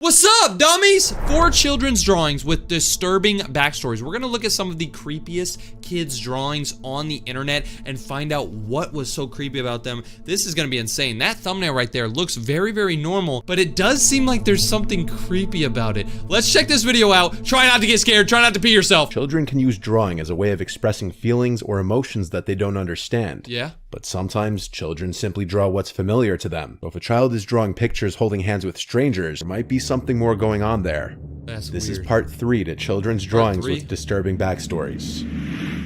What's up, dummies? 4 children's drawings with disturbing backstories. We're gonna look at some of the creepiest kids' drawings on the internet and find out what was so creepy about them. This is gonna be insane. That thumbnail right there looks very, very normal, but it does seem like there's something creepy about it. Let's check this video out. Try not to get scared. Try not to pee yourself. Children can use drawing as a way of expressing feelings or emotions that they don't understand. Yeah? But sometimes children simply draw what's familiar to them. So if a child is drawing pictures holding hands with strangers, there might be something more going on there. That's This weird. is part 3 to children's drawings with disturbing backstories.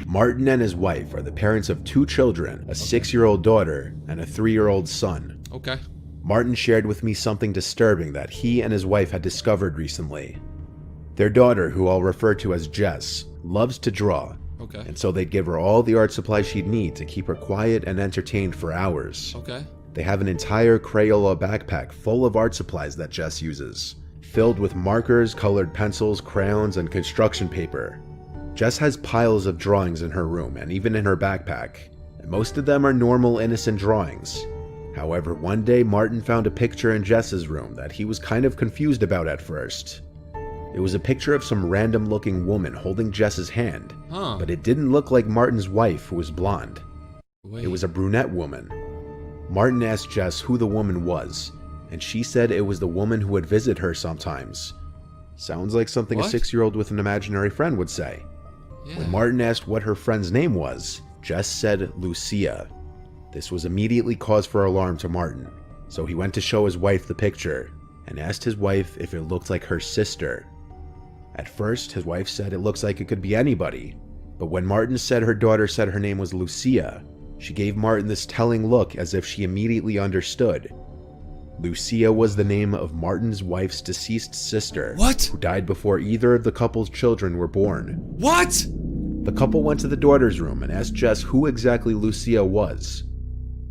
Martin and his wife are the parents of 2 children, a 6-year-old daughter and a 3-year-old son. Okay. Martin shared with me something disturbing that he and his wife had discovered recently. Their daughter, who I'll refer to as Jess, loves to draw. Okay. And so they'd give her all the art supplies she'd need to keep her quiet and entertained for hours. Okay. They have an entire Crayola backpack full of art supplies that Jess uses, filled with markers, colored pencils, crayons, and construction paper. Jess has piles of drawings in her room and even in her backpack, and most of them are normal, innocent drawings. However, one day Martin found a picture in Jess's room that he was kind of confused about at first. It was a picture of some random looking woman holding Jess's hand, but it didn't look like Martin's wife, who was blonde. Wait. It was a brunette woman. Martin asked Jess who the woman was, and she said it was the woman who would visit her sometimes. Sounds like something a 6-year-old with an imaginary friend would say. Yeah. When Martin asked what her friend's name was, Jess said Lucia. This was immediately cause for alarm to Martin, so he went to show his wife the picture and asked his wife if it looked like her sister. At first, his wife said it looks like it could be anybody, but when Martin said her daughter said her name was Lucia, she gave Martin this telling look as if she immediately understood. Lucia was the name of Martin's wife's deceased sister, who died before either of the couple's children were born. What? The couple went to the daughter's room and asked Jess who exactly Lucia was.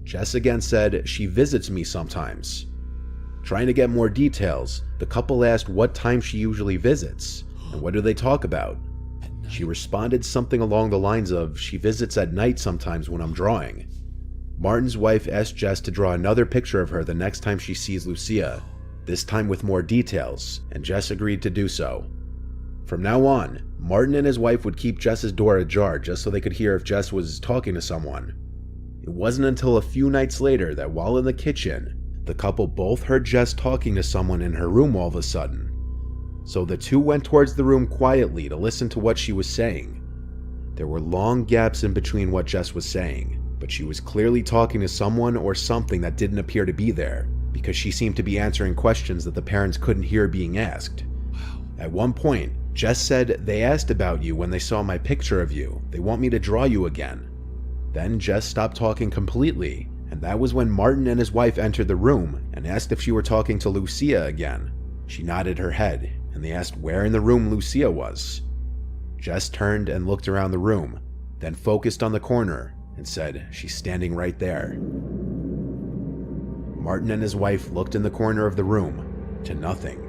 Jess again said, "She visits me sometimes." Trying to get more details, the couple asked what time she usually visits, and what do they talk about. She responded something along the lines of, "She visits at night sometimes when I'm drawing." Martin's wife asked Jess to draw another picture of her the next time she sees Lucia, this time with more details, and Jess agreed to do so. From now on, Martin and his wife would keep Jess's door ajar just so they could hear if Jess was talking to someone. It wasn't until a few nights later that while in the kitchen, the couple both heard Jess talking to someone in her room all of a sudden. So the two went towards the room quietly to listen to what she was saying. There were long gaps in between what Jess was saying, but she was clearly talking to someone or something that didn't appear to be there, because she seemed to be answering questions that the parents couldn't hear being asked. At one point, Jess said, "They asked about you when they saw my picture of you. They want me to draw you again." Then Jess stopped talking completely, and that was when Martin and his wife entered the room and asked if she were talking to Lucia again. She nodded her head, and they asked where in the room Lucia was. Jess turned and looked around the room, then focused on the corner and said, "She's standing right there." Martin and his wife looked in the corner of the room, to nothing.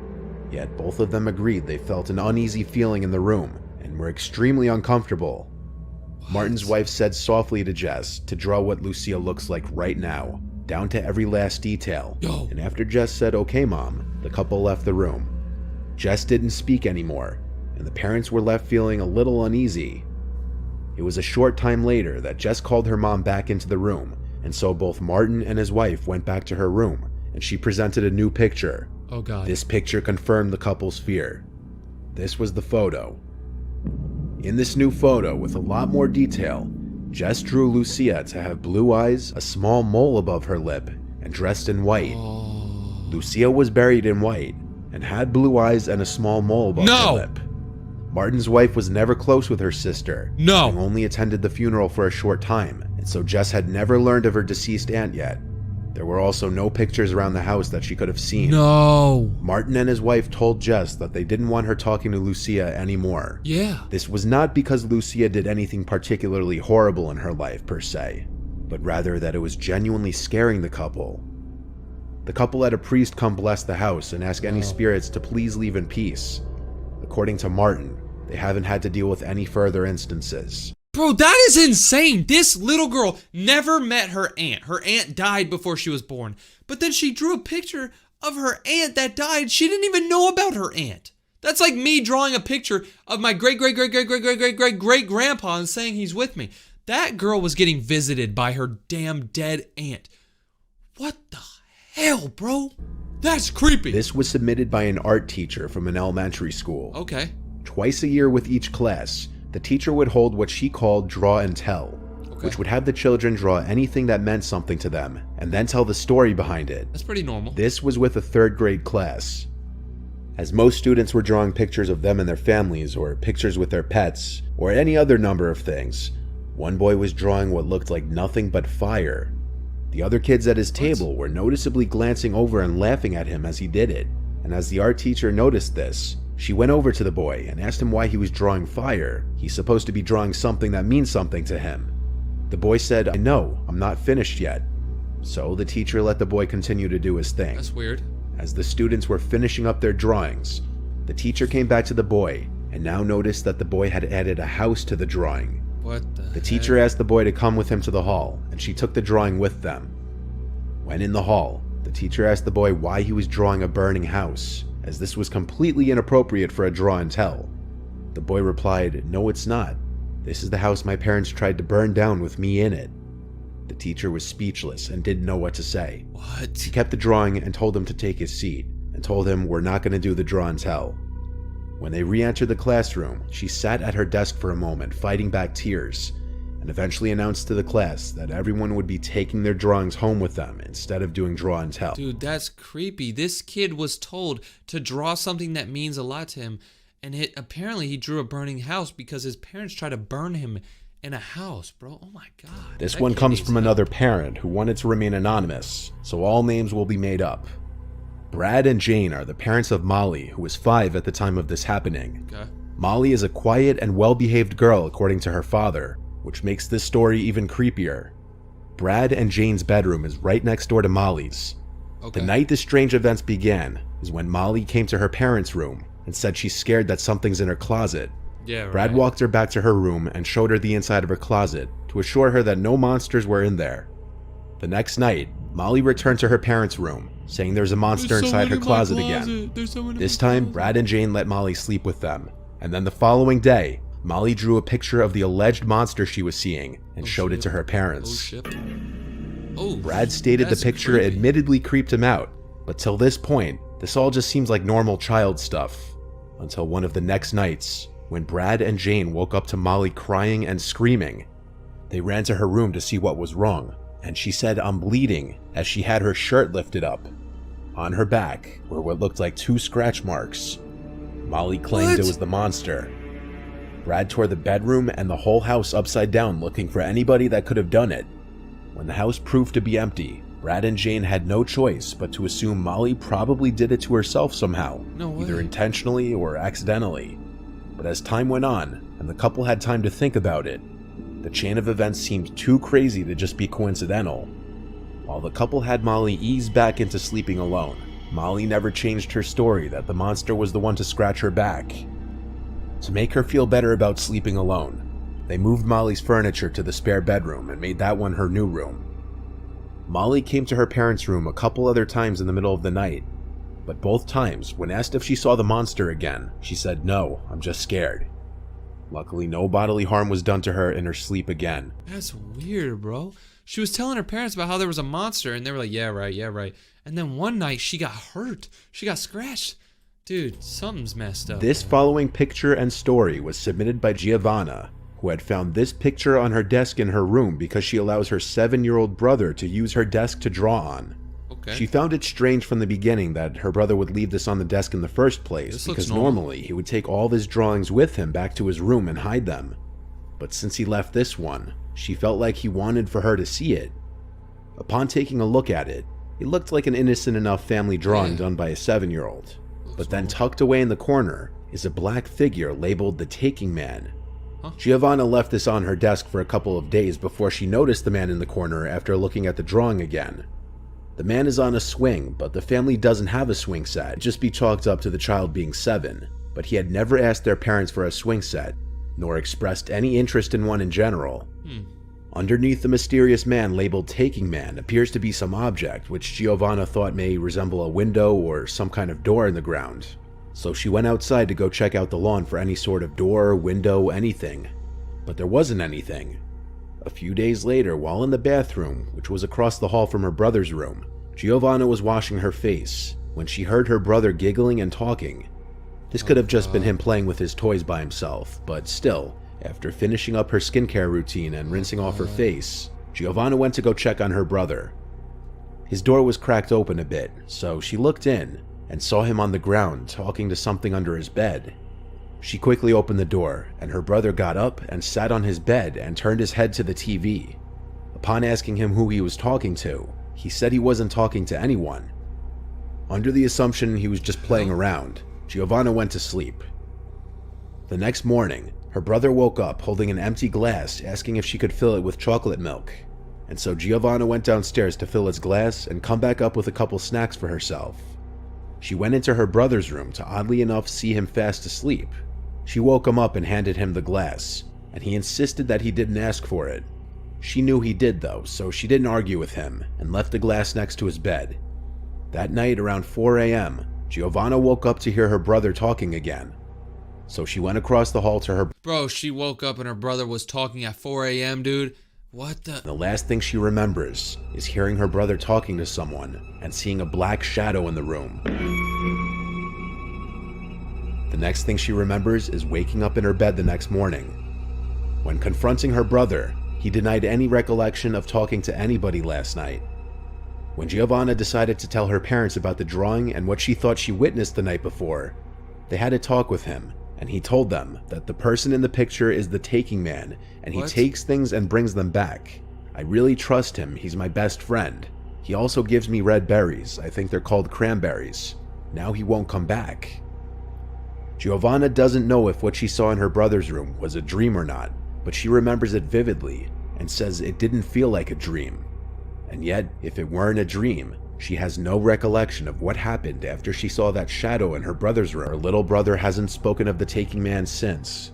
Yet both of them agreed they felt an uneasy feeling in the room and were extremely uncomfortable. Martin's wife said softly to Jess to draw what Lucia looks like right now, down to every last detail. And after Jess said, "Okay, Mom," the couple left the room. Jess didn't speak anymore, and the parents were left feeling a little uneasy. It was a short time later that Jess called her mom back into the room, and so both Martin and his wife went back to her room, and she presented a new picture. Oh God. This picture confirmed the couple's fear. This was the photo. In this new photo, with a lot more detail, Jess drew Lucia to have blue eyes, a small mole above her lip, and dressed in white. Lucia was buried in white, and had blue eyes and a small mole above her lip. Martin's wife was never close with her sister, and only attended the funeral for a short time, and so Jess had never learned of her deceased aunt yet. There were also no pictures around the house that she could have seen. Martin and his wife told Jess that they didn't want her talking to Lucia anymore. This was not because Lucia did anything particularly horrible in her life per se, but rather that it was genuinely scaring the couple. The couple had a priest come bless the house and ask any spirits to please leave in peace. According to Martin, they haven't had to deal with any further instances. Bro, that is insane. This little girl never met her aunt. Her aunt died before she was born. But then she drew a picture of her aunt that died. She didn't even know about her aunt. That's like me drawing a picture of my great-great-great-great-great-great-great-great-grandpa and saying he's with me. That girl was getting visited by her damn dead aunt. What the hell, bro? That's creepy. This was submitted by an art teacher from an elementary school. Okay. Twice a year with each class, the teacher would hold what she called draw and tell, which would have the children draw anything that meant something to them, and then tell the story behind it. That's pretty normal. This was with a 3rd grade class. As most students were drawing pictures of them and their families, or pictures with their pets, or any other number of things, one boy was drawing what looked like nothing but fire. The other kids at his table were noticeably glancing over and laughing at him as he did it, and as the art teacher noticed this, she went over to the boy and asked him why he was drawing fire. He's supposed to be drawing something that means something to him. The boy said, "No, I'm not finished yet." So the teacher let the boy continue to do his thing. That's weird. As the students were finishing up their drawings, the teacher came back to the boy and now noticed that the boy had added a house to the drawing. What the teacher asked the boy to come with him to the hall, and she took the drawing with them. When in the hall, the teacher asked the boy why he was drawing a burning house, as this was completely inappropriate for a draw and tell. The boy replied, "No, it's not. This is the house my parents tried to burn down with me in it." The teacher was speechless and didn't know what to say. What? She kept the drawing and told him to take his seat, and told him we're not going to do the draw and tell. When they re-entered the classroom, she sat at her desk for a moment, fighting back tears, and eventually announced to the class that everyone would be taking their drawings home with them instead of doing draw and tell. Dude, that's creepy. This kid was told to draw something that means a lot to him, and apparently he drew a burning house because his parents tried to burn him in a house, bro. Oh my god. This one comes from another parent who wanted to remain anonymous, so all names will be made up. Brad and Jane are the parents of Molly, who was 5 at the time of this happening. Okay. Molly is a quiet and well-behaved girl according to her father, which makes this story even creepier. Brad and Jane's bedroom is right next door to Molly's. Okay. The night the strange events began is when Molly came to her parents' room and said she's scared that something's in her closet. Yeah, right. Brad walked her back to her room and showed her the inside of her closet to assure her that no monsters were in there. The next night, Molly returned to her parents' room, saying there's a monster inside her closet again. This time, Brad and Jane let Molly sleep with them, and then the following day, Molly drew a picture of the alleged monster she was seeing and showed it to her parents. Oh shit. Oh, Brad stated the picture creepy. admittedly creeped him out, but till this point, this all just seems like normal child stuff. Until one of the next nights, when Brad and Jane woke up to Molly crying and screaming. They ran to her room to see what was wrong, and she said, "I'm bleeding," as she had her shirt lifted up. On her back were what looked like 2 scratch marks. Molly claimed it was the monster. Brad tore the bedroom and the whole house upside down looking for anybody that could have done it. When the house proved to be empty, Brad and Jane had no choice but to assume Molly probably did it to herself somehow, either intentionally or accidentally. But as time went on, and the couple had time to think about it, the chain of events seemed too crazy to just be coincidental. While the couple had Molly ease back into sleeping alone, Molly never changed her story that the monster was the one to scratch her back. To make her feel better about sleeping alone, they moved Molly's furniture to the spare bedroom and made that one her new room. Molly came to her parents' room a couple other times in the middle of the night, but both times, when asked if she saw the monster again, she said, "No, I'm just scared." Luckily, no bodily harm was done to her in her sleep again. That's weird, bro. She was telling her parents about how there was a monster, and they were like, yeah, right. And then one night, she got hurt. She got scratched. Dude, something's messed up. This following picture and story was submitted by Giovanna, who had found this picture on her desk in her room because she allows her 7-year-old brother to use her desk to draw on. Okay. She found it strange from the beginning that her brother would leave this on the desk in the first place, because normally he would take all of his drawings with him back to his room and hide them. But since he left this one, she felt like he wanted for her to see it. Upon taking a look at it, it looked like an innocent enough family drawing done by a 7-year-old. But then tucked away in the corner is a black figure labeled the Taking Man. Giovanna left this on her desk for a couple of days before she noticed the man in the corner after looking at the drawing again. The man is on a swing, but the family doesn't have a swing set. It'd just be chalked up to the child being 7, but he had never asked their parents for a swing set, nor expressed any interest in one in general. Underneath the mysterious man labeled Taking Man appears to be some object which Giovanna thought may resemble a window or some kind of door in the ground. So she went outside to go check out the lawn for any sort of door, window, anything. But there wasn't anything. A few days later, while in the bathroom, which was across the hall from her brother's room, Giovanna was washing her face when she heard her brother giggling and talking. This could have just been him playing with his toys by himself, but still, after finishing up her skincare routine and rinsing off her face, Giovanna went to go check on her brother. His door was cracked open a bit, so she looked in and saw him on the ground talking to something under his bed. She quickly opened the door, and her brother got up and sat on his bed and turned his head to the TV. Upon asking him who he was talking to, he said he wasn't talking to anyone. Under the assumption he was just playing around, Giovanna went to sleep. The next morning, her brother woke up holding an empty glass, asking if she could fill it with chocolate milk. And so Giovanna went downstairs to fill his glass and come back up with a couple snacks for herself. She went into her brother's room to oddly enough see him fast asleep. She woke him up and handed him the glass, and he insisted that he didn't ask for it. She knew he did though, so she didn't argue with him and left the glass next to his bed. That night around 4 a.m., Giovanna woke up to hear her brother talking again. So she went across the hall to her. Bro, she woke up and her brother was talking at 4 a.m., dude. What the? The last thing she remembers is hearing her brother talking to someone and seeing a black shadow in the room. The next thing she remembers is waking up in her bed the next morning. When confronting her brother, he denied any recollection of talking to anybody last night. When Giovanna decided to tell her parents about the drawing and what she thought she witnessed the night before, they had a talk with him, and he told them that the person in the picture is the Taking Man, and he takes things and brings them back. I really trust him, he's my best friend. He also gives me red berries, I think they're called cranberries. Now he won't come back. Giovanna doesn't know if what she saw in her brother's room was a dream or not, but she remembers it vividly and says it didn't feel like a dream. And yet, if it weren't a dream, she has no recollection of what happened after she saw that shadow in her brother's room. Her little brother hasn't spoken of the Taking Man since.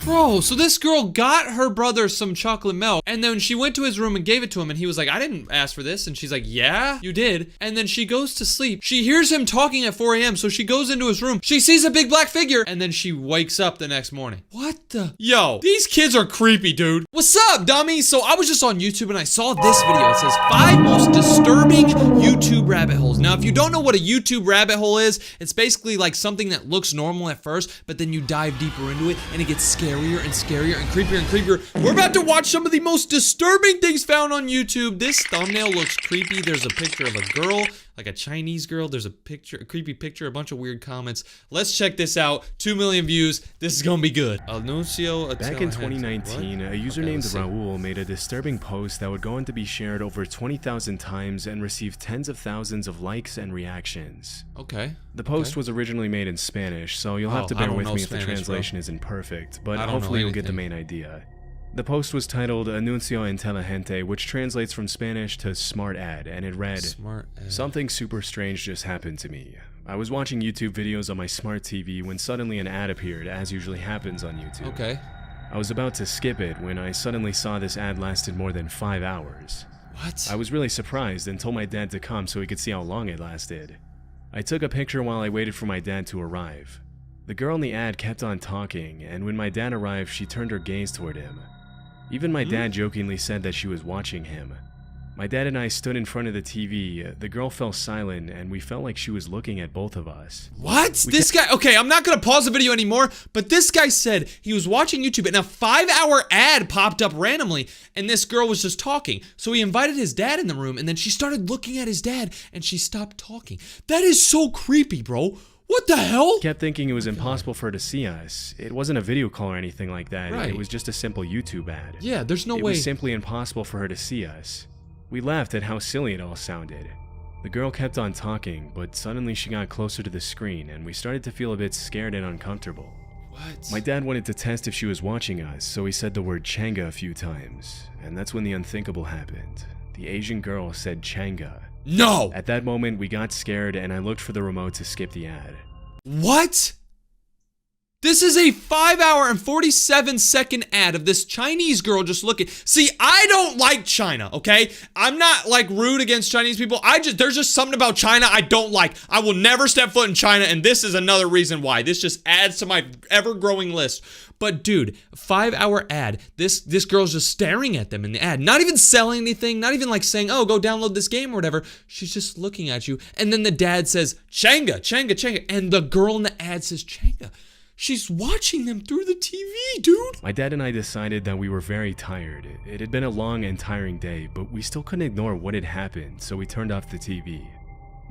Bro, so this girl got her brother some chocolate milk, and then she went to his room and gave it to him, and he was like, I didn't ask for this. And she's like, yeah, you did. And then she goes to sleep. She hears him talking at 4 a.m., so she goes into his room. She sees a big black figure, and then she wakes up the next morning. What the? Yo, these kids are creepy, dude. What's up, dummy? So I was just on YouTube, and I saw this video. It says 5 most disturbing YouTube rabbit holes. Now, if you don't know what a YouTube rabbit hole is, it's basically like something that looks normal at first, but then you dive deeper into it, and it gets scarier and scarier and creepier and creepier. We're about to watch some of the most disturbing things found on YouTube. This thumbnail looks creepy. There's a picture of a girl, like a Chinese girl. There's a picture, a creepy picture, a bunch of weird comments. Let's check this out. 2 million views. This is gonna be good. Anuncio. Back in 2019, a user named Raul made a disturbing post that would go on to be shared over 20,000 times and receive tens of thousands of likes and reactions. Okay. The post was originally made in Spanish, so you'll have to bear with me if the translation isn't perfect, but hopefully you'll get the main idea. The post was titled Anuncio Inteligente, which translates from Spanish to smart ad, and it read, Something super strange just happened to me. I was watching YouTube videos on my smart TV when suddenly an ad appeared, as usually happens on YouTube. Okay. I was about to skip it when I suddenly saw this ad lasted more than 5 hours. What? I was really surprised and told my dad to come so he could see how long it lasted. I took a picture while I waited for my dad to arrive. The girl in the ad kept on talking, and when my dad arrived, she turned her gaze toward him. Even my dad jokingly said that she was watching him. My dad and I stood in front of the TV, the girl fell silent, and we felt like she was looking at both of us. What? This guy, okay, I'm not gonna pause the video anymore, but this guy said he was watching YouTube and a 5-hour ad popped up randomly, and this girl was just talking. So he invited his dad in the room, and then she started looking at his dad, and she stopped talking. That is so creepy, bro. What the hell? Kept thinking it was impossible for her to see us. It wasn't a video call or anything like that. Right. It was just a simple YouTube ad. Yeah, there's no way. It was simply impossible for her to see us. We laughed at how silly it all sounded. The girl kept on talking, but suddenly she got closer to the screen and we started to feel a bit scared and uncomfortable. What? My dad wanted to test if she was watching us, so he said the word Changa a few times. And that's when the unthinkable happened. The Asian girl said Changa. No! At that moment, we got scared and I looked for the remote to skip the ad. What? This is a 5-hour and 47-second ad of this Chinese girl just looking. See, I don't like China, okay? I'm not like rude against Chinese people. There's just something about China I don't like. I will never step foot in China, and this is another reason why. This just adds to my ever-growing list. But dude, 5-hour ad. This girl's just staring at them in the ad. Not even selling anything, not even like saying, oh, go download this game or whatever. She's just looking at you. And then the dad says, Changa, Changa, Changa. And the girl in the ad says, Changa. She's watching them through the TV, dude. My dad and I decided that we were very tired. It had been a long and tiring day, but we still couldn't ignore what had happened, so we turned off the TV.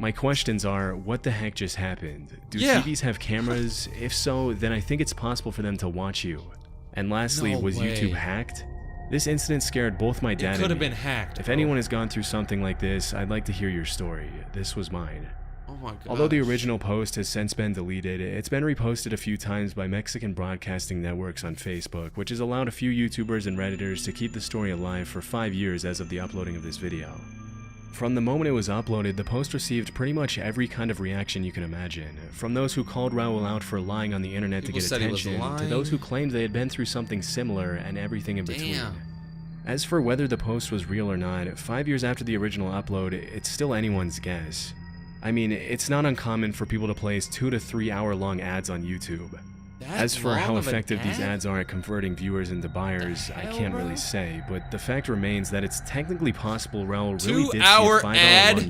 My questions are, what the heck just happened? Do TVs have cameras? If so, then I think it's possible for them to watch you. And lastly, was YouTube hacked? This incident scared both my dad and me. It could have been hacked. If anyone has gone through something like this, I'd like to hear your story. This was mine. Oh my God. Although the original post has since been deleted, it's been reposted a few times by Mexican broadcasting networks on Facebook, which has allowed a few YouTubers and Redditors to keep the story alive for 5 years as of the uploading of this video. From the moment it was uploaded, the post received pretty much every kind of reaction you can imagine, from those who called Raul out for lying on the internet to get attention, to those who claimed they had been through something similar, and everything in between. As for whether the post was real or not, 5 years after the original upload, it's still anyone's guess. I mean, it's not uncommon for people to place 2 to 3 hour long ads on YouTube. As for how effective these ads are at converting viewers into buyers, I can't really say, but the fact remains that it's technically possible Raul really did see a 5 hour long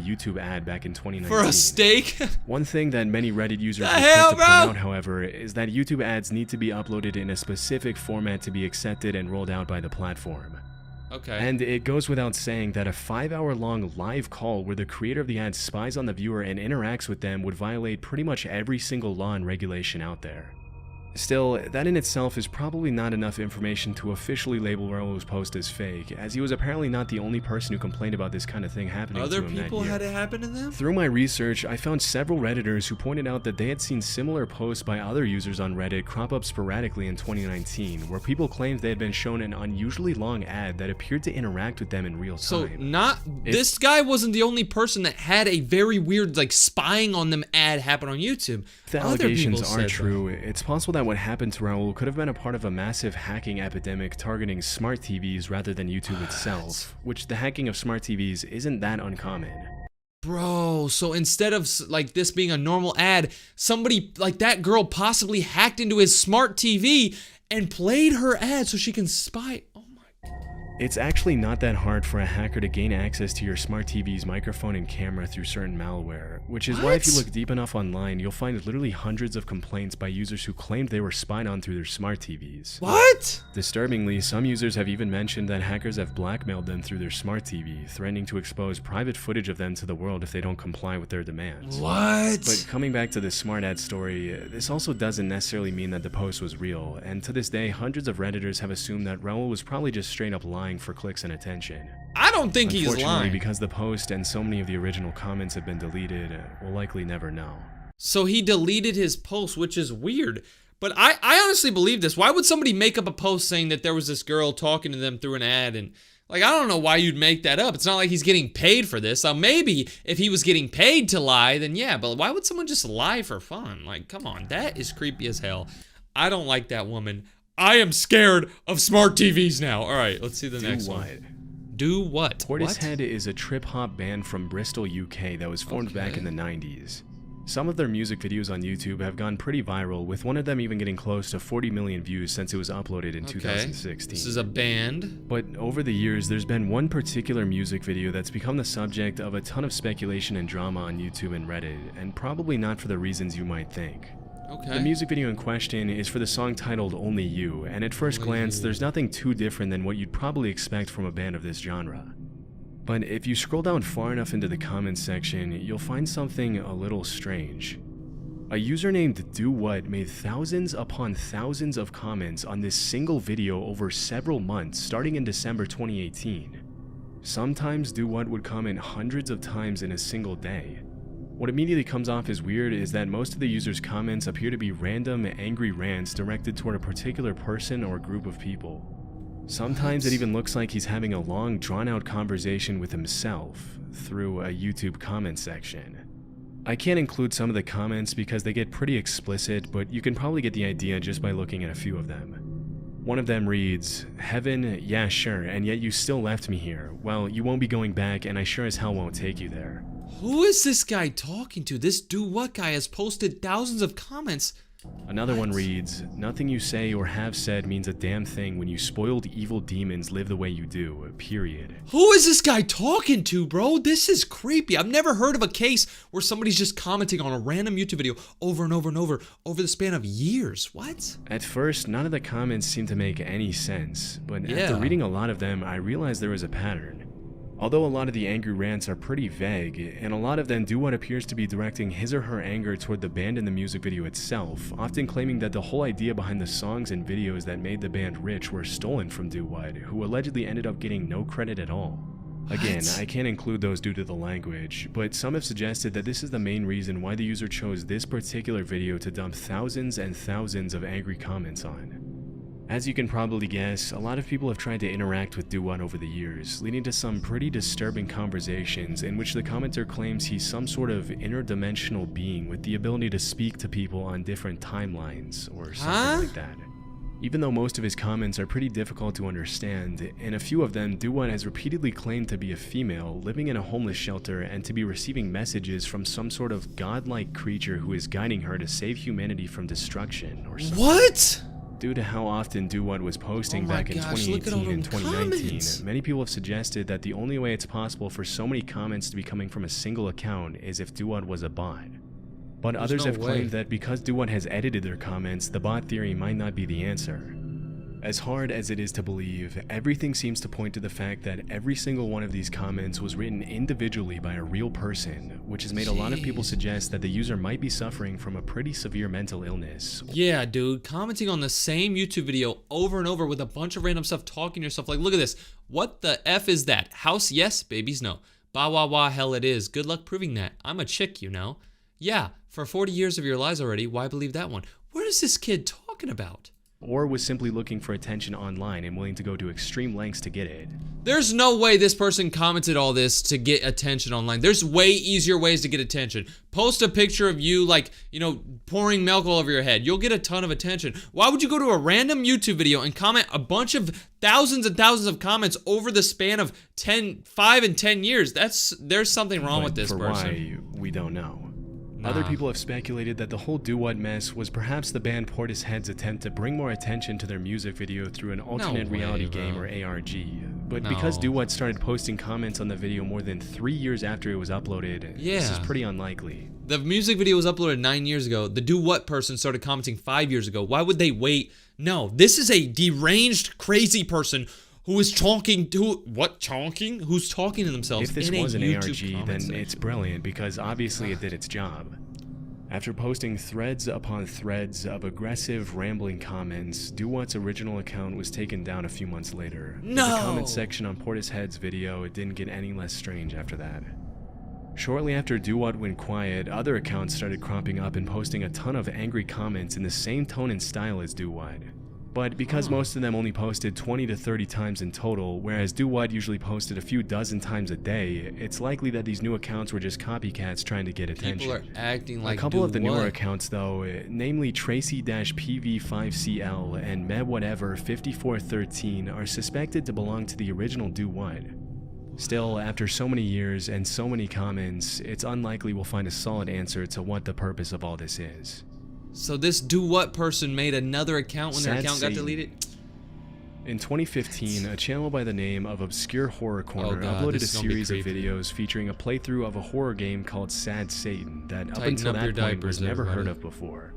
YouTube ad back in 2019. For a steak? One thing that many Reddit users are quick to point out, however, is that YouTube ads need to be uploaded in a specific format to be accepted and rolled out by the platform. Okay. And it goes without saying that a 5 hour long live call where the creator of the ad spies on the viewer and interacts with them would violate pretty much every single law and regulation out there. Still, that in itself is probably not enough information to officially label Raul's post as fake, as he was apparently not the only person who complained about this kind of thing happening to him that year. Other people had it happen to them? Through my research, I found several Redditors who pointed out that they had seen similar posts by other users on Reddit crop up sporadically in 2019, where people claimed they had been shown an unusually long ad that appeared to interact with them in real time. So, this guy wasn't the only person that had a very weird, like, spying on them ad happen on YouTube. The allegations are true. It's possible that what happened to Raul could have been a part of a massive hacking epidemic targeting smart TVs rather than YouTube itself, which the hacking of smart TVs isn't that uncommon. Bro, so instead of like this being a normal ad, somebody like that girl possibly hacked into his smart TV and played her ad so she can spy. Oh my God. It's actually not that hard for a hacker to gain access to your smart TV's microphone and camera through certain malware, which is why if you look deep enough online, you'll find literally hundreds of complaints by users who claimed they were spied on through their smart TVs. What? Disturbingly, some users have even mentioned that hackers have blackmailed them through their smart TV, threatening to expose private footage of them to the world if they don't comply with their demands. What? But coming back to this smart ad story, this also doesn't necessarily mean that the post was real, and to this day, hundreds of Redditors have assumed that Raul was probably just straight up lying for clicks and attention. I don't think he's lying. Unfortunately, because the post and so many of the original comments have been deleted, we'll likely never know. So he deleted his post, which is weird. But I honestly believe this. Why would somebody make up a post saying that there was this girl talking to them through an ad? And like, I don't know why you'd make that up. It's not like he's getting paid for this. Now, maybe if he was getting paid to lie, then yeah. But why would someone just lie for fun? Like, come on. That is creepy as hell. I don't like that woman. I am scared of smart TVs now. All right, let's see the next one. Do what? Portishead is a trip-hop band from Bristol, UK that was formed back in the 90s. Some of their music videos on YouTube have gone pretty viral, with one of them even getting close to 40 million views since it was uploaded in 2016. This is a band. But over the years, there's been one particular music video that's become the subject of a ton of speculation and drama on YouTube and Reddit, and probably not for the reasons you might think. The music video in question is for the song titled Only You, and at first glance, there's nothing too different than what you'd probably expect from a band of this genre. But if you scroll down far enough into the comments section, you'll find something a little strange. A user named DoWhat made thousands upon thousands of comments on this single video over several months starting in December 2018. Sometimes DoWhat would comment hundreds of times in a single day. What immediately comes off as weird is that most of the user's comments appear to be random, angry rants directed toward a particular person or group of people. Sometimes it even looks like he's having a long, drawn-out conversation with himself through a YouTube comment section. I can't include some of the comments because they get pretty explicit, but you can probably get the idea just by looking at a few of them. One of them reads, "Heaven, yeah sure, and yet you still left me here. Well, you won't be going back and I sure as hell won't take you there." Who is this guy talking to? This do what guy has posted thousands of comments. Another one reads, "Nothing you say or have said means a damn thing when you spoiled evil demons live the way you do, period." Who is this guy talking to, bro? This is creepy. I've never heard of a case where somebody's just commenting on a random YouTube video over and over and over the span of years. What? At first, none of the comments seemed to make any sense, but after reading a lot of them, I realized there was a pattern. Although a lot of the angry rants are pretty vague, and a lot of them do what appears to be directing his or her anger toward the band and the music video itself, often claiming that the whole idea behind the songs and videos that made the band rich were stolen from Do What, who allegedly ended up getting no credit at all. Again, I can't include those due to the language, but some have suggested that this is the main reason why the user chose this particular video to dump thousands and thousands of angry comments on. As you can probably guess, a lot of people have tried to interact with Do What over the years, leading to some pretty disturbing conversations in which the commenter claims he's some sort of interdimensional being with the ability to speak to people on different timelines, or something like that. Even though most of his comments are pretty difficult to understand, in a few of them, Do What has repeatedly claimed to be a female living in a homeless shelter and to be receiving messages from some sort of godlike creature who is guiding her to save humanity from destruction, or something. What? Due to how often Do What was posting back in 2018 and 2019, many people have suggested that the only way it's possible for so many comments to be coming from a single account is if Do What was a bot. But others have claimed that because Do What has edited their comments, the bot theory might not be the answer. As hard as it is to believe, everything seems to point to the fact that every single one of these comments was written individually by a real person, which has made a lot of people suggest that the user might be suffering from a pretty severe mental illness. Yeah, dude, commenting on the same YouTube video over and over with a bunch of random stuff, talking to yourself like, look at this. What the F is that? House, yes, babies, no. Bah, wah, wah, hell it is. Good luck proving that. I'm a chick, you know. Yeah, for 40 years of your lives already, why believe that one? What is this kid talking about? Or was simply looking for attention online and willing to go to extreme lengths to get it. There's no way this person commented all this to get attention online. There's way easier ways to get attention. Post a picture of you, like, you know, pouring milk all over your head. You'll get a ton of attention. Why would you go to a random YouTube video and comment a bunch of thousands and thousands of comments over the span of 5 and 10 years? There's something wrong with this person. Why, we don't know. Other people have speculated that the whole Do What mess was perhaps the band Portishead's attempt to bring more attention to their music video through an alternate reality game or ARG. But because Do What started posting comments on the video more than 3 years after it was uploaded, this is pretty unlikely. The music video was uploaded 9 years ago. The Do What person started commenting 5 years ago. Why would they wait? No, this is a deranged, crazy person who is talking to who's talking to themselves. If this was an ARG, then it's brilliant because obviously it did its job. After posting threads upon threads of aggressive, rambling comments, Do What's original account was taken down a few months later. No! In the comment section on Portishead's video, it didn't get any less strange after that. Shortly after Do What went quiet, other accounts started cropping up and posting a ton of angry comments in the same tone and style as Do What. But because most of them only posted 20 to 30 times in total, whereas Do What usually posted a few dozen times a day, it's likely that these new accounts were just copycats trying to get attention. People are acting like a couple of the newer accounts though, namely Tracy-PV5CL and MedWhatever5413 are suspected to belong to the original Do What. Still, after so many years and so many comments, it's unlikely we'll find a solid answer to what the purpose of all this is. So this Do What person made another account when their account got deleted? In 2015, a channel by the name of Obscure Horror Corner uploaded a series of videos featuring a playthrough of a horror game called Sad Satan that up until that point was never heard of before.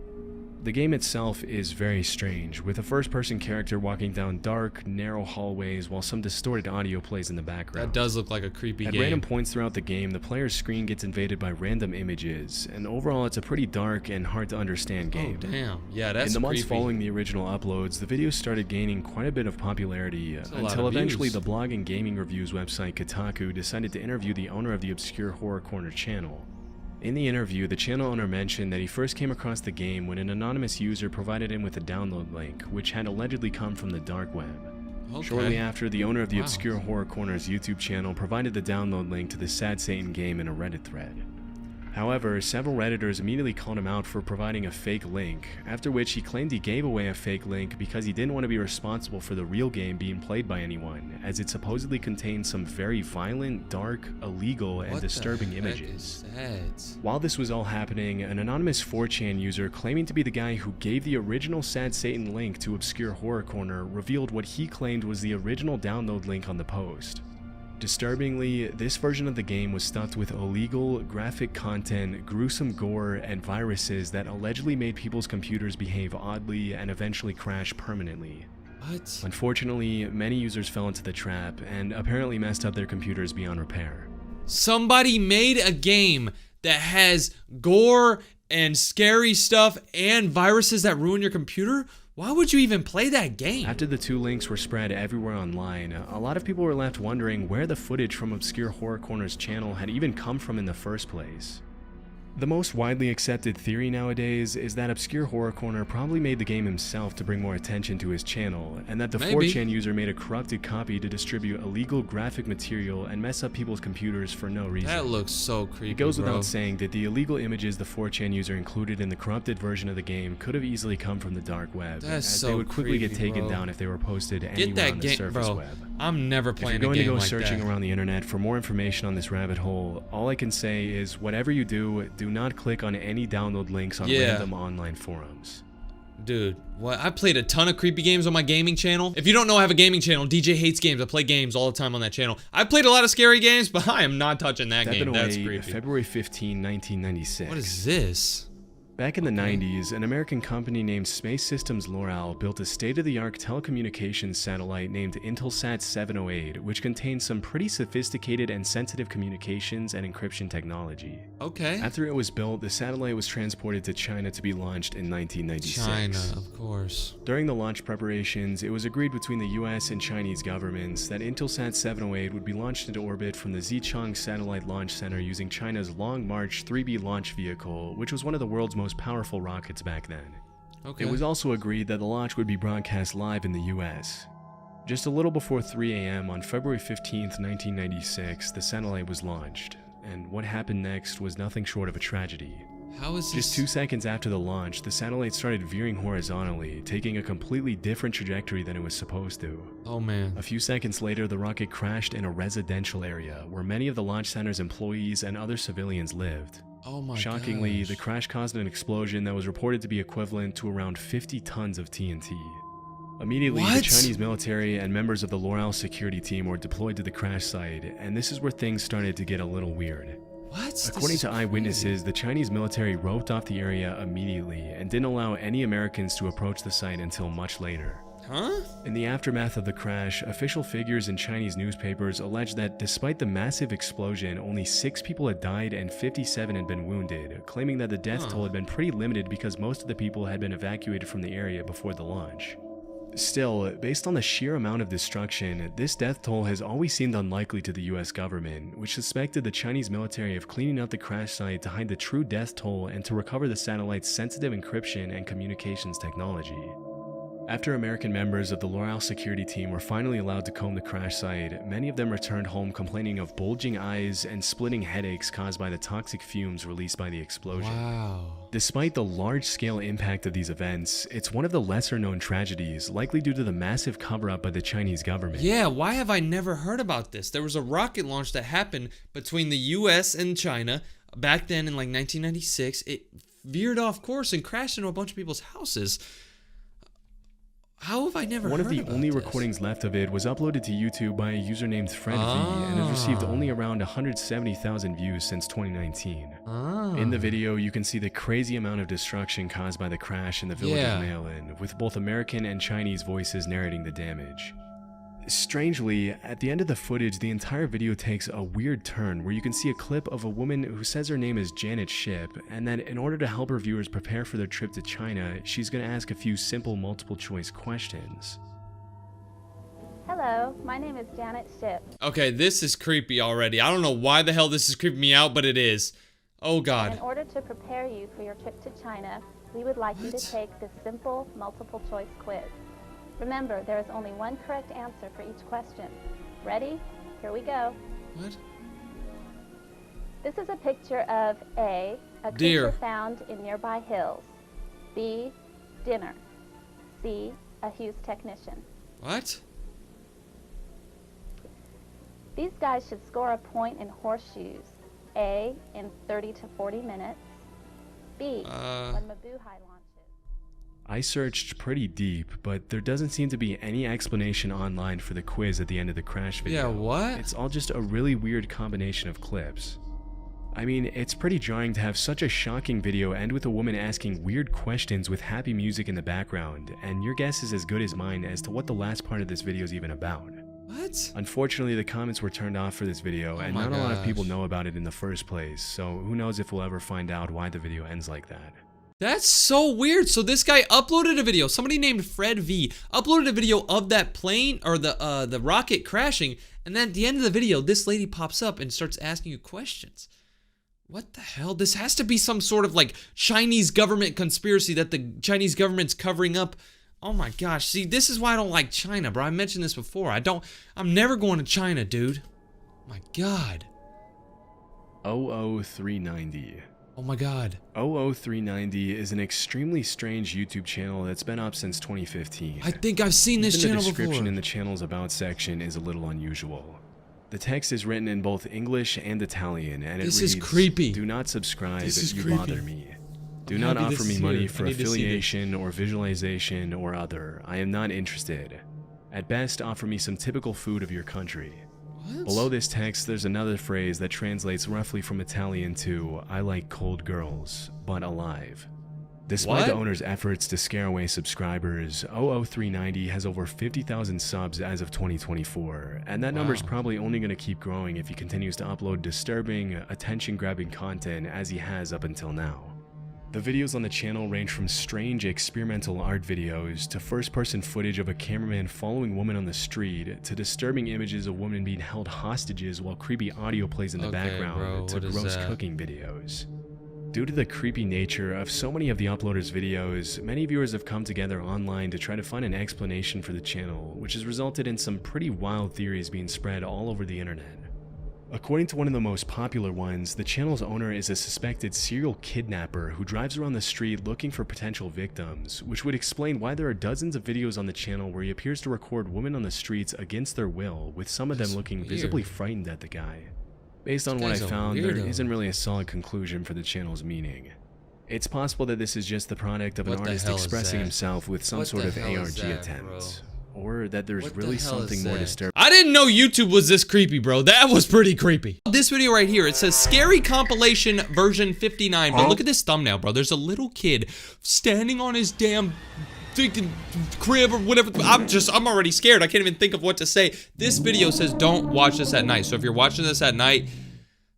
The game itself is very strange, with a first-person character walking down dark, narrow hallways while some distorted audio plays in the background. That does look like a creepy game. At random points throughout the game, the player's screen gets invaded by random images, and overall it's a pretty dark and hard-to-understand game. Oh, damn. Yeah, that's creepy. In the months following the original uploads, the videos started gaining quite a bit of popularity, until eventually the blog and gaming reviews website Kotaku decided to interview the owner of the Obscure Horror Corner channel. In the interview, the channel owner mentioned that he first came across the game when an anonymous user provided him with a download link, which had allegedly come from the dark web. Shortly after, the owner of the Obscure Horror Corner's YouTube channel provided the download link to the Sad Satan game in a Reddit thread. However, several Redditors immediately called him out for providing a fake link, after which he claimed he gave away a fake link because he didn't want to be responsible for the real game being played by anyone, as it supposedly contained some very violent, dark, illegal, and disturbing images. While this was all happening, an anonymous 4chan user claiming to be the guy who gave the original Sad Satan link to Obscure Horror Corner revealed what he claimed was the original download link on the post. Disturbingly, this version of the game was stuffed with illegal, graphic content, gruesome gore, and viruses that allegedly made people's computers behave oddly and eventually crash permanently. What? Unfortunately, many users fell into the trap and apparently messed up their computers beyond repair. Somebody made a game that has gore and scary stuff and viruses that ruin your computer? Why would you even play that game? After the two links were spread everywhere online, a lot of people were left wondering where the footage from Obscure Horror Corner's channel had even come from in the first place. The most widely accepted theory nowadays is that Obscure Horror Corner probably made the game himself to bring more attention to his channel, and that the 4chan user made a corrupted copy to distribute illegal graphic material and mess up people's computers for no reason. That looks so creepy, It goes without saying that the illegal images the 4chan user included in the corrupted version of the game could have easily come from the dark web, as they would quickly get taken down if they were posted anywhere on the surface web. I'm never playing a game like that. If you're going to go searching around the internet for more information on this rabbit hole, all I can say is whatever you do not click on any download links on random online forums. Dude, what? I played a ton of creepy games on my gaming channel. If you don't know, I have a gaming channel, DJ Hates Games. I play games all the time on that channel. I played a lot of scary games, but I am not touching that game. That's creepy. February 15, 1996. What is this? Back in the 90s, an American company named Space Systems Loral built a state-of-the-art telecommunications satellite named Intelsat 708, which contained some pretty sophisticated and sensitive communications and encryption technology. Okay. After it was built, the satellite was transported to China to be launched in 1996. China, of course. During the launch preparations, it was agreed between the US and Chinese governments that Intelsat 708 would be launched into orbit from the Xichang Satellite Launch Center using China's Long March 3B launch vehicle, which was one of the world's most powerful rockets back then. Okay. It was also agreed that the launch would be broadcast live in the US. Just a little before 3 a.m. on February 15th, 1996, the satellite was launched, and what happened next was nothing short of a tragedy. How is this? Just 2 seconds after the launch, the satellite started veering horizontally, taking a completely different trajectory than it was supposed to. Oh man. A few seconds later, the rocket crashed in a residential area where many of the launch center's employees and other civilians lived. Oh my Shockingly, gosh. the crash caused an explosion that was reported to be equivalent to around 50 tons of TNT. Immediately, the Chinese military and members of the Loral security team were deployed to the crash site, and this is where things started to get a little weird. What? According to eyewitnesses, the Chinese military roped off the area immediately and didn't allow any Americans to approach the site until much later. Huh? In the aftermath of the crash, official figures in Chinese newspapers alleged that despite the massive explosion, only 6 people had died and 57 had been wounded, claiming that the death toll had been pretty limited because most of the people had been evacuated from the area before the launch. Still, based on the sheer amount of destruction, this death toll has always seemed unlikely to the US government, which suspected the Chinese military of cleaning up the crash site to hide the true death toll and to recover the satellite's sensitive encryption and communications technology. After American members of the Loral security team were finally allowed to comb the crash site, many of them returned home complaining of bulging eyes and splitting headaches caused by the toxic fumes released by the explosion. Wow. Despite the large-scale impact of these events, it's one of the lesser-known tragedies, likely due to the massive cover-up by the Chinese government. Yeah, why have I never heard about this? There was a rocket launch that happened between the US and China back then in like 1996. It veered off course and crashed into a bunch of people's houses. How have I never heard about this? One of the only recordings left of it was uploaded to YouTube by a user named Fred V and has received only around 170,000 views since 2019. In the video, you can see the crazy amount of destruction caused by the crash in the village of Malin, with both American and Chinese voices narrating the damage. Strangely, at the end of the footage, the entire video takes a weird turn where you can see a clip of a woman who says her name is Janet Ship, and that in order to help her viewers prepare for their trip to China, she's going to ask a few simple multiple choice questions. Hello, my name is Janet Ship. Okay, this is creepy already. I don't know why the hell this is creeping me out, but it is. Oh God. In order to prepare you for your trip to China, we would like you to take this simple multiple choice quiz. Remember, there is only one correct answer for each question. Ready? Here we go. What? This is a picture of A Deer. creature found in nearby hills. B, dinner. C, a Hughes technician. What? These guys should score a point in horseshoes. A, in 30 to 40 minutes. B, when Mabuhay launches. I searched pretty deep, but there doesn't seem to be any explanation online for the quiz at the end of the crash video. Yeah, what? It's all just a really weird combination of clips. I mean, it's pretty jarring to have such a shocking video end with a woman asking weird questions with happy music in the background, and your guess is as good as mine as to what the last part of this video is even about. What? Unfortunately, the comments were turned off for this video, and not a lot of people know about it in the first place, so who knows if we'll ever find out why the video ends like that. That's so weird. So this guy uploaded a video. Somebody named Fred V uploaded a video of that plane or the rocket crashing, and then at the end of the video, this lady pops up and starts asking you questions. What the hell? This has to be some sort of like Chinese government conspiracy that the Chinese government's covering up. Oh my gosh. See, this is why I don't like China, bro. I mentioned this before. I'm never going to China, dude. My God. 00390. Oh my God. 00390 is an extremely strange YouTube channel that's been up since 2015. I think I've seen this Even channel the description before. in the channel's about section is a little unusual. The text is written in both English and Italian, and it This reads, is creepy. "Do not subscribe, This is you creepy. bother me. Do I'm not happy offer this me is money here. for I need to see this." affiliation or visualization or other. I am not interested. At best, offer me some typical food of your country." What? Below this text, there's another phrase that translates roughly from Italian to, "I like cold girls, but alive." Despite What? the owner's efforts to scare away subscribers, 00390 has over 50,000 subs as of 2024, and that number is Wow. probably only going to keep growing if he continues to upload disturbing, attention-grabbing content as he has up until now. The videos on the channel range from strange experimental art videos to first-person footage of a cameraman following a woman on the street to disturbing images of women being held hostages while creepy audio plays in the Okay, background bro, to what is gross that? cooking videos. Due to the creepy nature of so many of the uploaders' videos, many viewers have come together online to try to find an explanation for the channel, which has resulted in some pretty wild theories being spread all over the internet. According to one of the most popular ones, the channel's owner is a suspected serial kidnapper who drives around the street looking for potential victims, which would explain why there are dozens of videos on the channel where he appears to record women on the streets against their will, with some of them That's looking weird. visibly frightened at the guy. Based on what I guy's a found, there weirdo. isn't really a solid conclusion for the channel's meaning. It's possible that this is just the product of an What the artist hell is expressing that? himself with some What sort the of hell is ARG that, attempt. Or that there's What the really hell is something more that? disturbing. I didn't know YouTube was this creepy, bro. That was pretty creepy. This video right here, it says Scary Compilation version 59. But look at this thumbnail, bro. There's a little kid standing on his damn freaking crib or whatever. I'm already scared. I can't even think of what to say. This video says don't watch this at night. So if you're watching this at night,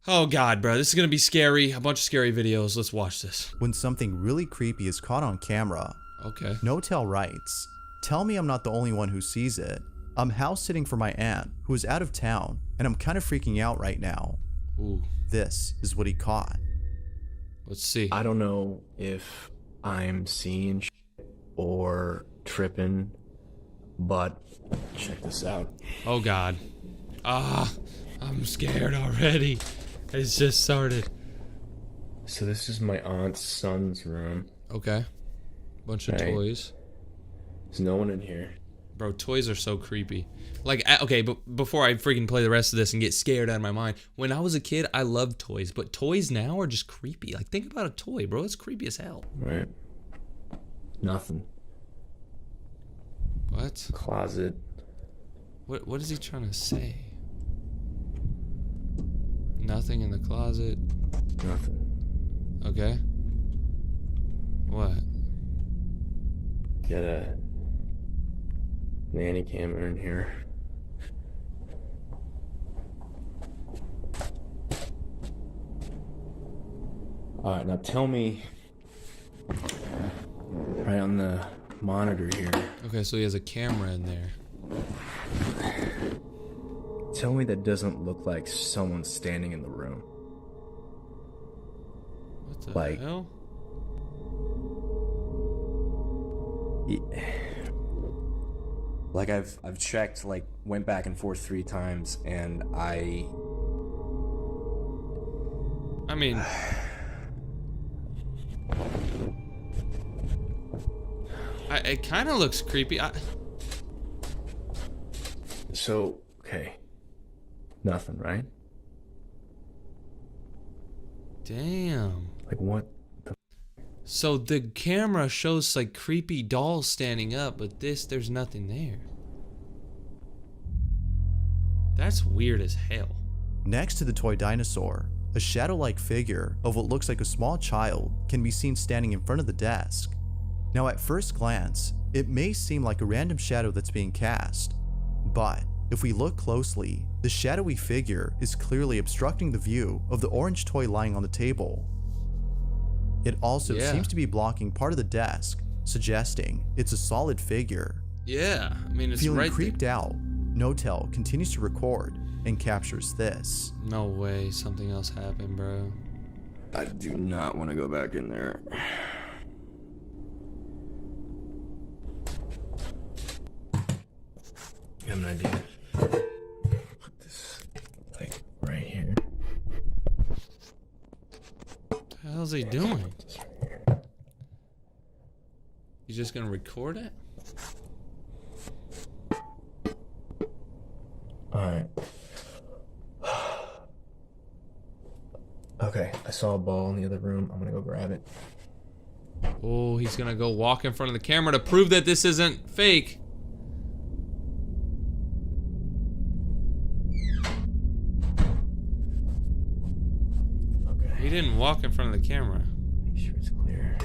oh God, bro, this is gonna be scary. A bunch of scary videos. Let's watch this. When something really creepy is caught on camera, Okay. Notel writes, "Tell me I'm not the only one who sees it. I'm house sitting for my aunt, who is out of town, and I'm kind of freaking out right now." Ooh. This is what he caught. Let's see. I don't know if I'm seeing shit or tripping, but check this out. Oh God. Ah, I'm scared already. It's just started. So this is my aunt's son's room. Okay. Bunch of Right. toys. There's no one in here. Bro, toys are so creepy. Like, okay, but before I freaking play the rest of this and get scared out of my mind, when I was a kid, I loved toys, but toys now are just creepy. Like, think about a toy, bro. It's creepy as hell. Right? Nothing. What? Closet. What is he trying to say? Nothing in the closet. Nothing. Okay. What? Got a nanny camera in here. Alright, now tell me, right on the monitor here, Okay, so he has a camera in there. tell me that doesn't look like someone standing in the room. What the Like- hell? Like I've checked, like went back and forth 3 times, and mean, it kind of looks creepy. So, okay. Nothing, right? Damn. Like, what? So the camera shows like creepy dolls standing up, but there's nothing there. That's weird as hell. Next to the toy dinosaur, a shadow-like figure of what looks like a small child can be seen standing in front of the desk. Now at first glance, it may seem like a random shadow that's being cast, but if we look closely, the shadowy figure is clearly obstructing the view of the orange toy lying on the table. It also seems to be blocking part of the desk, suggesting it's a solid figure. Yeah, I mean, it's Feeling right creeped out, Notel continues to record and captures this. No way, something else happened, bro. I do not want to go back in there. I have an idea. Put this, like, right here. What the hell's he doing? You just gonna record it? Alright. Okay, I saw a ball in the other room. I'm gonna go grab it. Oh, he's gonna go walk in front of the camera to prove that this isn't fake. Okay. He didn't walk in front of the camera. Make sure it's clear.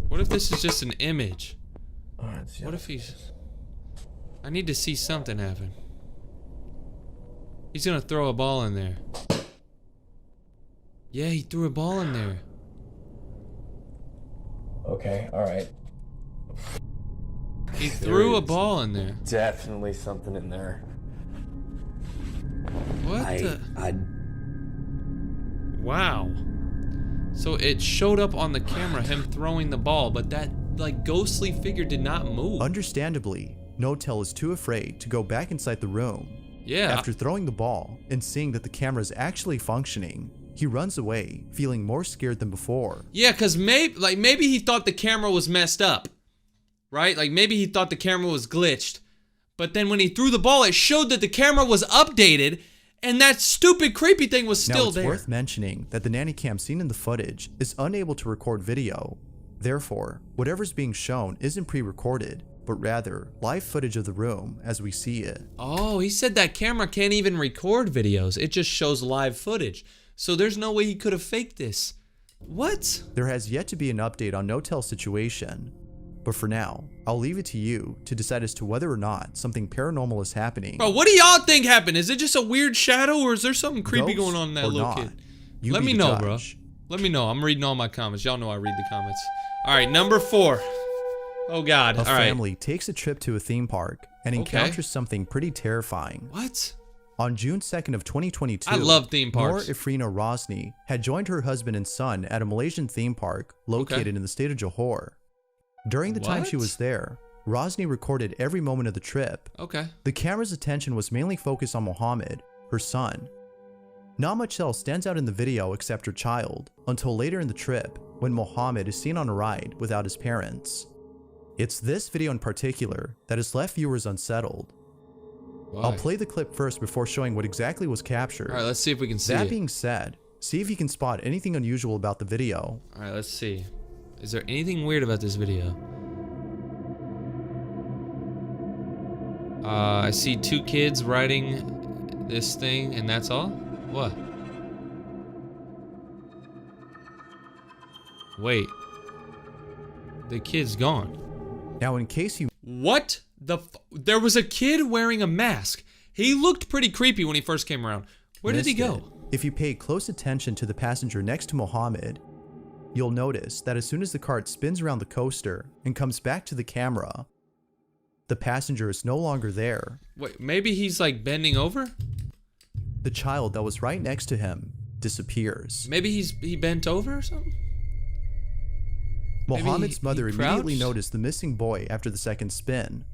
What if this is just an image? Alright, let's see What how if this he's... is. I need to see something happen. He's gonna throw a ball in there. Yeah, he threw a ball in there. Okay, alright. He threw a ball in there. Definitely something in there. What the? Wow. So it showed up on the camera, him throwing the ball, but that, like, ghostly figure did not move. Understandably, Notel is too afraid to go back inside the room. Yeah. After throwing the ball and seeing that the camera is actually functioning, he runs away, feeling more scared than before. Yeah, because maybe he thought the camera was messed up. Right? Like, maybe he thought the camera was glitched. But then when he threw the ball, it showed that the camera was updated, and that stupid creepy thing was still there. Now, it's worth mentioning that the nanny cam seen in the footage is unable to record video. Therefore, whatever's being shown isn't pre-recorded, but rather live footage of the room as we see it. Oh, he said that camera can't even record videos. It just shows live footage. So there's no way he could have faked this. What? There has yet to be an update on Notel's situation. But for now, I'll leave it to you to decide as to whether or not something paranormal is happening. Bro, what do y'all think happened? Is it just a weird shadow, or is there something creepy Ghost going on in that or little not, kid? you Let be me the know, bro. judge. Let me know. I'm reading all my comments. Y'all know I read the comments. All right, number 4. Oh, God. A All right. family takes a trip to a theme park and Okay. encounters something pretty terrifying. What? On June 2nd of 2022, I love theme parks. Noor Ifrina Rosni had joined her husband and son at a Malaysian theme park located in the state of Johor. During the time she What? was there, Rosni recorded every moment of the trip. Okay. The camera's attention was mainly focused on Mohammed, her son. Not much else stands out in the video except her child, until later in the trip, when Mohammed is seen on a ride without his parents. It's this video in particular that has left viewers unsettled. Why? I'll play the clip first before showing what exactly was captured. All right, let's see if we can see That it. being said, see if you can spot anything unusual about the video. All right, let's see. Is there anything weird about this video? I see 2 kids riding this thing, and that's all? What? Wait. The kid's gone. Now, in case you What the there was a kid wearing a mask. He looked pretty creepy when he first came around. Where did he missed go? it, if you pay close attention to the passenger next to Mohammed, you'll notice that as soon as the cart spins around the coaster and comes back to the camera, the passenger is no longer there. Wait, maybe he's like bending over? The child that was right next to him disappears. Maybe he bent over or something? Maybe Mohammed's he mother immediately crouched? noticed the missing boy after the second spin.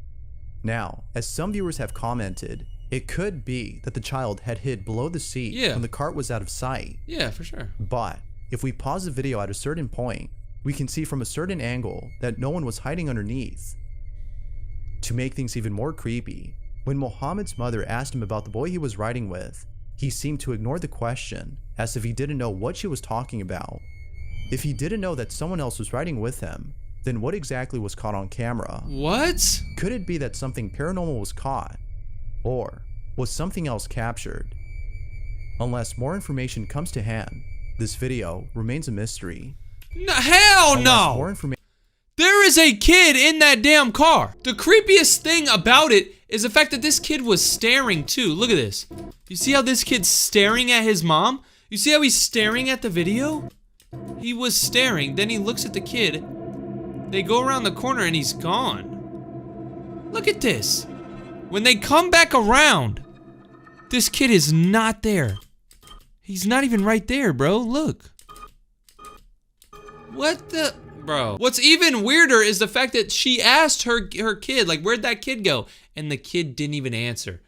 Now, as some viewers have commented, It could be that the child had hid below the seat when the cart was out of sight. Yeah, for sure. But if we pause the video at a certain point, we can see from a certain angle that no one was hiding underneath. To make things even more creepy, when Mohammed's mother asked him about the boy he was riding with, he seemed to ignore the question, as if he didn't know what she was talking about. If he didn't know that someone else was riding with him, then what exactly was caught on camera? What? Could it be that something paranormal was caught? Or was something else captured? Unless more information comes to hand, this video remains a mystery. No, hell Unless more no! information There is a kid in that damn car. The creepiest thing about it is the fact that this kid was staring too. Look at this. You see how this kid's staring at his mom? You see how he's staring at the video? He was staring, then he looks at the kid. They go around the corner and he's gone. Look at this. When they come back around, this kid is not there. He's not even right there, bro. Look. What the... Bro. What's even weirder is the fact that she asked her kid, like, where'd that kid go? And the kid didn't even answer.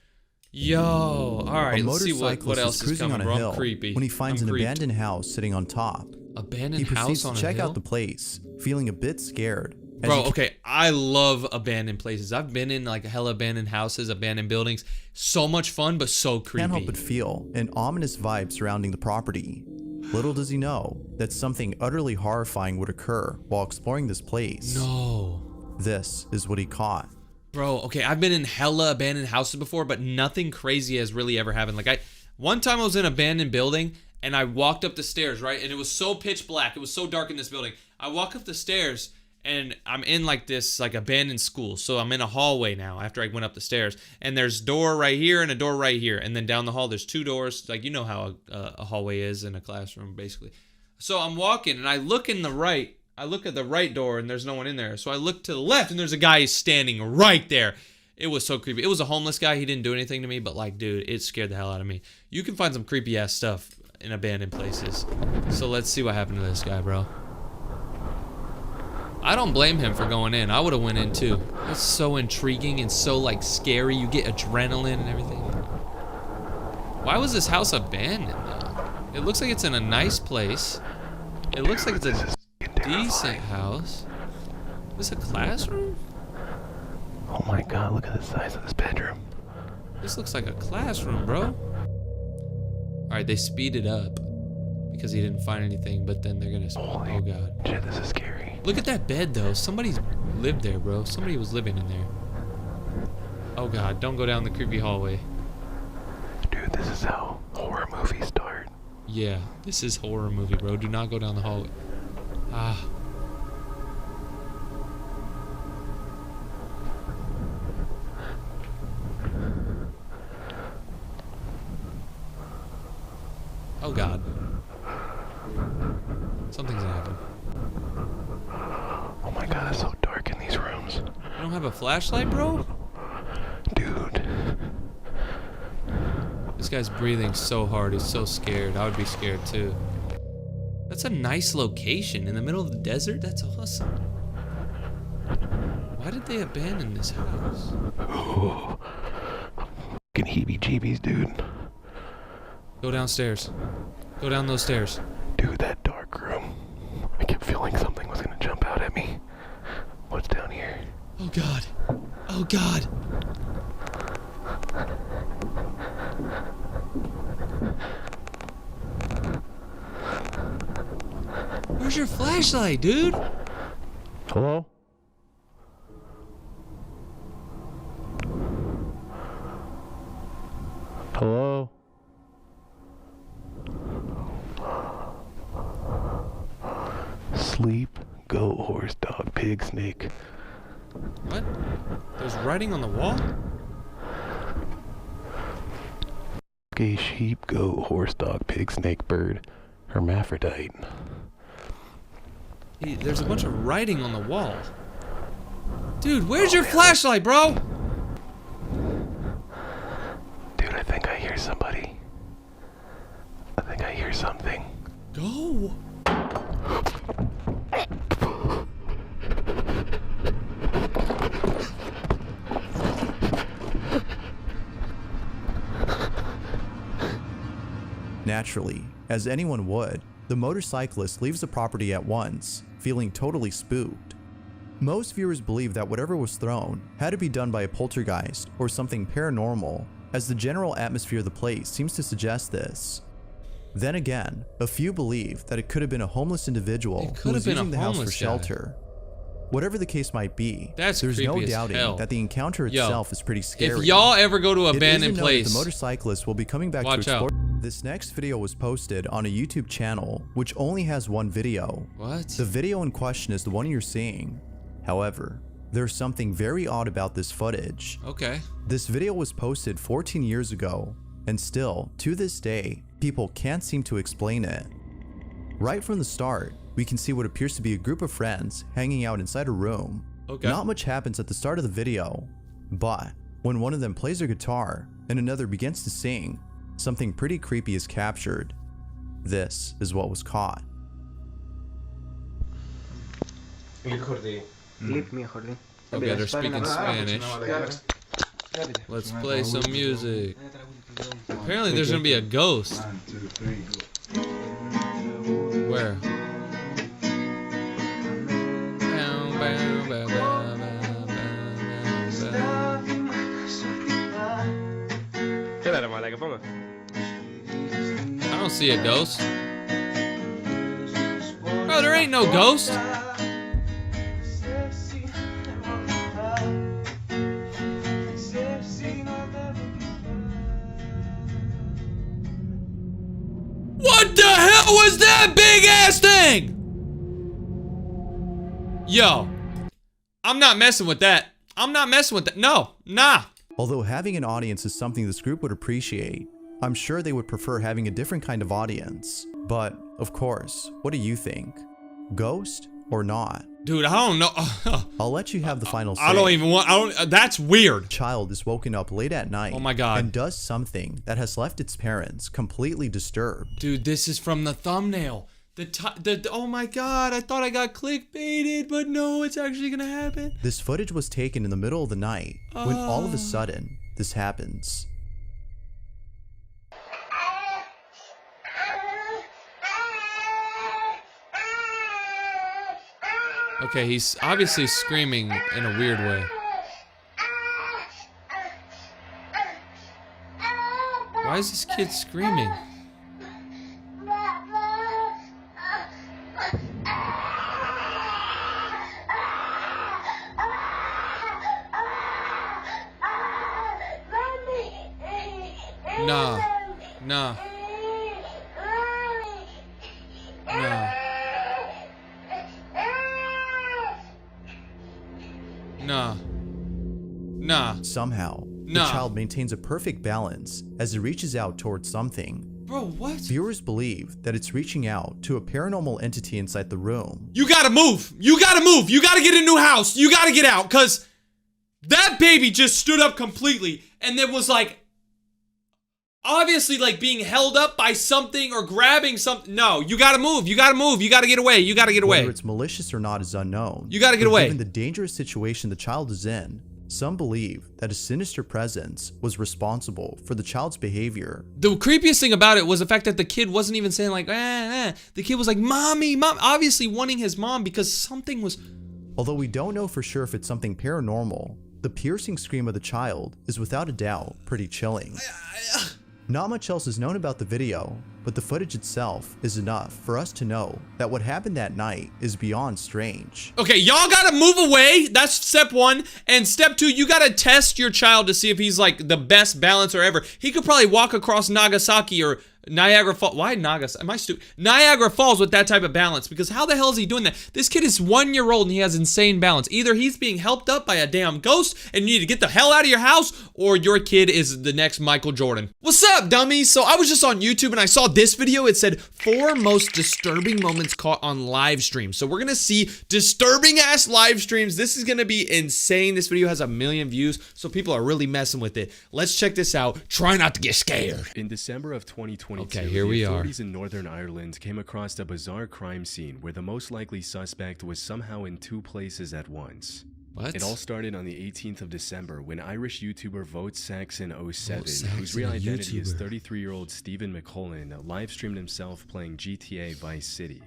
Yo. Alright, let's see what else is coming, bro. I'm creepy. When he finds an abandoned house sitting on top. Abandoned he proceeds house on to check a hill? out the place, feeling a bit scared. Bro, okay, I love abandoned places. I've been in like hella abandoned houses, abandoned buildings. So much fun, but so creepy. Can't help but feel an ominous vibe surrounding the property. Little does he know that something utterly horrifying would occur while exploring this place. No. This is what he caught. Bro, okay, I've been in hella abandoned houses before, but nothing crazy has really ever happened. Like one time I was in an abandoned building and I walked up the stairs, right? And it was so pitch black. It was so dark in this building. I walk up the stairs and I'm in like this like abandoned school. So I'm in a hallway now after I went up the stairs. And there's a door right here and a door right here. And then down the hall there's two doors. Like you know how a hallway is in a classroom basically. So I'm walking and I look at the right door and there's no one in there. So I look to the left and there's a guy standing right there. It was so creepy. It was a homeless guy. He didn't do anything to me, but like, dude, it scared the hell out of me. You can find some creepy ass stuff in abandoned places. So let's see what happened to this guy, bro. I don't blame him for going in. I would have went in too. It's so intriguing and so like scary. You get adrenaline and everything. Why was this house abandoned though? It looks like it's in a nice place. It looks like it's a decent house. Is this a classroom? Oh my god, look at the size of this bedroom. This looks like a classroom, bro. Alright, they speed it up because he didn't find anything, but then they're gonna... Oh god. Shit, this is scary. Look at that bed though. Somebody lived there, bro. Somebody was living in there. Oh god, don't go down the creepy hallway. Dude, this is how horror movies start. Yeah, this is horror movie, bro. Do not go down the hallway. Ah. Oh god. Something's gonna happen. Oh my god, it's so dark in these rooms. You don't have a flashlight, bro? Dude. This guy's breathing so hard. He's so scared. I would be scared too. That's a nice location in the middle of the desert. That's awesome. Why did they abandon this house? Oh, fucking heebie-jeebies, dude. Go downstairs. Go down those stairs. Dude, that dark room. I kept feeling something was gonna jump out at me. What's down here? Oh god. Oh god. Where's your flashlight, dude? Hello? Hello? Sleep, goat, horse, dog, pig, snake. What? There's writing on the wall? Okay, sheep, goat, horse, dog, pig, snake, bird, hermaphrodite. Hey, there's a bunch of writing on the wall. Dude, where's your flashlight, bro? Dude, I think I hear somebody. I think I hear something. Go. Naturally, as anyone would, the motorcyclist leaves the property at once, feeling totally spooked. Most viewers believe that whatever was thrown had to be done by a poltergeist or something paranormal, as the general atmosphere of the place seems to suggest this. Then again, a few believe that it could have been a homeless individual who was using the house for shelter. Whatever the case might be, there's no doubting that the encounter itself is pretty scary. If y'all ever go to an abandoned place, the motorcyclist will be coming back to explore. This next video was posted on a YouTube channel which only has one video. What? The video in question is the one you're seeing. However, there's something very odd about this footage. Okay. This video was posted 14 years ago, and still, to this day, people can't seem to explain it. Right from the start, we can see what appears to be a group of friends hanging out inside a room. Okay. Not much happens at the start of the video, but when one of them plays a guitar and another begins to sing, something pretty creepy is captured. This is what was caught. Okay, they're speaking Spanish. Let's play some music. Apparently there's gonna be a ghost. Where? I don't see a ghost. Bro, there ain't no ghost. What the hell was that big ass thing? Yo, I'm not messing with that. I'm not messing with that. No, nah. Although having an audience is something this group would appreciate, I'm sure they would prefer having a different kind of audience. But, of course, what do you think? Ghost or not? Dude, I don't know. I'll let you have the final say. I don't even want, that's weird. Child is woken up late at night. Oh my God. And does something that has left its parents completely disturbed. Dude, this is from the thumbnail. Oh my God, I thought I got clickbaited, but no, it's actually gonna happen. This footage was taken in the middle of the night when all of a sudden, this happens. Okay, he's obviously screaming in a weird way. Why is this kid screaming? Nah. Nah. Nah. Nah. Nah. Somehow, the child maintains a perfect balance as it reaches out towards something. Bro, what? Viewers believe that it's reaching out to a paranormal entity inside the room. You gotta move! You gotta move! You gotta get a new house! You gotta get out! Cause that baby just stood up completely and then was like, obviously like being held up by something or grabbing something. No, you gotta move. You gotta move. You gotta get away. You gotta get away. Whether it's malicious or not is unknown. You gotta get away. Given the dangerous situation the child is in, some believe that a sinister presence was responsible for the child's behavior. The creepiest thing about it was the fact that the kid wasn't even saying like, The kid was like, Mommy, Mom, obviously wanting his mom because something was... Although we don't know for sure if it's something paranormal, the piercing scream of the child is without a doubt pretty chilling. Not much else is known about the video, but the footage itself is enough for us to know that what happened that night is beyond strange. Okay, y'all gotta move away. That's step one. And step two, you gotta test your child to see if he's like the best balancer ever. He could probably walk across Nagasaki or Niagara Falls. Why Nagasaki? Am I stupid? Niagara Falls with that type of balance, because how the hell is he doing that? This kid is 1 year old and he has insane balance. Either he's being helped up by a damn ghost and you need to get the hell out of your house, or your kid is the next Michael Jordan. What's up, dummies? So I was just on YouTube and I saw this video. It said 4 most disturbing moments caught on live streams. So we're gonna see disturbing ass live streams. This is gonna be insane. This video has 1 million views, so people are really messing with it. Let's check this out. Try not to get scared. In December of 2022, Okay, here we the are. authorities in Northern Ireland came across a bizarre crime scene where the most likely suspect was somehow in 2 places at once. What? It all started on the 18th of December when Irish YouTuber VoteSaxon07, Saxon, whose real a identity is YouTuber. 33-year-old Stephen McCullen, live-streamed himself playing GTA Vice City.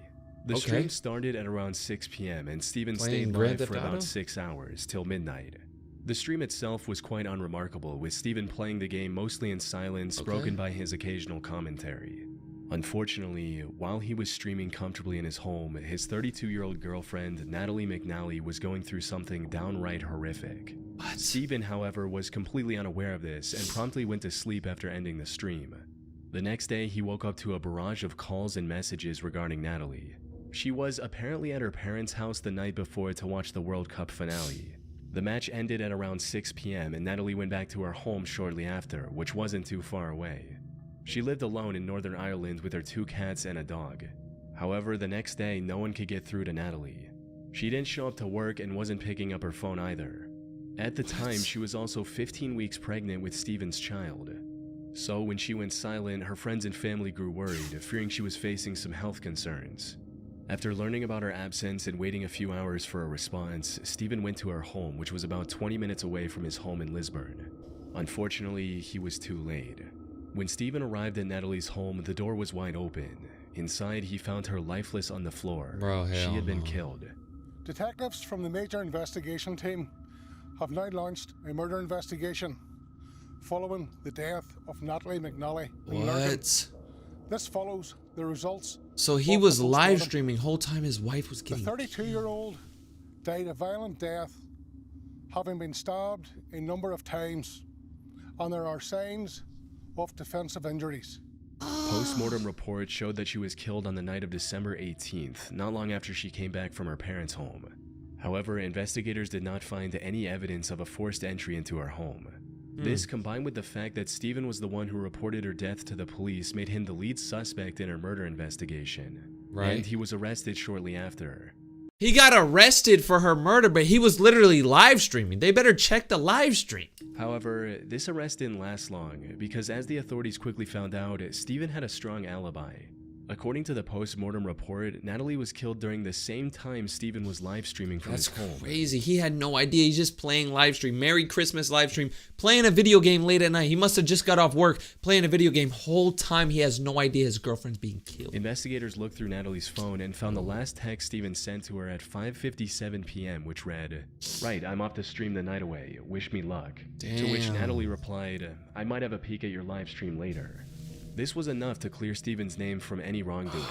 The Okay. stream started at around 6 p.m. and Stephen Playing stayed Grand live Theft for Auto? about 6 hours, till midnight. The stream itself was quite unremarkable, with Stephen playing the game mostly in silence, Okay. broken by his occasional commentary. Unfortunately, while he was streaming comfortably in his home, his 32-year-old girlfriend, Natalie McNally, was going through something downright horrific. What? Stephen, however, was completely unaware of this and promptly went to sleep after ending the stream. The next day, he woke up to a barrage of calls and messages regarding Natalie. She was apparently at her parents' house the night before to watch the World Cup finale. The match ended at around 6 p.m. and Natalie went back to her home shortly after, which wasn't too far away. She lived alone in Northern Ireland with her 2 cats and a dog. However, the next day, no one could get through to Natalie. She didn't show up to work and wasn't picking up her phone either. At the time, she was also 15 weeks pregnant with Stephen's child. So when she went silent, her friends and family grew worried, fearing she was facing some health concerns. After learning about her absence and waiting a few hours for a response, Stephen went to her home, which was about 20 minutes away from his home in Lisburn. Unfortunately, he was too late. When Stephen arrived at Natalie's home, the door was wide open. Inside, he found her lifeless on the floor. Bro, She hell had been no. killed. Detectives from the Major Investigation Team have now launched a murder investigation following the death of Natalie McNally in Lurgan. What? This follows the results. So he of was the live postmortem. streaming whole time his wife was The getting 32-year-old died a violent death, having been stabbed a number of times, and there are signs of defensive injuries. Post-mortem reports showed that she was killed on the night of December 18th, not long after she came back from her parents' home. However, investigators did not find any evidence of a forced entry into her home. This, combined with the fact that Stephen was the one who reported her death to the police, made him the lead suspect in her murder investigation. Right. And he was arrested shortly after. He got arrested for her murder, but he was literally live streaming. They better check the live stream. However, this arrest didn't last long, because as the authorities quickly found out, Stephen had a strong alibi. According to the post-mortem report, Natalie was killed during the same time Stephen was live streaming from That's his home. crazy. He had no idea. He's just playing live stream. Merry Christmas live stream. Playing a video game late at night. He must have just got off work playing a video game. Whole time he has no idea his girlfriend's being killed. Investigators looked through Natalie's phone and found the last text Stephen sent to her at 5:57 p.m., which read, "Right, I'm off to stream the night away. Wish me luck." To which Damn. Natalie replied, "I might have a peek at your live stream later." This was enough to clear Stephen's name from any wrongdoing,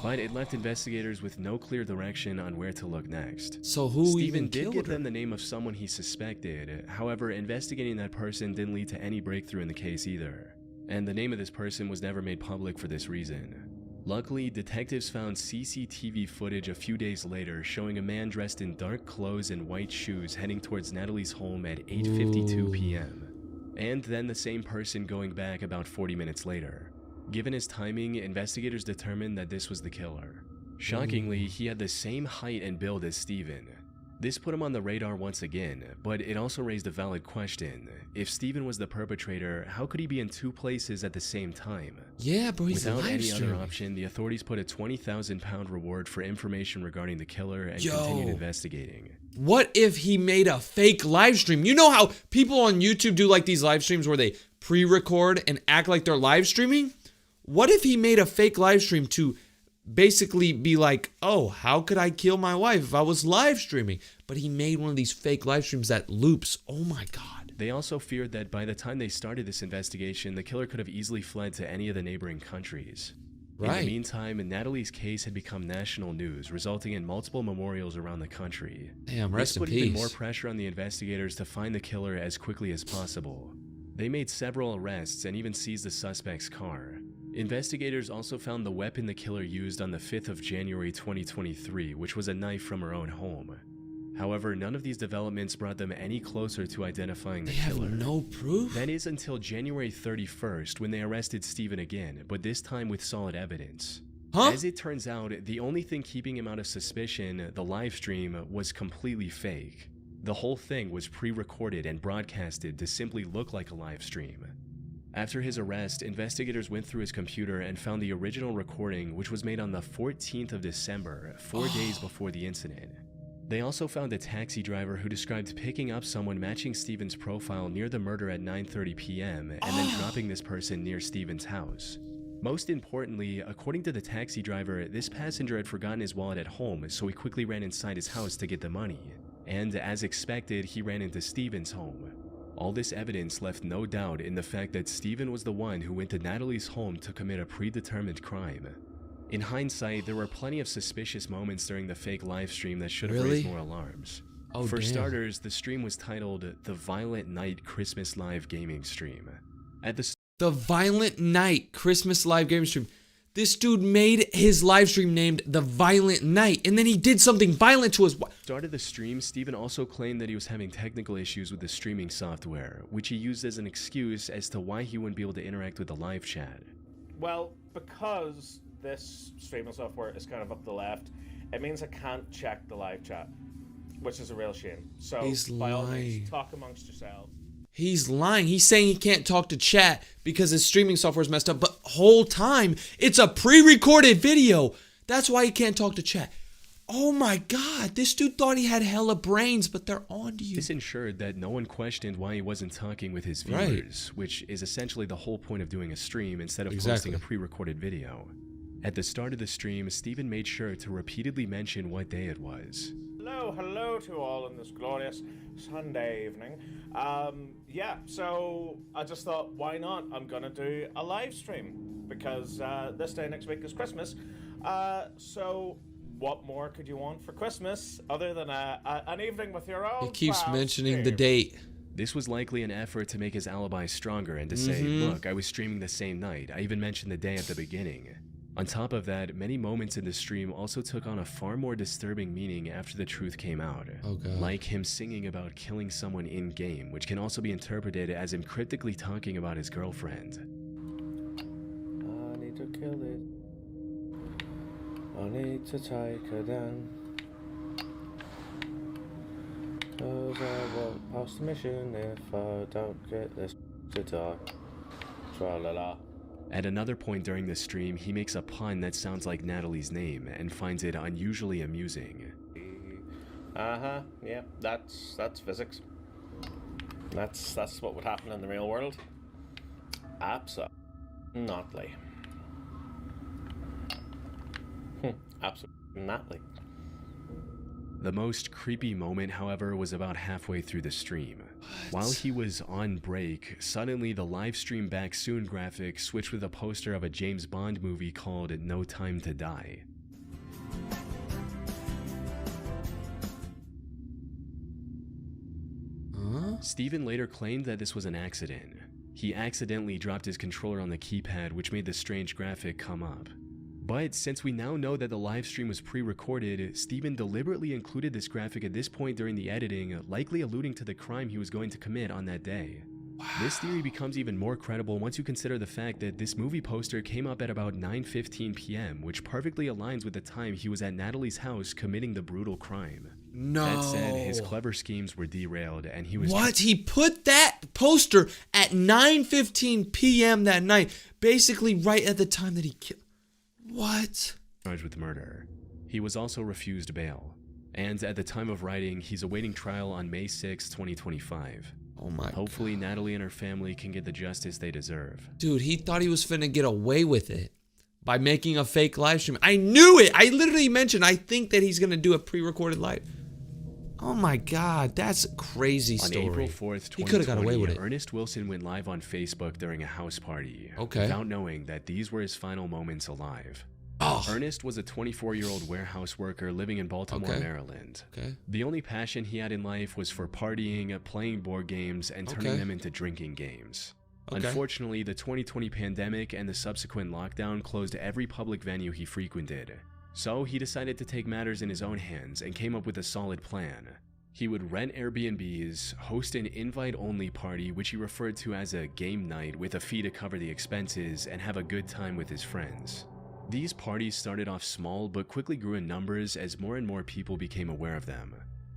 but it left investigators with no clear direction on where to look next. So who Stephen even did killed give her? them the name of someone he suspected. However, investigating that person didn't lead to any breakthrough in the case either, and the name of this person was never made public for this reason. Luckily, detectives found CCTV footage a few days later showing a man dressed in dark clothes and white shoes heading towards Natalie's home at 8:52 p.m. And then the same person going back about 40 minutes later. Given his timing, investigators determined that this was the killer. Shockingly, he had the same height and build as Stephen. This put him on the radar once again, but it also raised a valid question. If Stephen was the perpetrator, how could he be in 2 places at the same time? Yeah, bro, he's Without live any other streaming. option, the authorities put a £20,000 reward for information regarding the killer and Yo. continued investigating. What if he made a fake live stream? You know how people on YouTube do like these live streams where they pre-record and act like they're live streaming? What if he made a fake live stream to basically be like, oh, how could I kill my wife if I was live streaming? But he made one of these fake live streams that loops. Oh my God. They also feared that by the time they started this investigation, the killer could have easily fled to any of the neighboring countries. In Right. the meantime, Natalie's case had become national news, resulting in multiple memorials around the country. Damn, rest This in put even peace. more pressure on the investigators to find the killer as quickly as possible. They made several arrests and even seized the suspect's car. Investigators also found the weapon the killer used on the 5th of January 2023, which was a knife from her own home. However, none of these developments brought them any closer to identifying the They have killer. no proof? That is until January 31st when they arrested Stephen again, but this time with solid evidence. Huh? As it turns out, the only thing keeping him out of suspicion, the live stream, was completely fake. The whole thing was pre-recorded and broadcasted to simply look like a live stream. After his arrest, investigators went through his computer and found the original recording, which was made on the 14th of December, 4 days before the incident. They also found a taxi driver who described picking up someone matching Steven's profile near the murder at 9:30 p.m. and then dropping this person near Steven's house. Most importantly, according to the taxi driver, this passenger had forgotten his wallet at home, so he quickly ran inside his house to get the money. And as expected, he ran into Steven's home. All this evidence left no doubt in the fact that Steven was the one who went to Natalie's home to commit a predetermined crime. In hindsight, there were plenty of suspicious moments during the fake live stream that should have raised more alarms. Oh, For damn. starters, the stream was titled The Violent Night Christmas Live Gaming Stream. At the Violent Night Christmas live game stream. This dude made his live stream named The Violent Night, and then he did something violent to his wife. start of the stream, Steven also claimed that he was having technical issues with the streaming software, which he used as an excuse as to why he wouldn't be able to interact with the live chat. Well, because this streaming software is kind of up the left, it means I can't check the live chat, which is a real shame. So, He's by all lying. means, talk amongst yourselves. He's lying. He's saying he can't talk to chat because his streaming software is messed up, but whole time it's a pre-recorded video. That's why he can't talk to chat. Oh my God, this dude thought he had hella brains, but they're on to you. This ensured that no one questioned why he wasn't talking with his Right. viewers, which is essentially the whole point of doing a stream instead of Exactly. posting a pre-recorded video. At the start of the stream, Steven made sure to repeatedly mention what day it was. Hello to all on this glorious Sunday evening. Yeah, so I just thought, why not? I'm gonna do a live stream because this day next week is Christmas. So what more could you want for Christmas other than an evening with your own? He keeps pal mentioning the Steve? date. This was likely an effort to make his alibi stronger and to say, look, I was streaming the same night. I even mentioned the day at the beginning. On top of that, many moments in the stream also took on a far more disturbing meaning after the truth came out. Oh, God. Like him singing about killing someone in-game, which can also be interpreted as him cryptically talking about his girlfriend. I need to kill it. I need to take her down. 'Cause I won't pass the mission if I don't get this to die. Tra-la-la. At another point during the stream, he makes a pun that sounds like Natalie's name and finds it unusually amusing. Yeah, that's physics. That's what would happen in the real world. Absolutely. Absolutely. The most creepy moment, however, was about halfway through the stream. While he was on break, suddenly the live stream back soon graphic switched with a poster of a James Bond movie called No Time to Die. Steven later claimed that this was an accident. He accidentally dropped his controller on the keypad, which made the strange graphic come up. But since we now know that the live stream was pre-recorded, Steven deliberately included this graphic at this point during the editing, likely alluding to the crime he was going to commit on that day. This theory becomes even more credible once you consider the fact that this movie poster came up at about 9:15 p.m., which perfectly aligns with the time he was at Natalie's house committing the brutal crime. No. That said, his clever schemes were derailed, and he was What? He put that poster at 9:15 p.m. that night, basically right at the time that he killed. What? charged with murder. He was also refused bail, and at the time of writing, he's awaiting trial on May 6, 2025. Oh my Hopefully, Natalie and her family can get the justice they deserve. Dude, he thought he was finna get away with it by making a fake live stream. I knew it. I literally mentioned I think that he's gonna do a pre-recorded live. Oh my God, that's a crazy story. On April 4th, he could have got away 2020, with it. Ernest Wilson went live on Facebook during a house party, Okay. without knowing that these were his final moments alive. Oh. Ernest was a 24-year-old warehouse worker living in Baltimore, Okay. Maryland. Okay. The only passion he had in life was for partying, playing board games, and turning Okay. them into drinking games. Okay. Unfortunately, the 2020 pandemic and the subsequent lockdown closed every public venue he frequented. So he decided to take matters in his own hands and came up with a solid plan. He would rent Airbnbs, host an invite-only party which he referred to as a game night with a fee to cover the expenses, and have a good time with his friends. These parties started off small but quickly grew in numbers as more and more people became aware of them.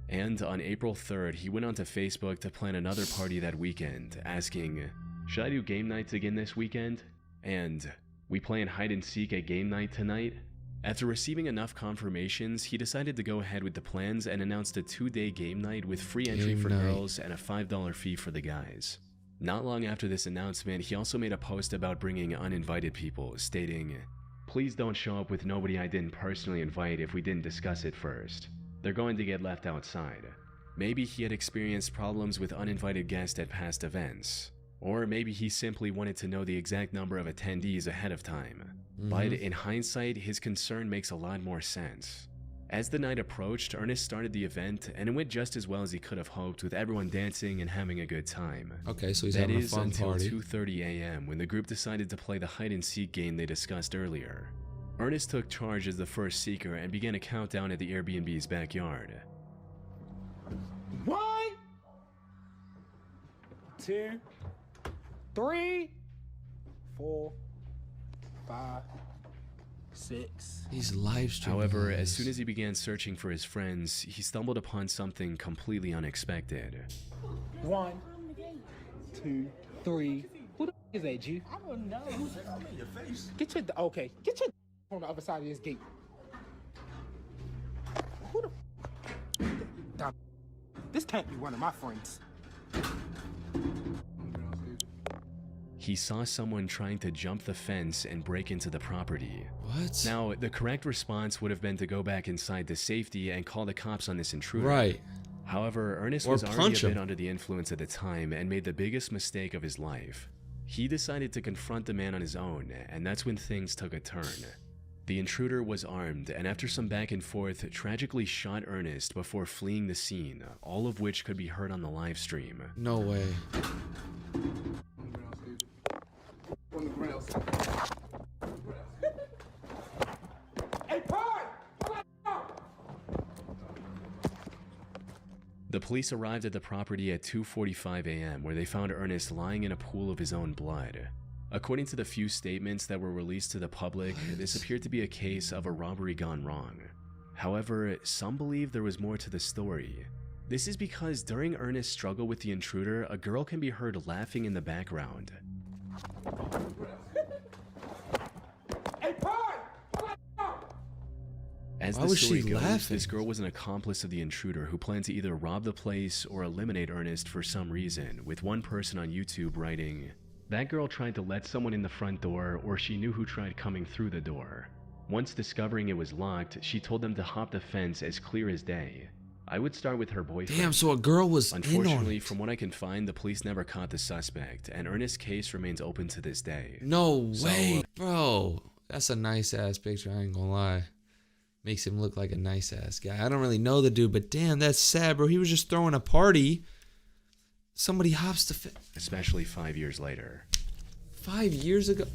And on April 3rd, he went onto Facebook to plan another party that weekend, asking, "Should I do game nights again this weekend?" And, "We playing hide and seek at game night tonight?" After receiving enough confirmations, he decided to go ahead with the plans and announced a 2-day game night with free entry Game for night. girls and a $5 fee for the guys. Not long after this announcement, he also made a post about bringing uninvited people, stating, "Please don't show up with nobody I didn't personally invite if we didn't discuss it first. They're going to get left outside." Maybe he had experienced problems with uninvited guests at past events. Or maybe he simply wanted to know the exact number of attendees ahead of time. But in hindsight, his concern makes a lot more sense. As the night approached, Ernest started the event, and it went just as well as he could have hoped, with everyone dancing and having a good time. Okay, so he's That having a is fun until party. 2:30 a.m. when the group decided to play the hide-and-seek game they discussed earlier. Ernest took charge as the first seeker and began a countdown at the Airbnb's backyard. 1, 2, 3, 4, 5, 6. He's live streaming. However, all as this. soon as he began searching for his friends, he stumbled upon something completely unexpected. 1, 2, 3. Who the is that, G? I don't know. I'm in your face. Get your on the other side of this gate. Who the This can't be one of my friends. He saw someone trying to jump the fence and break into the property. What? Now, the correct response would have been to go back inside to safety and call the cops on this intruder. Right. However, Ernest Or was already punch a bit him. under the influence at the time and made the biggest mistake of his life. He decided to confront the man on his own, and that's when things took a turn. The intruder was armed, and after some back and forth, tragically shot Ernest before fleeing the scene, all of which could be heard on the live stream. No way. The police arrived at the property at 2:45 a.m. where they found Ernest lying in a pool of his own blood. According to the few statements that were released to the public, this appeared to be a case of a robbery gone wrong. However, some believe there was more to the story. This is because during Ernest's struggle with the intruder, a girl can be heard laughing in the background. As Why the was story she goes, laughing? this girl was an accomplice of the intruder who planned to either rob the place or eliminate Ernest for some reason, with one person on YouTube writing, "That girl tried to let someone in the front door, or she knew who tried coming through the door. Once discovering it was locked, she told them to hop the fence as clear as day. I would start with her boyfriend." Damn, so a girl was in on Unfortunately, it. from what I can find, the police never caught the suspect, and Ernest's case remains open to this day. No So, way, bro. That's a nice ass picture. I ain't gonna lie. Makes him look like a nice ass guy. I don't really know the dude, but damn, that's sad, bro. He was just throwing a party. Somebody hops the especially 5 years later. 5 years ago,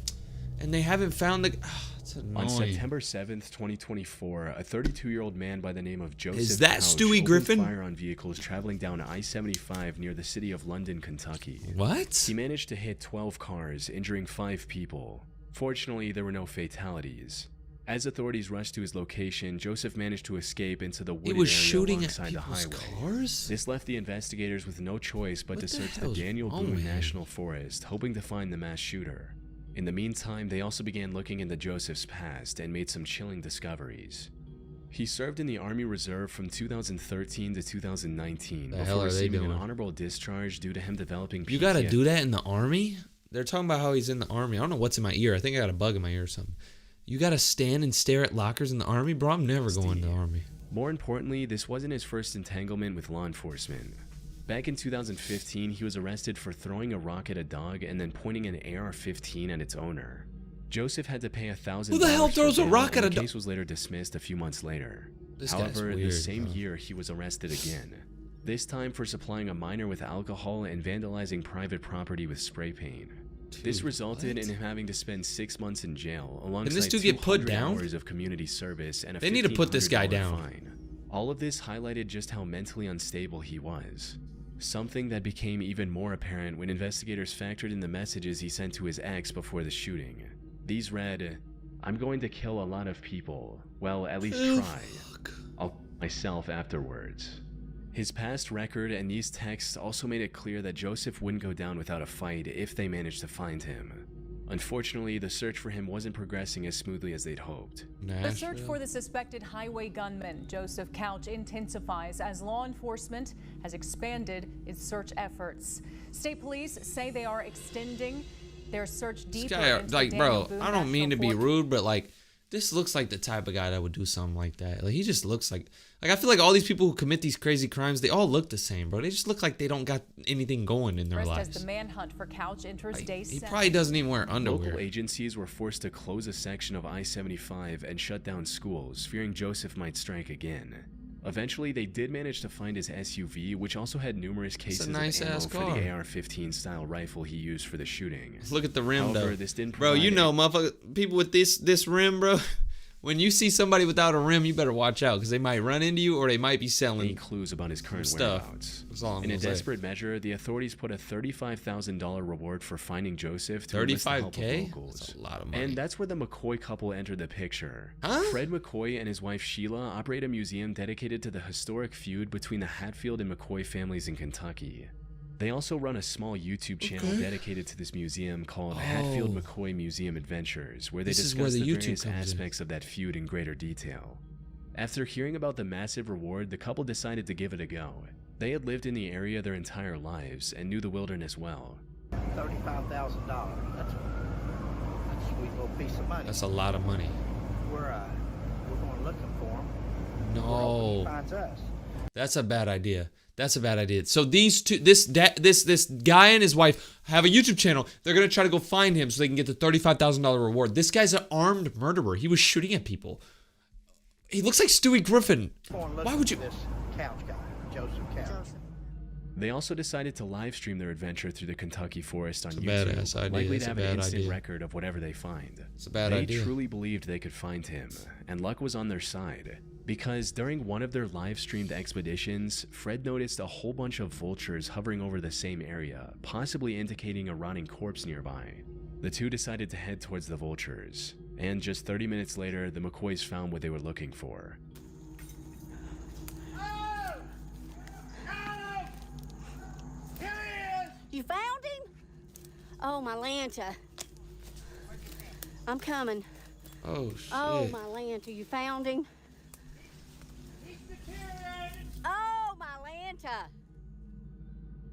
and they haven't found the. It's annoying. On September 7th, 2024, a 32-year-old man by the name of Joseph Is that Couch Stewie opened Griffin? fire on vehicles traveling down I-75 near the city of London, Kentucky. What? He managed to hit 12 cars, injuring 5 people. Fortunately, there were no fatalities. As authorities rushed to his location, Joseph managed to escape into the wooded was area shooting at alongside the people's highway. cars? This left the investigators with no choice but What to the search the hell's Daniel wrong Boone with him? National Forest, hoping to find the mass shooter. In the meantime, they also began looking into Joseph's past and made some chilling discoveries. He served in the Army Reserve from 2013 to 2019 The hell before are they receiving an doing? honorable discharge due to him developing You gotta PTSD. do that in the army? They're talking about how he's in the army. I don't know what's in my ear. I think I got a bug in my ear or something. You gotta stand and stare at lockers in the army? Bro, I'm never going to the army. More importantly, this wasn't his first entanglement with law enforcement. Back in 2015, he was arrested for throwing a rock at a dog and then pointing an AR-15 at its owner. Joseph had to pay $1,000. Who the hell for throws a bail, rock at and a the dog? case was later dismissed a few months later. This guy's However, the weird, same bro. year he was arrested again. This time for supplying a minor with alcohol and vandalizing private property with spray paint. This Dude, resulted what? in him having to spend 6 months in jail, alongside this dude get put 200 down? hours of community service and a They need to put this guy $1,500 down. fine. All of this highlighted just how mentally unstable he was. Something that became even more apparent when investigators factored in the messages he sent to his ex before the shooting. These read, "I'm going to kill a lot of people. Well, at least Oh, try. I'll kill myself afterwards." His past record and these texts also made it clear that Joseph wouldn't go down without a fight if they managed to find him. Unfortunately, the search for him wasn't progressing as smoothly as they'd hoped. The search for the suspected highway gunman, Joseph Couch, intensifies as law enforcement has expanded its search efforts. State police say they are extending their search deeper into like, Daniel bro, Boone I don't mean to be National rude, but like, this looks like the type of guy that would do something like that. Like, he just looks like I feel like all these people who commit these crazy crimes, they all look the same, bro. They just look like they don't got anything going in their Forest. As lives. the manhunt for Couch enters day He 7. probably doesn't even wear underwear. Local agencies were forced to close a section of I-75 and shut down schools, fearing Joseph might strike again. Eventually, they did manage to find his SUV, which also had numerous cases of ammo for the AR-15 style rifle he used for the shooting. Look at the rim, However, though. this didn't bro, you know, motherfucker, people with this rim, bro. When you see somebody without a rim, you better watch out because they might run into you or they might be selling any clues about his current stuff. whereabouts. That's all I'm In a gonna say. desperate measure, the authorities put a $35,000 reward for finding Joseph to enlist the help of $35K? locals. That's a lot of money. And that's where the McCoy couple entered the picture. Huh? Fred McCoy and his wife Sheila operate a museum dedicated to the historic feud between the Hatfield and McCoy families in Kentucky. They also run a small YouTube channel dedicated to this museum called Hatfield McCoy Museum Adventures, where they discuss the various aspects of that feud in greater detail. After hearing about the massive reward, the couple decided to give it a go. They had lived in the area their entire lives and knew the wilderness well. $35,000. That's a sweet little piece of money. That's a lot of money. We're going looking for him. No. He finds us. That's a bad idea. That's a bad idea. So these two, this guy and his wife have a YouTube channel. They're gonna try to go find him so they can get the $35,000 reward. This guy's an armed murderer. He was shooting at people. He looks like Stewie Griffin. Why would you? This Couch guy, Joseph Couch. They also decided to live stream their adventure through the Kentucky forest on It's a YouTube, badass idea. likely It's to a have an bad instant idea. record of whatever they find. It's a bad they idea. truly believed they could find him, and luck was on their side. Because during one of their live-streamed expeditions, Fred noticed a whole bunch of vultures hovering over the same area, possibly indicating a rotting corpse nearby. The two decided to head towards the vultures, and just 30 minutes later, the McCoys found what they were looking for. You found him? Oh, my Lanta. I'm coming. Oh, shit. Oh, my Lanta, you found him? Oh, my Lanta.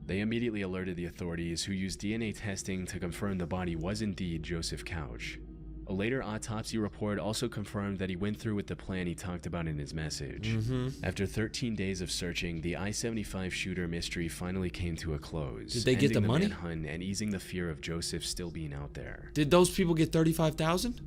They immediately alerted the authorities, who used DNA testing to confirm the body was indeed Joseph Couch. A later autopsy report also confirmed that he went through with the plan he talked about in his message. After 13 days of searching, the I-75 shooter mystery finally came to a close. Did they get the money? Manhunt and easing the fear of Joseph still being out there. Did those people get 35,000?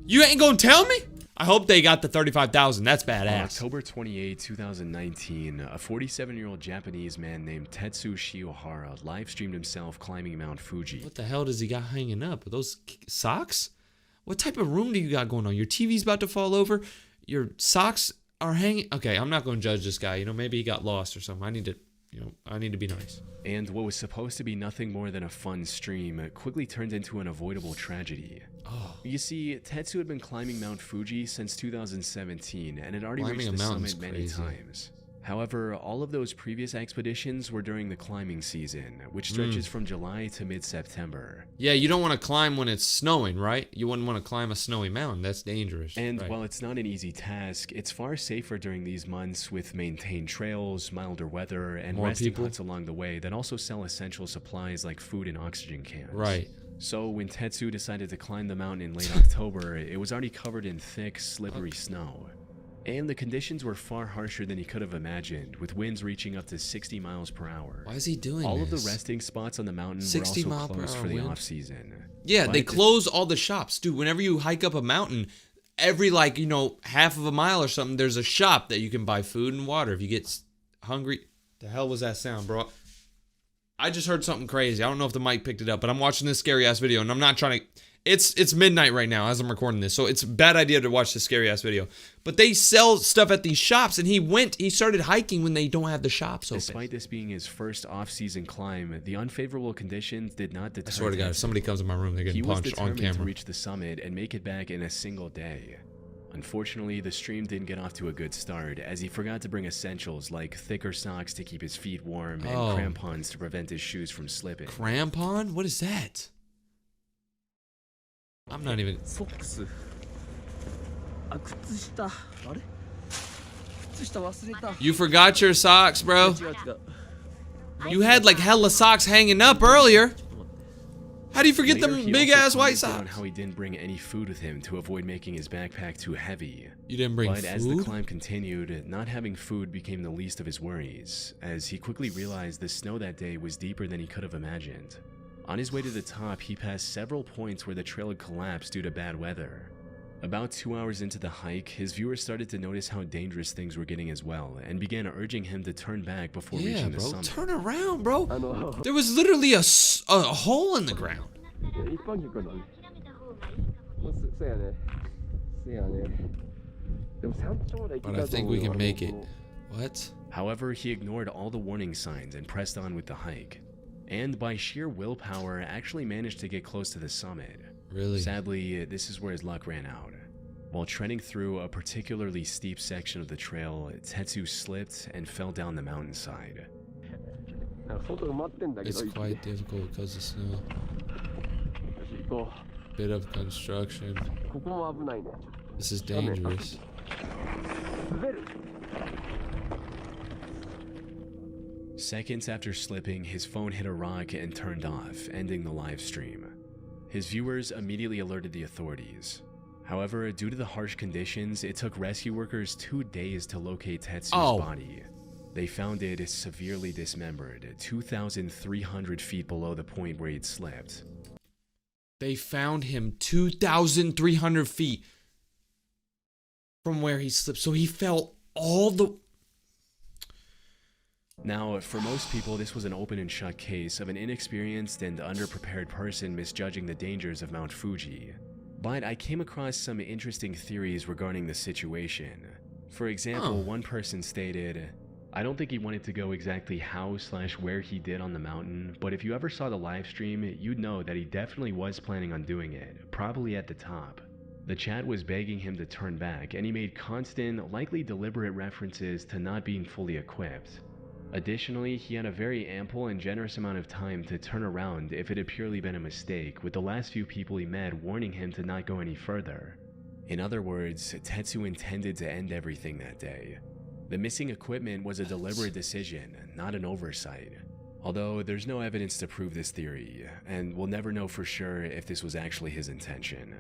You ain't gonna tell me? I hope they got the 35,000. That's On badass. October 28, 2019, a 47-year-old Japanese man named Tetsu Shiohara live-streamed himself climbing Mount Fuji. What the hell does he got hanging up? Are those socks? What type of room do you got going on? Your TV's about to fall over. Your socks are hanging. Okay, I'm not going to judge this guy. You know, maybe he got lost or something. I need to be nice. And what was supposed to be nothing more than a fun stream quickly turned into an avoidable tragedy. Oh. You see, Tetsu had been climbing Mount Fuji since 2017 and had already Climbing reached a the mountain's summit many crazy. times. However, all of those previous expeditions were during the climbing season, which stretches from July to mid-September. Yeah, you don't want to climb when it's snowing, right? You wouldn't want to climb a snowy mountain. That's dangerous. And right. while it's not an easy task, it's far safer during these months with maintained trails, milder weather, and More resting people. huts along the way that also sell essential supplies like food and oxygen cans. Right. So when Tetsu decided to climb the mountain in late October, it was already covered in thick, slippery snow. And the conditions were far harsher than he could have imagined, with winds reaching up to 60 miles per hour. Why is he doing All of this? the resting spots on the mountain were 60 also mile per closed hour for the wind? off-season. Yeah, they But close all the shops. Dude, whenever you hike up a mountain, every half of a mile or something, there's a shop that you can buy food and water if you get hungry. The hell was that sound, bro? I just heard something crazy. I don't know if the mic picked it up, but I'm watching this scary ass video and I'm not trying to. It's midnight right now as I'm recording this, so it's a bad idea to watch this scary ass video. But they sell stuff at these shops, and he started hiking when they don't have the shops open. Despite this being his first off-season climb, the unfavorable conditions did not deter I swear to God, if somebody comes in my room, they're getting punched on He was determined camera. to reach the summit and make it back in a single day. Unfortunately, the stream didn't get off to a good start, as he forgot to bring essentials like thicker socks to keep his feet warm and Oh. crampons to prevent his shoes from slipping. Crampon? What is that? I'm not even. ソックス。あ、靴下。あれ？靴下忘れた。 You forgot your socks, bro. 違う違う。 You had like hella socks hanging up earlier. How do you forget Later, them he big also ass white commented on socks? how he didn't bring any food with him to avoid making his backpack too heavy. You didn't bring But as the food? climb continued, not having food became the least of his worries, as he quickly realized the snow that day was deeper than he could have imagined. On his way to the top, he passed several points where the trail had collapsed due to bad weather. About 2 hours into the hike, his viewers started to notice how dangerous things were getting as well, and began urging him to turn back before Yeah, reaching the bro. summit. Turn around, bro. There was literally a hole in the ground. 一般客だね。そうやね。そうやね。でも山頂まで行き But た I いと think 思う we よ can make it. What? However, he ignored all the warning signs and pressed on with the hike, and by sheer willpower actually managed to get close to the summit. Really? Sadly, this is where his luck ran out. While treading through a particularly steep section of the trail, Tetsu slipped and fell down the mountainside. 外埋まってんだけど。 It's quite difficult because of snow. よし行こ Bit of construction. う。ここも危ないね。 This is dangerous. 滑る。 Seconds after slipping, his phone hit a rock and turned off, ending the live stream. His viewers immediately alerted the authorities. However, due to the harsh conditions, it took rescue workers 2 days to locate Tetsu's body. They found it severely dismembered, 2,300 feet below the point where he'd slipped. They found him 2,300 feet from where he slipped. So he fell all the... Now, for most people, this was an open and shut case of an inexperienced and underprepared person misjudging the dangers of Mount Fuji. But I came across some interesting theories regarding the situation. For example, one person stated, I don't think he wanted to go exactly how/where he did on the mountain, but if you ever saw the live stream, you'd know that he definitely was planning on doing it, probably at the top. The chat was begging him to turn back, and he made constant, likely deliberate references to not being fully equipped. Additionally, he had a very ample and generous amount of time to turn around if it had purely been a mistake, with the last few people he met warning him to not go any further. In other words, Tetsu intended to end everything that day. The missing equipment was a deliberate decision, not an oversight. Although there's no evidence to prove this theory, and we'll never know for sure if this was actually his intention.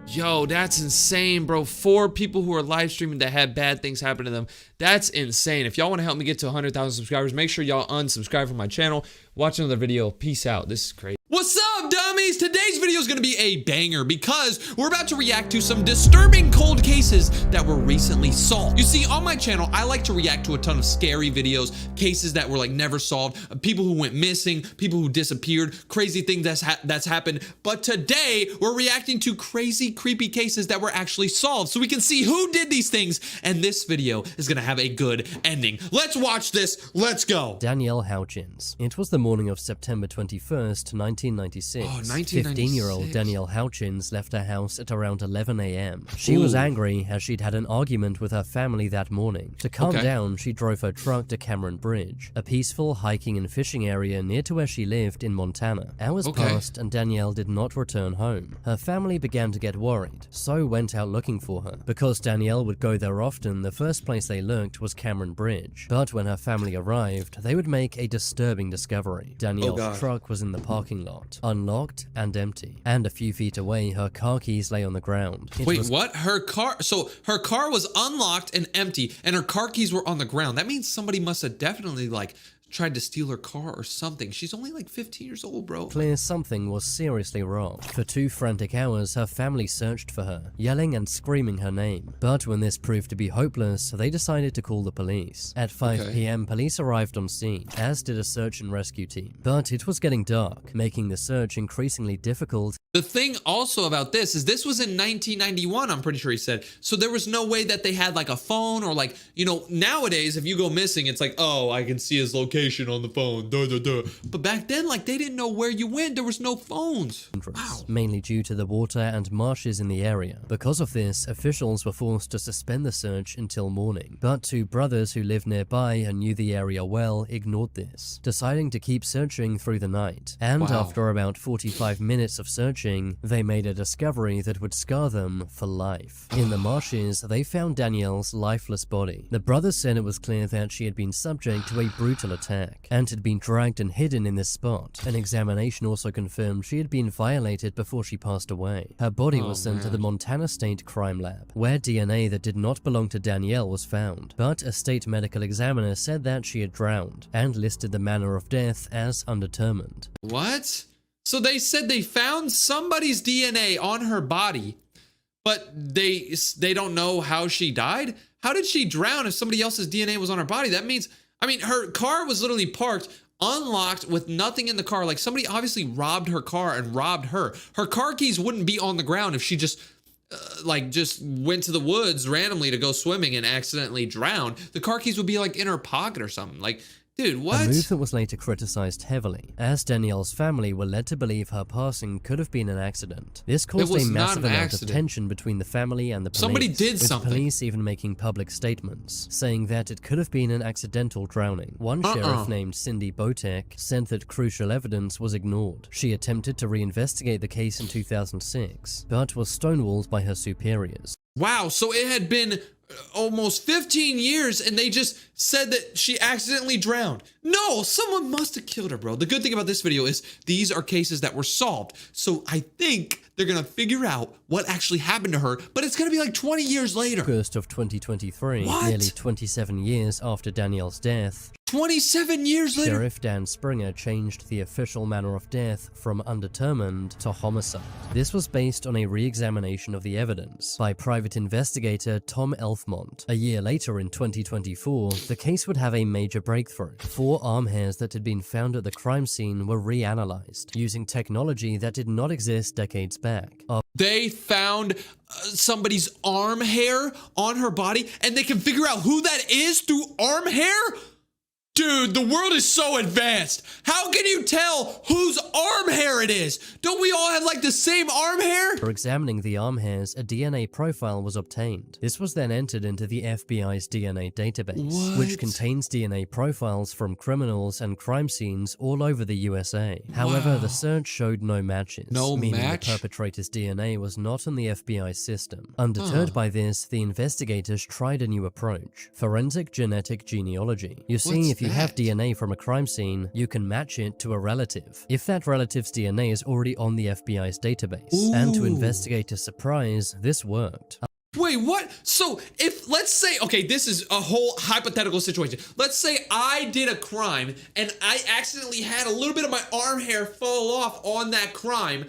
Yo, that's insane, bro. 4 people who are live streaming that had bad things happen to them. That's insane. If y'all want to help me get to 100,000 subscribers, make sure y'all unsubscribe from my channel. Watch another video. Peace out. This is crazy. What's up, dummies? Today's video is going to be a banger because we're about to react to some disturbing cold cases that were recently solved. You see, on my channel, I like to react to a ton of scary videos, cases that were like never solved, people who went missing, people who disappeared, crazy things that's happened. But today, we're reacting to crazy, creepy cases that were actually solved so we can see who did these things. And this video is going to have a good ending. Let's watch this. Let's go. Danielle Houchins. It was the morning of September 21st, 1996. 15-year-old Danielle Houchins left her house at around 11 a.m. She was angry as she'd had an argument with her family that morning. To calm down, she drove her truck to Cameron Bridge, a peaceful hiking and fishing area near to where she lived in Montana. Hours passed and Danielle did not return home. Her family began to get worried, so went out looking for her. Because Danielle would go there often, the first place they looked was Cameron Bridge. But when her family arrived, they would make a disturbing discovery. Danielle's truck was in the parking lot, unlocked and empty. And a few feet away, her car keys lay on the ground. Wait, what? Her car was unlocked and empty, and her car keys were on the ground. That means somebody must have definitely like tried to steal her car or something. She's only like 15 years old, bro. Clear something was seriously wrong. For 2 frantic hours, her family searched for her, yelling and screaming her name. But when this proved to be hopeless, they decided to call the police. At 5 p.m., police arrived on scene, as did a search and rescue team. But it was getting dark, making the search increasingly difficult. The thing also about this is this was in 1991, I'm pretty sure he said. So there was no way that they had like a phone or like, you know, nowadays if you go missing, it's like, oh, I can see his location location on the phone. Duh, duh, duh. But back then, like, they didn't know where you went. There was no phones. Wow. Mainly due to the water and marshes in the area. Because of this, officials were forced to suspend the search until morning. But two brothers who lived nearby and knew the area well ignored this, deciding to keep searching through the night. And after about 45 minutes of searching, they made a discovery that would scar them for life. In the marshes, they found Danielle's lifeless body. The brothers said it was clear that she had been subject to a brutal attack and had been dragged and hidden in this spot. An examination also confirmed she had been violated before she passed away. Her body was sent to the Montana State Crime Lab, where DNA that did not belong to Danielle was found. But a state medical examiner said that she had drowned and listed the manner of death as undetermined. What? So they said they found somebody's DNA on her body, but they don't know how she died? How did she drown if somebody else's DNA was on her body? That means, I mean, her car was literally parked, unlocked, with nothing in the car. Like, somebody obviously robbed her car and robbed her. Her car keys wouldn't be on the ground if she just went to the woods randomly to go swimming and accidentally drowned. The car keys would be like in her pocket or something. Like, dude, what? A move that was later criticized heavily, as Danielle's family were led to believe her passing could have been an accident. This caused a massive amount of tension between the family and the police. Somebody did something. With police even making public statements, saying that it could have been an accidental drowning. One sheriff named Cindy Botek said that crucial evidence was ignored. She attempted to reinvestigate the case in 2006, but was stonewalled by her superiors. Wow, so it had been almost 15 years and they just said that she accidentally drowned. No, someone must have killed her, bro. The good thing about this video is these are cases that were solved. So I think they're gonna figure out what actually happened to her, but it's gonna be like 20 years later. August of 2023, nearly 27 years after Danielle's death. 27 years later? Sheriff Dan Springer changed the official manner of death from undetermined to homicide. This was based on a re-examination of the evidence by private investigator Tom Elfmont. A year later in 2024, the case would have a major breakthrough. 4 arm hairs that had been found at the crime scene were reanalyzed, using technology that did not exist decades back. They found somebody's arm hair on her body and they can figure out who that is through arm hair? Dude, the world is so advanced. How can you tell whose arm hair it is? Don't we all have like the same arm hair? For examining the arm hairs, a DNA profile was obtained. This was then entered into the FBI's DNA database, which contains DNA profiles from criminals and crime scenes all over the USA. However, the search showed no matches, meaning the perpetrator's DNA was not in the FBI system. Undeterred by this, the investigators tried a new approach: forensic genetic genealogy. You see, if you have DNA from a crime scene, you can match it to a relative, if that relative's DNA is already on the FBI's database. And to investigators' surprise, this worked. Wait, what? So if, let's say, okay, this is a whole hypothetical situation. Let's say I did a crime and I accidentally had a little bit of my arm hair fall off on that crime,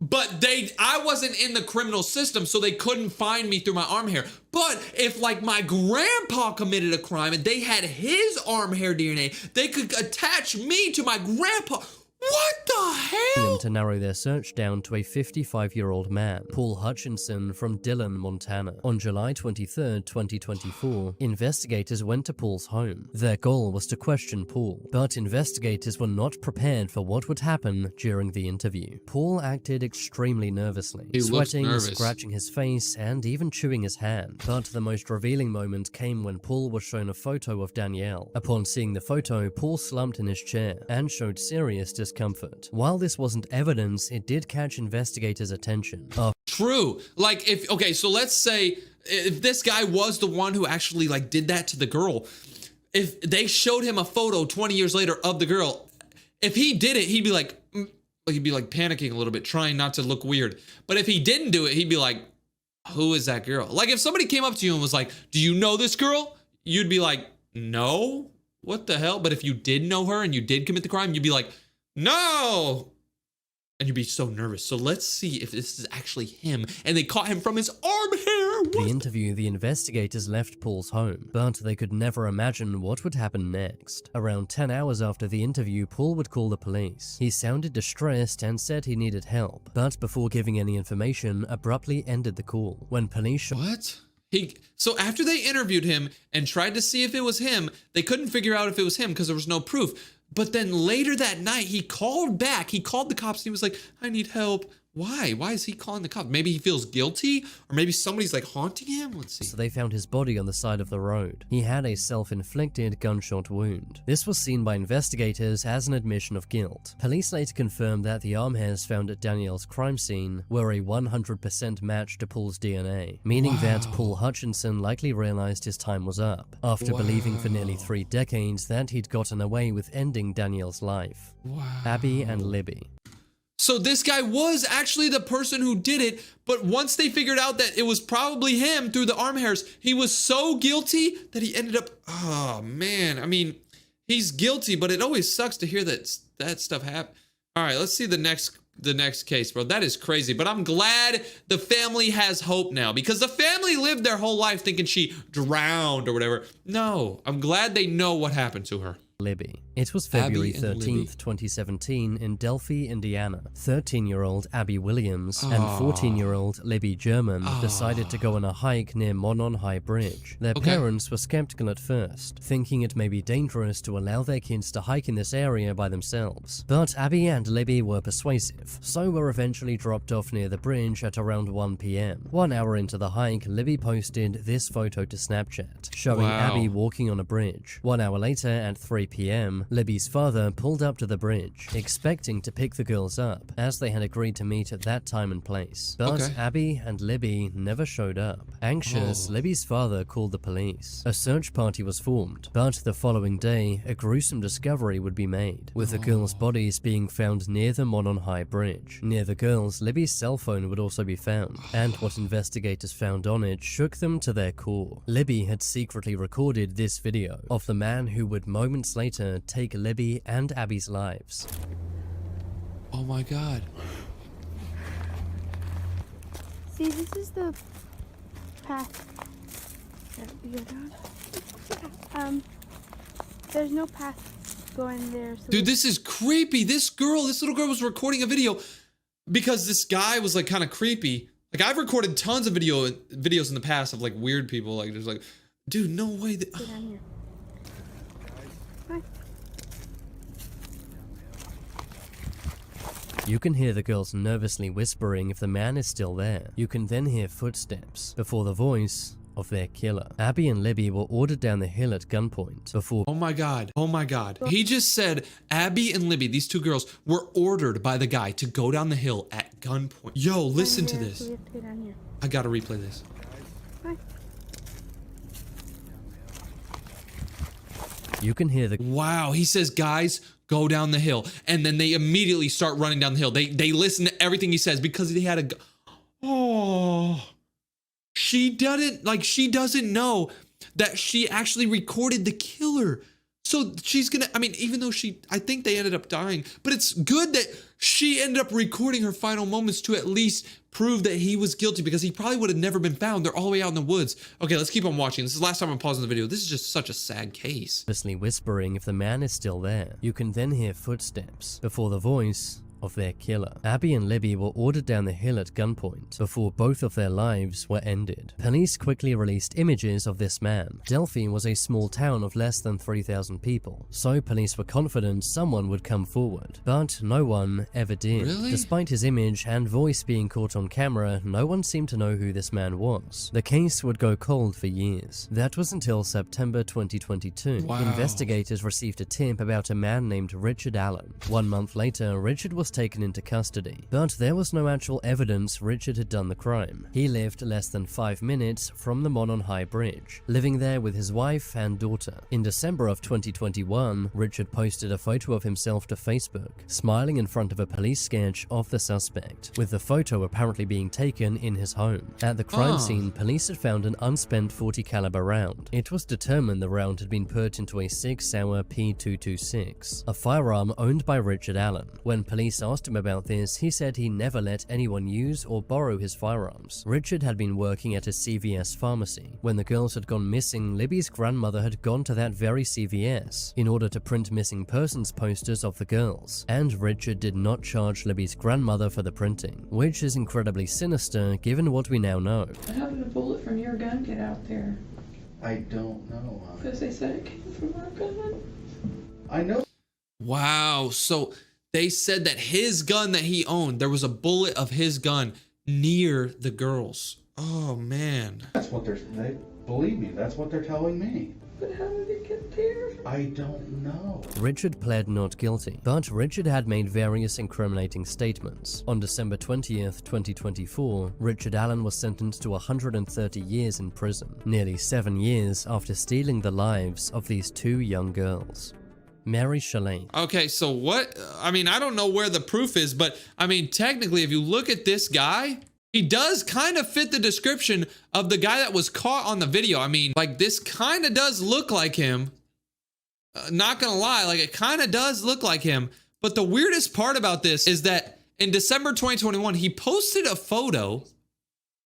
but I wasn't in the criminal system, so they couldn't find me through my arm hair. But if like my grandpa committed a crime and they had his arm hair DNA, they could attach me to my grandpa. What the hell? To narrow their search down to a 55-year-old man, Paul Hutchinson from Dillon, Montana. On July 23, 2024, investigators went to Paul's home. Their goal was to question Paul, but investigators were not prepared for what would happen during the interview. Paul acted extremely nervously, sweating, scratching his face, and even chewing his hand. But the most revealing moment came when Paul was shown a photo of Danielle. Upon seeing the photo, Paul slumped in his chair and showed serious discomfort. While this wasn't evidence, it did catch investigators' attention. True. Like, okay, so let's say if this guy was the one who actually like did that to the girl, if they showed him a photo 20 years later of the girl, if he did it, he'd be like panicking a little bit, trying not to look weird. But if he didn't do it, he'd be like, who is that girl? Like, if somebody came up to you and was like, do you know this girl? You'd be like, no, what the hell? But if you did know her and you did commit the crime, you'd be like, no! And you'd be so nervous. So let's see if this is actually him and they caught him from his arm hair. The interview, the investigators left Paul's home, but they could never imagine what would happen next. Around 10 hours after the interview, Paul would call the police. He sounded distressed and said he needed help, but before giving any information, abruptly ended the call. When police What? So after they interviewed him and tried to see if it was him, they couldn't figure out if it was him because there was no proof. But then later that night, he called back. He called the cops and he was like, I need help. Why? Why is he calling the cops? Maybe he feels guilty, or maybe somebody's like haunting him. Let's see. So they found his body on the side of the road. He had a self-inflicted gunshot wound. This was seen by investigators as an admission of guilt. Police later confirmed that the arm hairs found at Danielle's crime scene were a 100% match to Paul's DNA, meaning that Paul Hutchinson likely realized his time was up, after believing for nearly 3 decades that he'd gotten away with ending Danielle's life. Abby and Libby. So this guy was actually the person who did it, but once they figured out that it was probably him through the arm hairs, he was so guilty that he ended up, oh man, I mean, he's guilty, but it always sucks to hear that stuff happen. All right, let's see the next case, bro. That is crazy, but I'm glad the family has hope now, because the family lived their whole life thinking she drowned or whatever. No, I'm glad they know what happened to her. Libby. It was February 13th, 2017 in Delphi, Indiana. 13-year-old Abby Williams and 14-year-old Libby German decided to go on a hike near Monon High Bridge. Their parents were skeptical at first, thinking it may be dangerous to allow their kids to hike in this area by themselves. But Abby and Libby were persuasive, so were eventually dropped off near the bridge at around 1 p.m. 1 hour into the hike, Libby posted this photo to Snapchat, showing Abby walking on a bridge. 1 hour later at 3 p.m., Libby's father pulled up to the bridge, expecting to pick the girls up, as they had agreed to meet at that time and place. But Abby and Libby never showed up. Anxious, Libby's father called the police. A search party was formed, but the following day, a gruesome discovery would be made, with the girls' bodies being found near the Monon High Bridge. Near the girls, Libby's cell phone would also be found, and what investigators found on it shook them to their core. Libby had secretly recorded this video of the man who would moments later take Libby and Abby's lives. Oh my god. See, this is the path that we go down. There's no path going there. So Dude, this is creepy. This little girl was recording a video because this guy was like kind of creepy. Like I've recorded tons of videos in the past of like weird people. Like there's like, dude, no way. Get down here. Hi. You can hear the girls nervously whispering if the man is still there. You can then hear footsteps before the voice of their killer. Abby and Libby were ordered down the hill at gunpoint before— Oh my god. Oh my god. He just said Abby and Libby, these two girls, were ordered by the guy to go down the hill at gunpoint. Yo, listen to this. So we have to go down here. I gotta replay this. Hi. You can hear the— Wow, he says, guys, go down the hill. And then they immediately start running down the hill. They listen to everything he says because he had a— Oh. She doesn't know that she actually recorded the killer. So she's gonna, I mean, even though I think they ended up dying, but it's good that she ended up recording her final moments to at least prove that he was guilty, because he probably would have never been found. They're all the way out in the woods. Okay, let's keep on watching. This is the last time I'm pausing the video. This is just such a sad case. whispering if the man is still there. You can then hear footsteps before the voice of their killer. Abby and Libby were ordered down the hill at gunpoint before both of their lives were ended. Police quickly released images of this man. Delphi was a small town of less than 3,000 people, so police were confident someone would come forward, but no one ever did. Really? Despite his image and voice being caught on camera, no one seemed to know who this man was. The case would go cold for years. That was until September 2022. Wow. Investigators received a tip about a man named Richard Allen. 1 month later, Richard was taken into custody, but there was no actual evidence Richard had done the crime. He lived less than 5 minutes from the Monon High Bridge, living there with his wife and daughter. In December of 2021, Richard posted a photo of himself to Facebook, smiling in front of a police sketch of the suspect, with the photo apparently being taken in his home. At the crime scene, police had found an unspent .40 caliber round. It was determined the round had been put into a 6-hour P226, a firearm owned by Richard Allen. When police police asked him about this, he said he never let anyone use or borrow his firearms. Richard had been working at a CVS pharmacy. When the girls had gone missing, Libby's grandmother had gone to that very CVS in order to print missing persons posters of the girls, and Richard did not charge Libby's grandmother for the printing, which is incredibly sinister given what we now know. How did a bullet from your gun get out there? I don't know. Because they said it came from our gun. I know. Wow. So they said that his gun that he owned, there was a bullet of his gun near the girls. Oh, man. That's what they believe me. That's what they're telling me. But how did it get there? I don't know. Richard pled not guilty, but Richard had made various incriminating statements. On December 20th, 2024, Richard Allen was sentenced to 130 years in prison, nearly 7 years after stealing the lives of these 2 young girls. Mary Shelley. Okay, so what? I mean, I don't know where the proof is, but I mean, technically, if you look at this guy, he does kind of fit the description of the guy that was caught on the video. I mean, like, this kind of does look like him. Not gonna lie, like, it kind of does look like him. But the weirdest part about this is that in December 2021, he posted a photo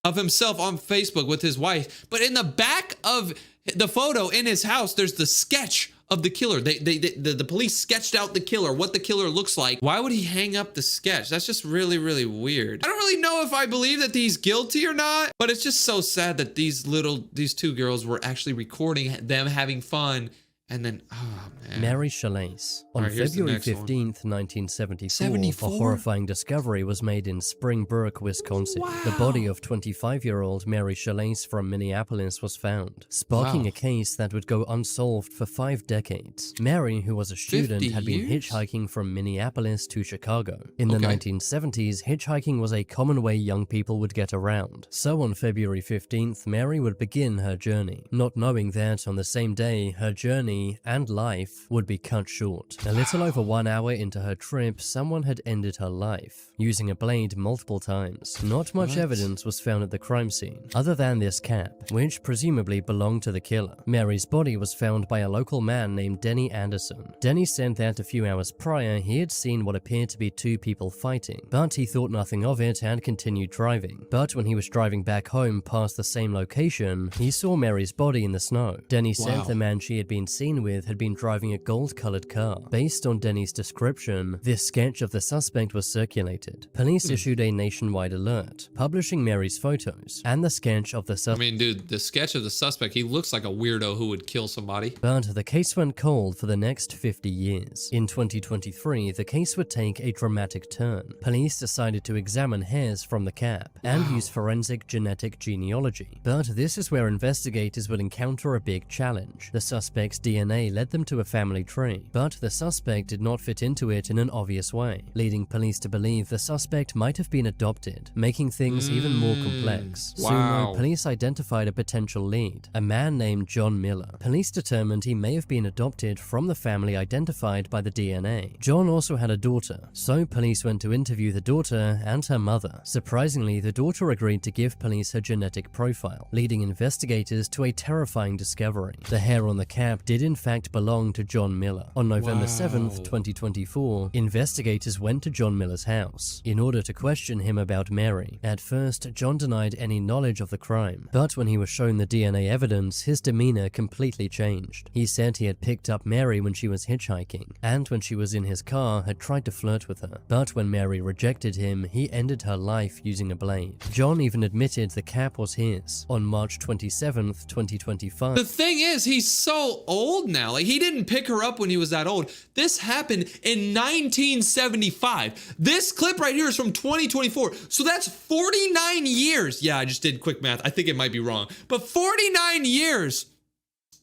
of himself on Facebook with his wife. But in the back of the photo in his house, there's the sketch of the killer. The police sketched out the killer, what the killer looks like. Why would he hang up the sketch? That's just really, really weird. I don't really know if I believe that he's guilty or not, but it's just so sad that these 2 girls were actually recording them having fun. And then, oh man. Mary Shelley. On February 15th, 1974, a horrifying discovery was made in Springbrook, Wisconsin. Wow. The body of 25-year-old Mary Shelley from Minneapolis was found, sparking a case that would go unsolved for 5 decades. Mary, who was a student, had been hitchhiking from Minneapolis to Chicago. In the 1970s, hitchhiking was a common way young people would get around. So on February 15th, Mary would begin her journey, not knowing that on the same day, her journey and life would be cut short. A little over 1 hour into her trip, someone had ended her life, using a blade multiple times. Not much evidence was found at the crime scene, other than this cap, which presumably belonged to the killer. Mary's body was found by a local man named Denny Anderson. Denny said that a few hours prior, he had seen what appeared to be 2 people fighting, but he thought nothing of it and continued driving. But when he was driving back home past the same location, he saw Mary's body in the snow. Denny said the man she had been seen with had been driving a gold-colored car. Based on Denny's description, this sketch of the suspect was circulated. Police issued a nationwide alert, publishing Mary's photos and the sketch of the suspect. I mean, dude, the sketch of the suspect, he looks like a weirdo who would kill somebody. But the case went cold for the next 50 years. In 2023, the case would take a dramatic turn. Police decided to examine hairs from the cap and use forensic genetic genealogy. But this is where investigators would encounter a big challenge. The suspect's DNA led them to a family tree, but the suspect did not fit into it in an obvious way, leading police to believe the suspect might have been adopted, making things even more complex. Soon, though, police identified a potential lead, a man named John Miller. Police determined he may have been adopted from the family identified by the DNA. John also had a daughter, so police went to interview the daughter and her mother. Surprisingly, the daughter agreed to give police her genetic profile, leading investigators to a terrifying discovery. The hair on the cap did in fact belong to John Miller. On November 7th, 2024, investigators went to John Miller's house in order to question him about Mary. At first, John denied any knowledge of the crime, but when he was shown the DNA evidence, his demeanor completely changed. He said he had picked up Mary when she was hitchhiking, and when she was in his car, had tried to flirt with her. But when Mary rejected him, he ended her life using a blade. John even admitted the cap was his. On March 27th, 2025. The thing is, he's so old now. Like, he didn't pick her up when he was that old. This happened in 1975. This clip right here is from 2024. So that's 49 years. Yeah, I just did quick math. I think it might be wrong. But 49 years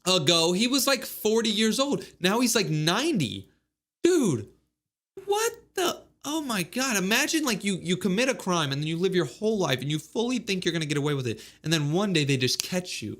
ago, he was like 40 years old. Now he's like 90. Dude, what the... Oh my God, imagine like you commit a crime and then you live your whole life and you fully think you're gonna get away with it. And then one day they just catch you.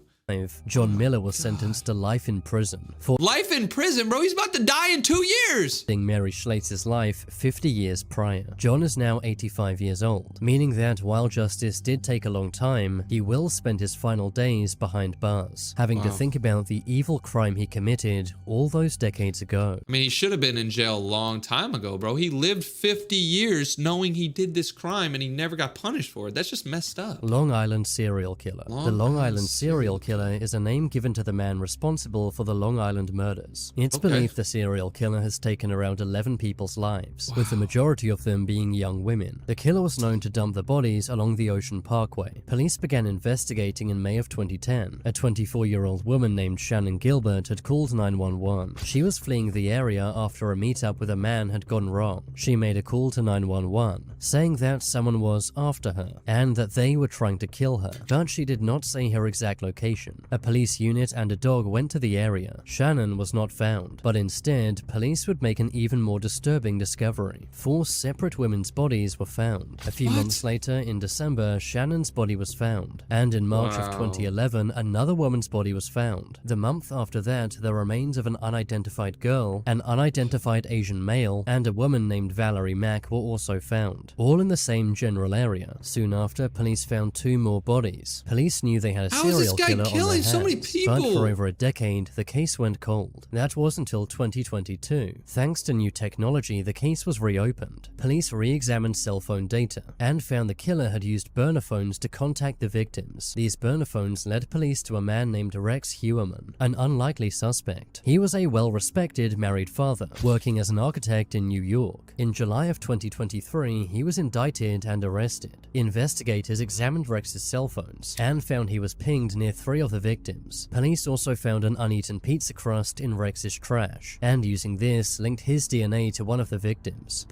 John Miller was sentenced to life in prison for life in prison, bro. He's about to die in 2 years. Mary Schlatz's life 50 years prior. John is now 85 years old, meaning that while justice did take a long time, he will spend his final days behind bars, having to think about the evil crime he committed all those decades ago. I mean, he should have been in jail a long time ago, bro. He lived 50 years knowing he did this crime and he never got punished for it. That's just messed up. Long Island serial killer. The Long Island serial killer is a name given to the man responsible for the Long Island murders. It's believed the serial killer has taken around 11 people's lives, with the majority of them being young women. The killer was known to dump the bodies along the Ocean Parkway. Police began investigating in May of 2010. A 24-year-old woman named Shannon Gilbert had called 911. She was fleeing the area after a meetup with a man had gone wrong. She made a call to 911, saying that someone was after her and that they were trying to kill her, but she did not say her exact location. A police unit and a dog went to the area. Shannon was not found, but instead, police would make an even more disturbing discovery. 4 separate women's bodies were found. A few months later, in December, Shannon's body was found, and in March of 2011, another woman's body was found. The month after that, the remains of an unidentified girl, an unidentified Asian male, and a woman named Valerie Mack were also found, all in the same general area. Soon after, police found 2 more bodies. Police knew they had a serial killer on their hands, so many people? but for over a decade, the case went cold. That was until 2022. Thanks to new technology, the case was reopened. Police re-examined cell phone data and found the killer had used burner phones to contact the victims. These burner phones led police to a man named Rex Heuermann, an unlikely suspect. He was a well-respected married father, working as an architect in New York. In July of 2023, he was indicted and arrested. Investigators examined Rex's cell phones and found he was pinged near 3 of the victims. Police also found an uneaten pizza crust in Rex's trash, and using this, linked his DNA to one of the victims.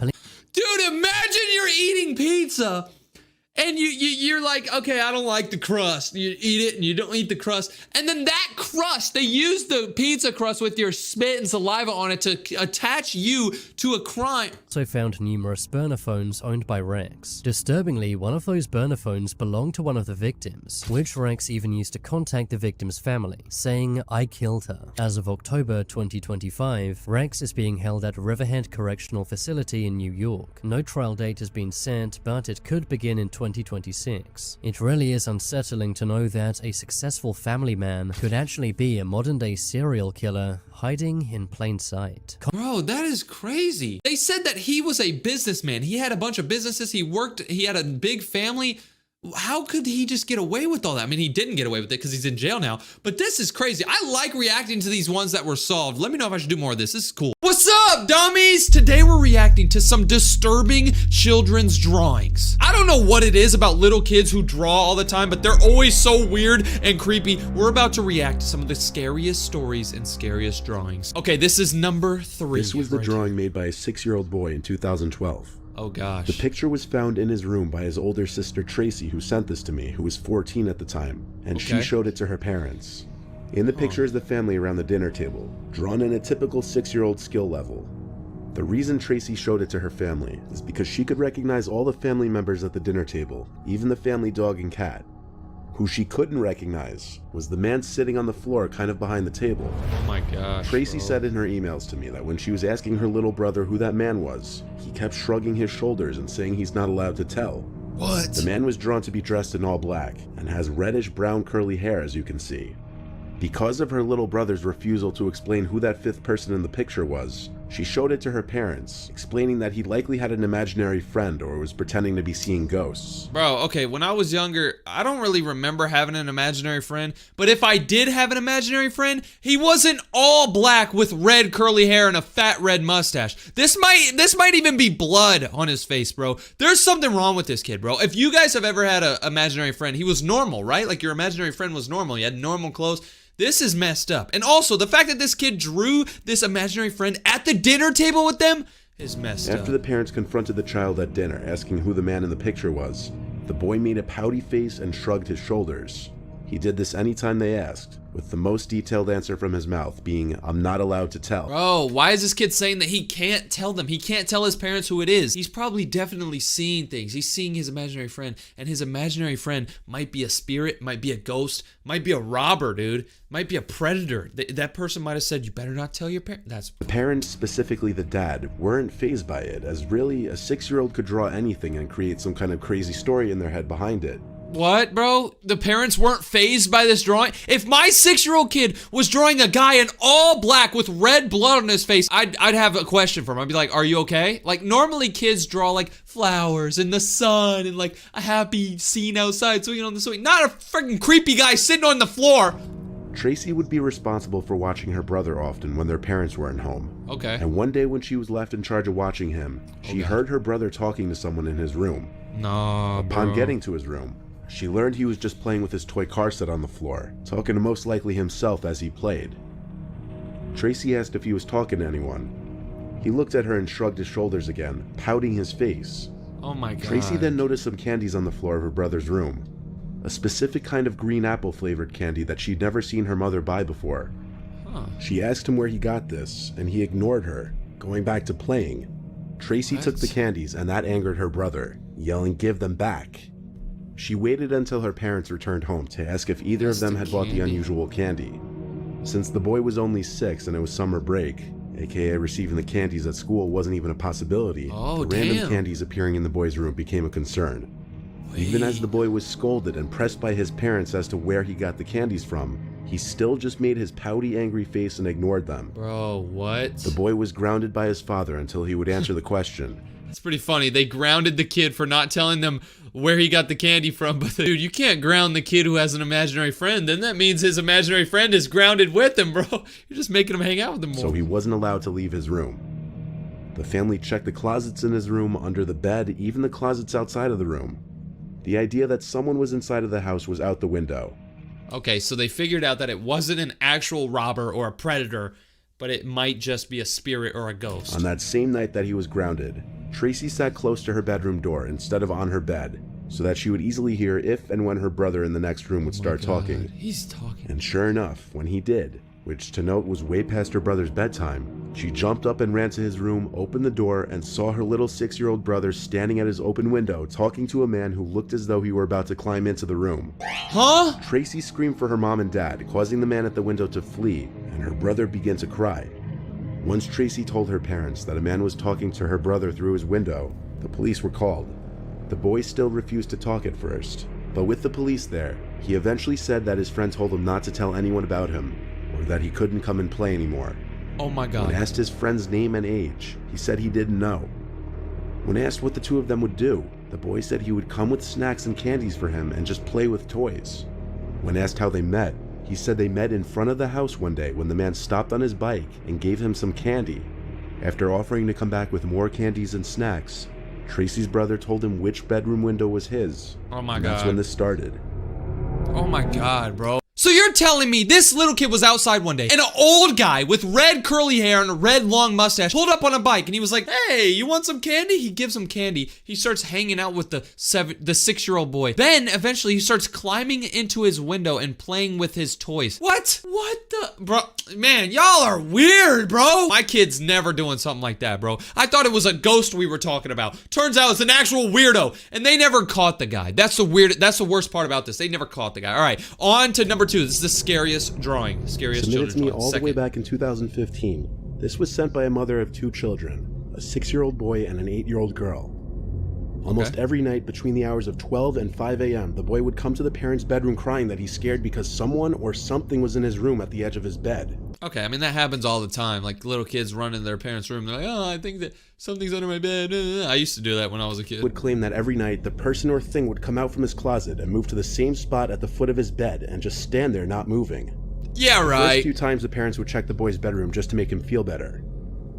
Dude, imagine you're eating pizza and you're like, okay, I don't like the crust. You eat it and you don't eat the crust. And then that crust, they use the pizza crust with your spit and saliva on it to attach you to a crime. Also found numerous burner phones owned by Rex. Disturbingly, one of those burner phones belonged to one of the victims, which Rex even used to contact the victim's family, saying, "I killed her." As of October 2025, Rex is being held at Riverhead Correctional Facility in New York. No trial date has been set, but it could begin in 2026. It really is unsettling to know that a successful family man could actually be a modern-day serial killer hiding in plain sight. Bro, that is crazy. They said that he was a businessman. He had a bunch of businesses. He had a big family. How could he just get away with all that? I mean, he didn't get away with it because he's in jail now, but this is crazy. I like reacting to these ones that were solved. Let me know if I should do more of this. This is cool. What's up, dummies? Today we're reacting to some disturbing children's drawings. I don't know what it is about little kids who draw all the time, but they're always so weird and creepy. We're about to react to some of the scariest stories and scariest drawings. Okay, this is number 3. This was the drawing made by a 6-year-old boy in 2012. Oh gosh. The picture was found in his room by his older sister Tracy, who sent this to me, who was 14 at the time, and she showed it to her parents. In the picture is the family around the dinner table, drawn in a typical 6-year-old skill level. The reason Tracy showed it to her family is because she could recognize all the family members at the dinner table, even the family dog and cat. Who she couldn't recognize was the man sitting on the floor kind of behind the table. Oh my gosh. Tracy said in her emails to me that when she was asking her little brother who that man was, he kept shrugging his shoulders and saying he's not allowed to tell. What? The man was drawn to be dressed in all black and has reddish brown curly hair, as you can see. Because of her little brother's refusal to explain who that 5th person in the picture was, she showed it to her parents, explaining that he likely had an imaginary friend or was pretending to be seeing ghosts. Bro, okay, when I was younger, I don't really remember having an imaginary friend, but if I did have an imaginary friend, he wasn't all black with red curly hair and a fat red mustache. This might even be blood on his face, bro. There's something wrong with this kid, bro. If you guys have ever had an imaginary friend, he was normal, right? Like your imaginary friend was normal. He had normal clothes. This is messed up. And also, the fact that this kid drew this imaginary friend at the dinner table with them is messed up. After the parents confronted the child at dinner, asking who the man in the picture was, the boy made a pouty face and shrugged his shoulders. He did this anytime they asked, with the most detailed answer from his mouth being, "I'm not allowed to tell." Bro, why is this kid saying that he can't tell them? He can't tell his parents who it is. He's probably definitely seeing things. He's seeing his imaginary friend, and his imaginary friend might be a spirit, might be a ghost, might be a robber, dude. Might be a predator. That person might have said, you better not tell your parents. The parents, specifically the dad, weren't fazed by it, as really a 6-year-old could draw anything and create some kind of crazy story in their head behind it. What, bro? The parents weren't fazed by this drawing? If my 6-year-old kid was drawing a guy in all black with red blood on his face, I'd have a question for him. I'd be like, are you okay? Like, normally kids draw, like, flowers and the sun and, like, a happy scene outside swinging on the swing. Not a freaking creepy guy sitting on the floor. Tracy would be responsible for watching her brother often when their parents weren't home. Okay. And one day when she was left in charge of watching him, she heard her brother talking to someone in his room. No, Upon getting to his room, she learned he was just playing with his toy car set on the floor, talking to most likely himself as he played. Tracy asked if he was talking to anyone. He looked at her and shrugged his shoulders again, pouting his face. Oh my god. Tracy then noticed some candies on the floor of her brother's room. A specific kind of green apple flavored candy that she'd never seen her mother buy before. Huh. She asked him where he got this, and he ignored her, going back to playing. Tracy took the candies, and that angered her brother, yelling, "Give them back." She waited until her parents returned home to ask if either of them had bought the unusual candy. Since the boy was only 6 and it was summer break, aka receiving the candies at school wasn't even a possibility, the random candies appearing in the boy's room became a concern. Even as the boy was scolded and pressed by his parents as to where he got the candies from, he still just made his pouty, angry face and ignored them. Bro, what? The boy was grounded by his father until he would answer the question. It's pretty funny. They grounded the kid for not telling them where he got the candy from, but dude, you can't ground the kid who has an imaginary friend. Then that means his imaginary friend is grounded with him, bro. You're just making him hang out with him more. So he wasn't allowed to leave his room. The family checked the closets in his room, under the bed, even the closets outside of the room. The idea that someone was inside of the house was out the window. Okay, so they figured out that it wasn't an actual robber or a predator, but it might just be a spirit or a ghost. On that same night that he was grounded, Tracy sat close to her bedroom door instead of on her bed, so that she would easily hear if and when her brother in the next room would start talking. He's talking. And sure enough, when he did, which to note was way past her brother's bedtime, she jumped up and ran to his room, opened the door, and saw her little 6-year-old brother standing at his open window talking to a man who looked as though he were about to climb into the room. Huh? Tracy screamed for her mom and dad, causing the man at the window to flee, and her brother began to cry. Once Tracy told her parents that a man was talking to her brother through his window, the police were called. The boy still refused to talk at first, but with the police there, he eventually said that his friend told him not to tell anyone about him, or that he couldn't come and play anymore. Oh my god. When asked his friend's name and age, he said he didn't know. When asked what the two of them would do, the boy said he would come with snacks and candies for him and just play with toys. When asked how they met, he said they met in front of the house one day when the man stopped on his bike and gave him some candy. After offering to come back with more candies and snacks, Tracy's brother told him which bedroom window was his. Oh my and god. That's when this started. Oh my god, bro. So you're telling me this little kid was outside one day and an old guy with red curly hair and a red long mustache pulled up on a bike and he was like, hey, you want some candy? He gives him candy. He starts hanging out with the 6-year-old boy. Then eventually he starts climbing into his window and playing with his toys. What? What the? Bro, man, y'all are weird, bro. My kid's never doing something like that, bro. I thought it was a ghost we were talking about. Turns out it's an actual weirdo and they never caught the guy. That's the worst part about this. They never caught the guy. All right, on to number 2. This is the scariest drawing. Scariest Submitted children's to me drawing. all the way back in 2015. This was sent by a mother of 2 children, a 6-year-old boy and an 8-year-old girl. Almost every night between the hours of 12 and 5 a.m., the boy would come to the parents' bedroom crying that he's scared because someone or something was in his room at the edge of his bed. Okay, I mean, that happens all the time. Like, little kids run in their parents' room. They're like, oh, I think that something's under my bed. I used to do that when I was a kid. He would claim that every night, the person or thing would come out from his closet and move to the same spot at the foot of his bed and just stand there not moving. Yeah, right. The first few times, the parents would check the boy's bedroom just to make him feel better.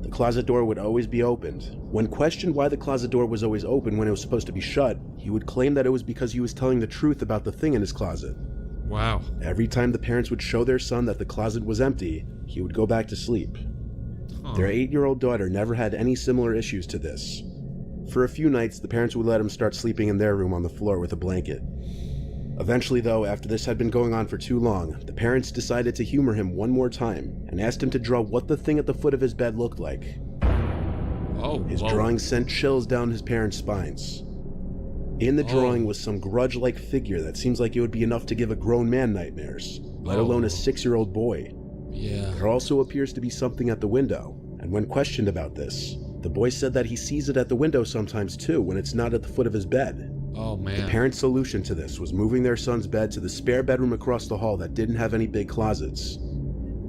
The closet door would always be opened. When questioned why the closet door was always open when it was supposed to be shut, he would claim that it was because he was telling the truth about the thing in his closet. Wow. Every time the parents would show their son that the closet was empty, he would go back to sleep. Their 8-year-old daughter never had any similar issues to this. For a few nights, the parents would let him start sleeping in their room on the floor with a blanket. Eventually though, after this had been going on for too long, the parents decided to humor him one more time and asked him to draw what the thing at the foot of his bed looked like. His drawing sent chills down his parents' spines. In the drawing was some grudge-like figure that seems like it would be enough to give a grown man nightmares, let alone a 6-year-old boy. There also appears to be something at the window, and when questioned about this, the boy said that he sees it at the window sometimes too when it's not at the foot of his bed. Oh man. The parents' solution to this was moving their son's bed to the spare bedroom across the hall that didn't have any big closets.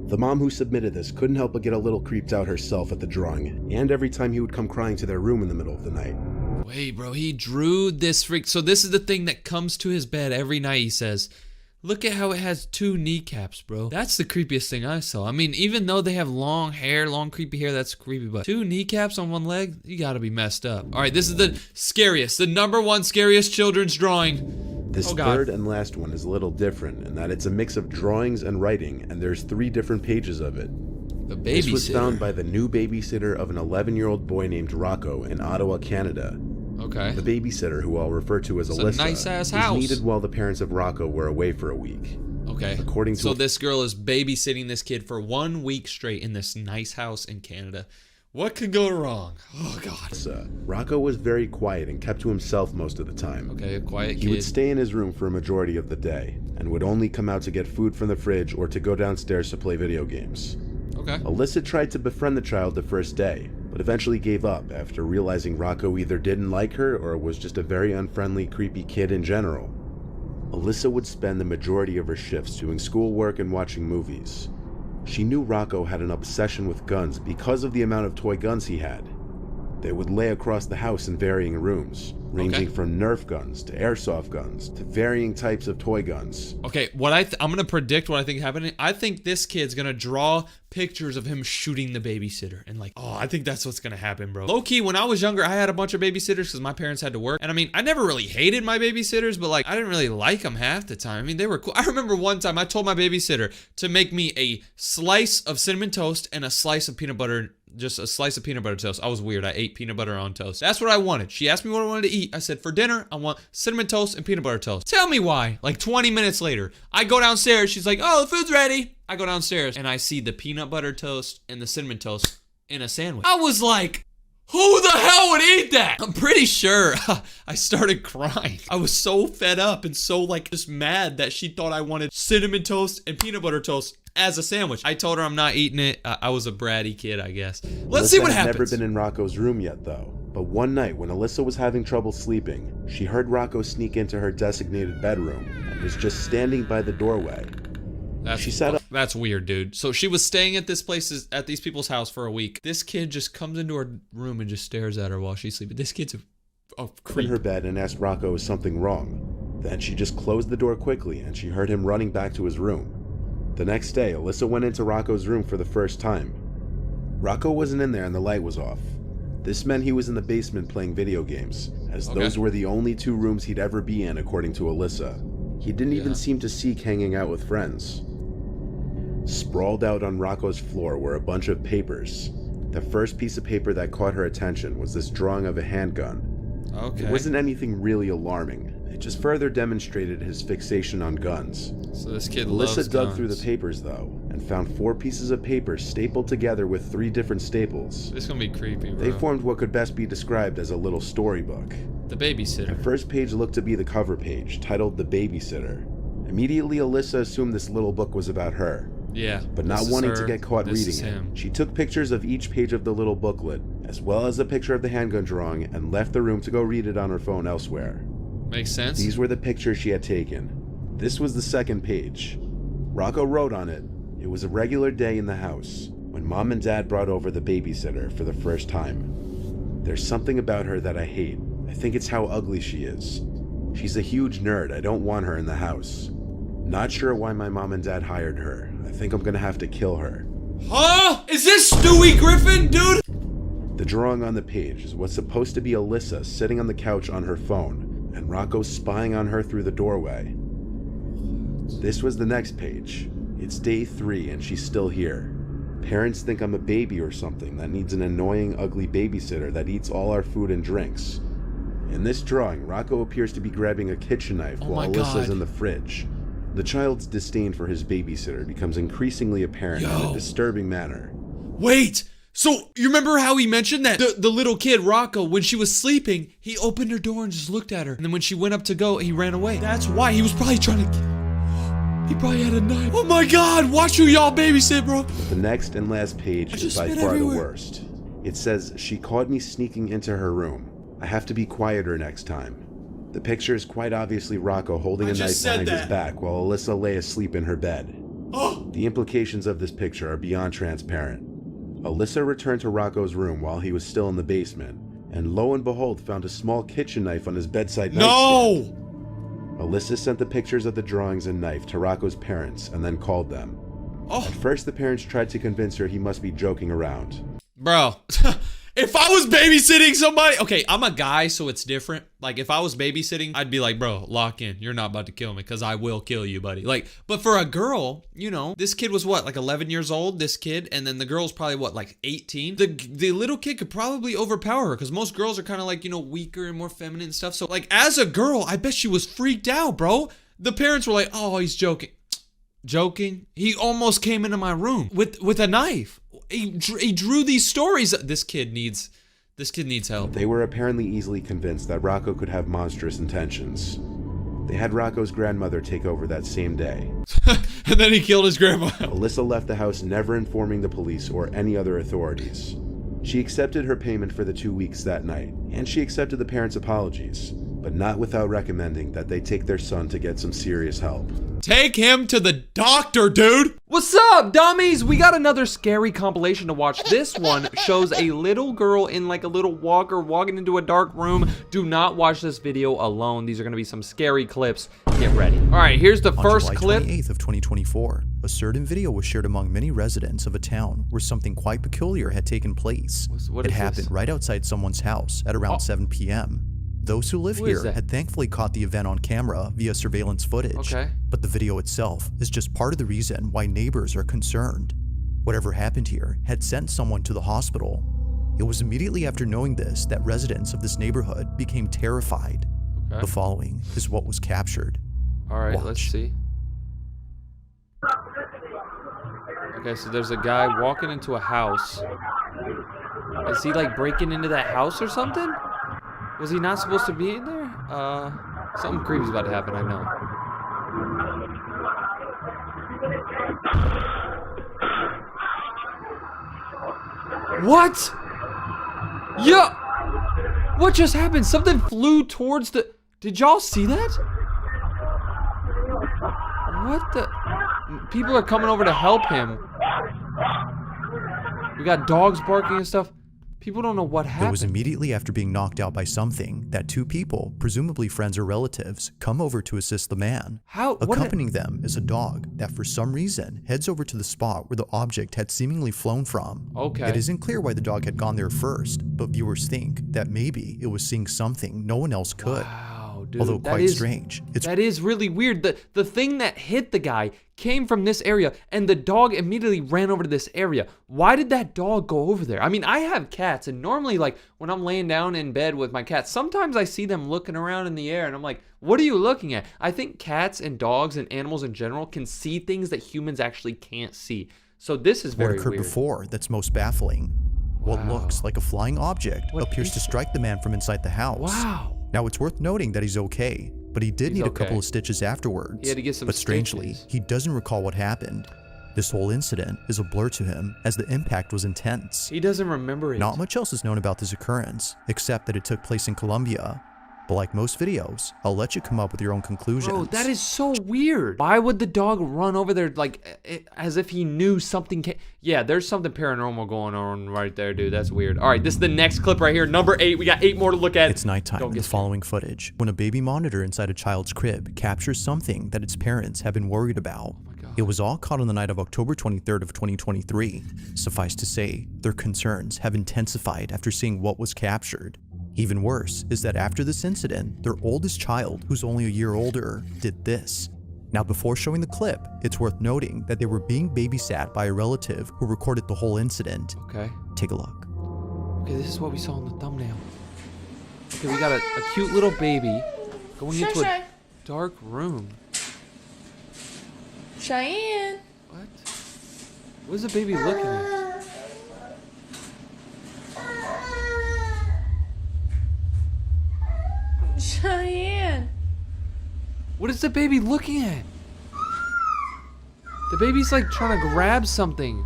The mom who submitted this couldn't help but get a little creeped out herself at the drawing, and every time he would come crying to their room in the middle of the night. Wait, bro, he drew this freak. So this is the thing that comes to his bed every night, he says. Look at how it has 2 kneecaps, bro. That's the creepiest thing I saw. I mean, even though they have long hair, long creepy hair, that's creepy, but 2 kneecaps on 1 leg? You gotta be messed up. All right, this is the scariest, the #1 scariest children's drawing. This third and last one is a little different in that it's a mix of drawings and writing, and there's 3 different pages of it. The babysitter. This was found by the new babysitter of an 11-year-old boy named Rocco in Ottawa, Canada. Okay. The babysitter, who I'll refer to as Alyssa, a nice-ass house. was needed while the parents of Rocco were away for a week. Okay. According to so this girl is babysitting this kid for 1 week straight in this nice house in Canada. What could go wrong? Oh, God. Rocco was very quiet and kept to himself most of the time. Okay, a quiet kid. He would stay in his room for a majority of the day, and would only come out to get food from the fridge or to go downstairs to play video games. Okay. Alyssa tried to befriend the child the first day, but eventually gave up after realizing Rocco either didn't like her or was just a very unfriendly, creepy kid in general. Alyssa would spend the majority of her shifts doing schoolwork and watching movies. She knew Rocco had an obsession with guns because of the amount of toy guns he had. They would lay across the house in varying rooms, ranging from Nerf guns to airsoft guns to varying types of toy guns. Okay, what I'm gonna predict what I think is happening. I think this kid's gonna draw pictures of him shooting the babysitter, and like, oh, I think that's what's gonna happen, bro. Low key, when I was younger, I had a bunch of babysitters because my parents had to work, and I mean, I never really hated my babysitters, but like, I didn't really like them half the time. I mean, they were cool. I remember one time I told my babysitter to make me a slice of cinnamon toast and a slice of peanut butter. Just a slice of peanut butter toast. I was weird. I ate peanut butter on toast. That's what I wanted. She asked me what I wanted to eat. I said, for dinner, I want cinnamon toast and peanut butter toast. Tell me why. Like 20 minutes later, I go downstairs. She's like, oh, the food's ready. I go downstairs and I see the peanut butter toast and the cinnamon toast in a sandwich. I was like, who the hell would eat that? I'm pretty sure I started crying. I was so fed up and so like just mad that she thought I wanted cinnamon toast and peanut butter toast as a sandwich. I told her I'm not eating it. I was a bratty kid, I guess. Let's see what happens. Alyssa had never been in Rocco's room yet, though. But one night, when Alyssa was having trouble sleeping, she heard Rocco sneak into her designated bedroom and was just standing by the doorway. She sat up. That's weird, dude. So she was staying at at these people's house for a week. This kid just comes into her room and just stares at her while she's sleeping. This kid's a creep. In her bed and asked Rocco is something wrong. Then she just closed the door quickly and she heard him running back to his room. The next day, Alyssa went into Rocco's room for the first time. Rocco wasn't in there and the light was off. This meant he was in the basement playing video games, as those were the only 2 rooms he'd ever be in, according to Alyssa. He didn't even seem to seek hanging out with friends. Sprawled out on Rocco's floor were a bunch of papers. The first piece of paper that caught her attention was this drawing of a handgun. Okay. It wasn't anything really alarming. It just further demonstrated his fixation on guns. So this kid loves Alyssa dug guns. through the papers, though, and found 4 pieces of paper stapled together with 3 different staples. This is gonna be creepy, bro. They formed what could best be described as a little storybook. The babysitter. The first page looked to be the cover page, titled The Babysitter. Immediately, Alyssa assumed this little book was about her. Yeah. But not wanting to get caught reading it, she took pictures of each page of the little booklet, as well as a picture of the handgun drawing, and left the room to go read it on her phone elsewhere. Makes sense. These were the pictures she had taken. This was the second page. Rocco wrote on it, "It was a regular day in the house, when Mom and Dad brought over the babysitter for the first time. There's something about her that I hate. I think it's how ugly she is. She's a huge nerd. I don't want her in the house. Not sure why my mom and dad hired her. I think I'm gonna have to kill her." Huh? Is this Stewie Griffin, dude? The drawing on the page is what's supposed to be Alyssa sitting on the couch on her phone, and Rocco spying on her through the doorway. This was the next page. It's day 3 and she's still here. Parents think I'm a baby or something that needs an annoying, ugly babysitter that eats all our food and drinks. In this drawing, Rocco appears to be grabbing a kitchen knife Oh while my Alyssa's God. in the fridge. The child's disdain for his babysitter becomes increasingly apparent in a disturbing manner. Wait! So, you remember how he mentioned that the little kid, Rocco, when she was sleeping, he opened her door and just looked at her. And then when she went up to go, he ran away. That's why. He was probably trying to... He probably had a knife. Oh my God! Watch who y'all babysit, bro! The next and last page is by far the worst. It says, "She caught me sneaking into her room. I have to be quieter next time." The picture is quite obviously Rocco holding a knife behind his back while Alyssa lay asleep in her bed. The implications of this picture are beyond transparent. Alyssa returned to Rocco's room while he was still in the basement, and lo and behold found a small kitchen knife on his bedside nightstand. Alyssa sent the pictures of the drawings and knife to Rocco's parents and then called them. At first, the parents tried to convince her he must be joking around. Bro, if I was babysitting somebody, okay, I'm a guy, so it's different. Like, if I was babysitting, I'd be like, bro, lock in. You're not about to kill me, because I will kill you, buddy. Like, but for a girl, you know, this kid was what, like 11 years old, this kid, and then the girl's probably what, like 18? The little kid could probably overpower her, because most girls are kind of like, you know, weaker and more feminine and stuff. So, like, as a girl, I bet she was freaked out, bro. The parents were like, oh, he's joking. Joking? He almost came into my room with a knife. He drew these stories. This kid needs help. They were apparently easily convinced that Rocco could have monstrous intentions. They had Rocco's grandmother take over that same day. And then he killed his grandma. Alyssa left the house never informing the police or any other authorities. She accepted her payment for the 2 weeks that night, and she accepted the parents' apologies, but not without recommending that they take their son to get some serious help. Take him to the doctor, dude! What's up, dummies? We got another scary compilation to watch. This one shows a little girl in like a little walker walking into a dark room. Do not watch this video alone. These are gonna be some scary clips. Get ready. All right, here's the first clip. On July 28th of 2024, a certain video was shared among many residents of a town where something quite peculiar had taken place. What it is happened this? right outside someone's house at around 7 p.m. Those who live Who is here that? had thankfully caught the event on camera via surveillance footage. Okay. But the video itself is just part of the reason why neighbors are concerned. Whatever happened here had sent someone to the hospital. It was immediately after knowing this that residents of this neighborhood became terrified. Okay. The following is what was captured. All right, Watch. let's see. Okay, so there's a guy walking into a house. Is he like breaking into that house or something? Was he not supposed to be in there? Something creepy's about to happen, I know. What? Yeah! What just happened? Something flew towards the... Did y'all see that? What the... People are coming over to help him. We got dogs barking and stuff. People don't know what happened. It was immediately after being knocked out by something that two people, presumably friends or relatives, come over to assist the man. How? Accompanying them is a dog that for some reason heads over to the spot where the object had seemingly flown from. Okay. It isn't clear why the dog had gone there first, but viewers think that maybe it was seeing something no one else could. Wow, dude. Although quite strange. That is really weird. The thing that hit the guy came from this area, and the dog immediately ran over to this area. Why did that dog go over there? I mean, I have cats, and normally, like, when I'm laying down in bed with my cats, sometimes I see them looking around in the air, and I'm like, what are you looking at? I think cats and dogs and animals in general can see things that humans actually can't see. So this is very What occurred weird. before that's most baffling. What looks like a flying object appears to strike the man from inside the house. Wow. Now it's worth noting that he's okay, but he did need a couple of stitches afterwards. He had to get some But strangely, he doesn't recall what happened. This whole incident is a blur to him as the impact was intense. He doesn't remember it. Not much else is known about this occurrence, except that it took place in Colombia. But like most videos, I'll let you come up with your own conclusions. Bro, that is so weird. Why would the dog run over there like as if he knew something? Yeah, there's something paranormal going on right there, dude. That's weird. All right, this is the next clip right here. Number 8. We got 8 more to look at. It's nighttime in the following footage when a baby monitor inside a child's crib captures something that its parents have been worried about. It was all caught on the night of October 23rd of 2023. Suffice to say, their concerns have intensified after seeing what was captured. Even worse is that after this incident, their oldest child, who's only a year older, did this. Now before showing the clip, it's worth noting that they were being babysat by a relative who recorded the whole incident. Okay. Take a look. Okay, this is what we saw in the thumbnail. Okay, we got a cute little baby going into a Shy. dark room. Cheyenne. What? What is the baby looking at? Cheyenne. What is the baby looking at? The baby's like trying to grab something.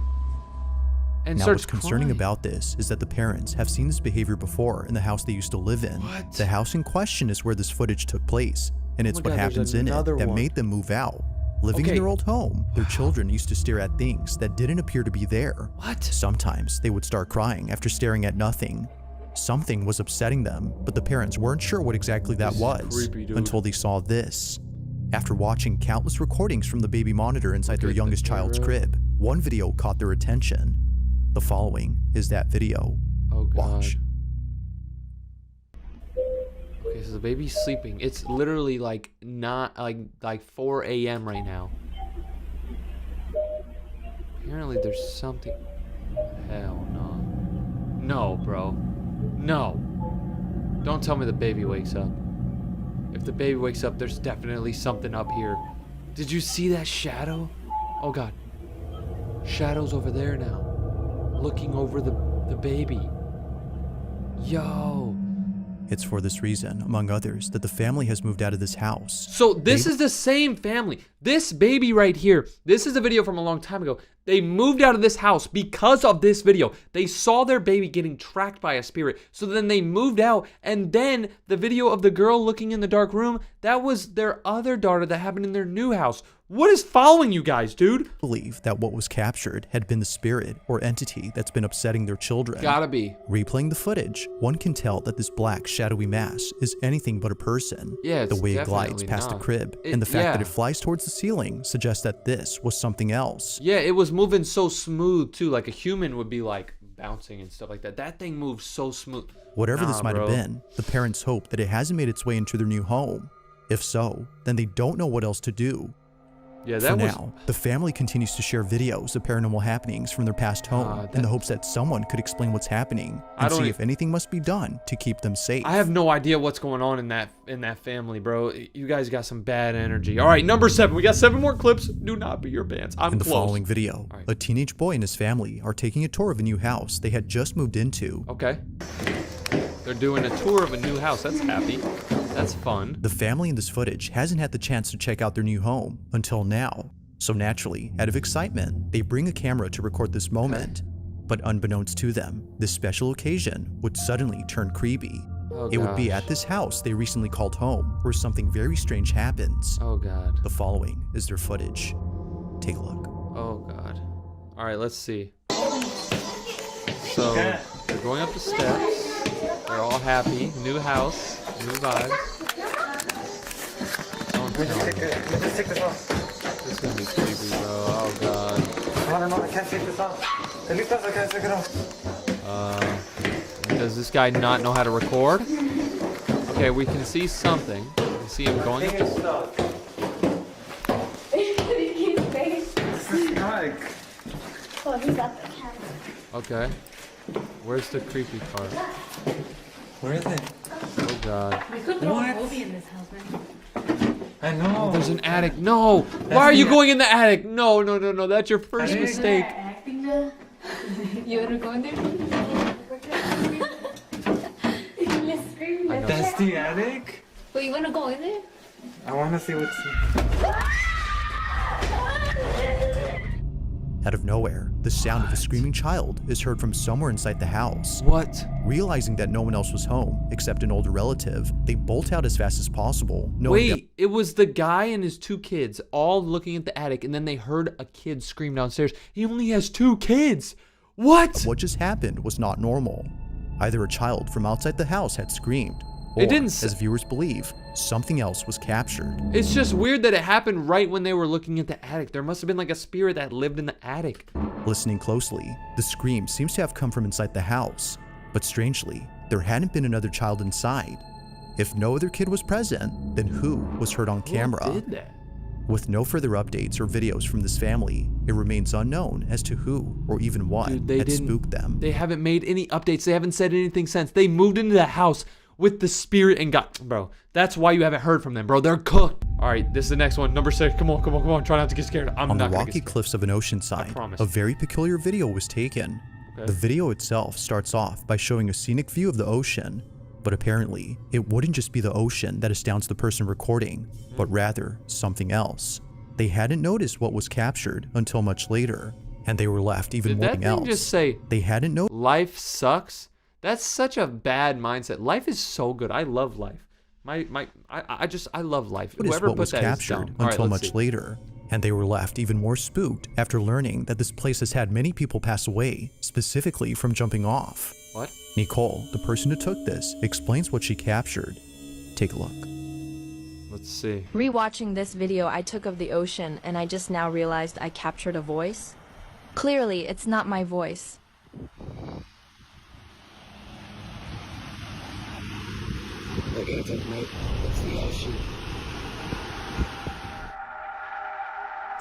And Now, starts what's concerning crying. about this is that the parents have seen this behavior before in the house they used to live in. What? The house in question is where this footage took place, and it's my what God, there's happens in it another that one. made them move out. Living in Okay. their old home, their children used to stare at things that didn't appear to be there. What? Sometimes they would start crying after staring at nothing. Something was upsetting them, but the parents weren't sure what exactly that This is was creepy, dude. until they saw this. After watching countless recordings from the baby monitor inside their youngest child's crib, one video caught their attention. The following is that video. Oh God. Watch. Okay, so the baby's sleeping. It's literally like not like 4 a.m. right now. Apparently there's something. Hell no. No, bro. No. Don't tell me the baby wakes up. If the baby wakes up, there's definitely something up here. Did you see that shadow? Oh God. Shadow's over there now. Looking over the baby. Yo. It's for this reason, among others, that the family has moved out of this house. So this is the same family. This baby right here, this is a video from a long time ago. They moved out of this house because of this video. They saw their baby getting tracked by a spirit. So then they moved out, and then the video of the girl looking in the dark room, that was their other daughter that happened in their new house. What is following you guys, dude? Believe that what was captured had been the spirit or entity that's been upsetting their children. Gotta be. Replaying the footage, one can tell that this black, shadowy mass is anything but a person. Yeah, it's the way it glides definitely past not. the crib, It- and the fact that yeah. it flies towards the ceiling suggests that this was something else. Yeah, it was moving so smooth too. Like a human would be like bouncing and stuff like that. That thing moves so smooth. Whatever this might bro. have been, the parents hope that it hasn't made its way into their new home. If so, then they don't know what else to do. Yeah, For that was. now, the family continues to share videos of paranormal happenings from their past home in the hopes that someone could explain what's happening I and don't see e- if anything must be done to keep them safe. I have no idea what's going on in that family, bro. You guys got some bad energy. All right, number 7. We got 7 more clips. Do not be your pants. I'm In the close. following video, a teenage boy and his family are taking a tour of a new house they had just moved into. Okay. They're doing a tour of a new house. That's happy. That's fun. The family in this footage hasn't had the chance to check out their new home until now. So naturally, out of excitement, they bring a camera to record this moment. But unbeknownst to them, this special occasion would suddenly turn creepy. Oh, It would be gosh. at this house they recently called home where something very strange happens. Oh God. The following is their footage. Take a look. Oh God. All right, let's see. So they're going up the steps. They're all happy. New house. New vibes. Just take this off. This is gonna be creepy, bro. Oh God. No, I can't take this off. I can't take it off. Does this guy not know how to record? Okay, we can see something. We can see him going up the steps. Oh, he's up the camera. Okay. Where's the creepy part? Where is it? Oh God. We could throw a movie in this house, man. I know. Oh, there's an attic. No. Why are you going in the attic? No, no, no, no. That's your first Are you mistake. acting now? You wanna go in there? Let's scream. Let's That's check. the attic? Well, you wanna go in there? I want to see what's. Out of nowhere, the sound of a screaming child is heard from somewhere inside the house. What? Realizing that no one else was home except an older relative, they bolt out as fast as possible. knowing that Wait, it was the guy and his 2 kids all looking at the attic, and then they heard a kid scream downstairs. He only has 2 kids. What? what just happened was not normal. Either a child from outside the house had screamed, or, It didn't s- as viewers believe, something else was captured. It's just weird that it happened right when they were looking at the attic. There must have been like a spirit that lived in the attic. Listening closely, the scream seems to have come from inside the house, but strangely, there hadn't been another child inside. If no other kid was present, then who was heard on camera? Who did that? With no further updates or videos from this family, it remains unknown as to who or even what Dude, they had didn't- spooked them. They haven't made any updates. They haven't said anything since. They moved into the house with the spirit and God. Bro, that's why you haven't heard from them, bro. They're cooked. All right, this is the next one. Number 6. Come on. Try not to get scared. I'm on not the gonna rocky get cliffs of an ocean side, a very peculiar video was taken. Okay. The video itself starts off by showing a scenic view of the ocean, but apparently it wouldn't just be the ocean that astounds the person recording, but rather something else. They hadn't noticed what was captured until much later, and they were left even more Did that else. thing just say, they hadn't noticed. Life sucks? That's such a bad mindset. Life is so good. I love life. I love life. Whoever What put was that is captured dumb. All right, until let's much see. later, and they were left even more spooked after learning that this place has had many people pass away, specifically from jumping off. What? Nicole, the person who took this, explains what she captured. Take a look. Let's see. Rewatching this video I took of the ocean, and I just now realized I captured a voice. Clearly, it's not my voice. Look at it, mate. It's the ocean.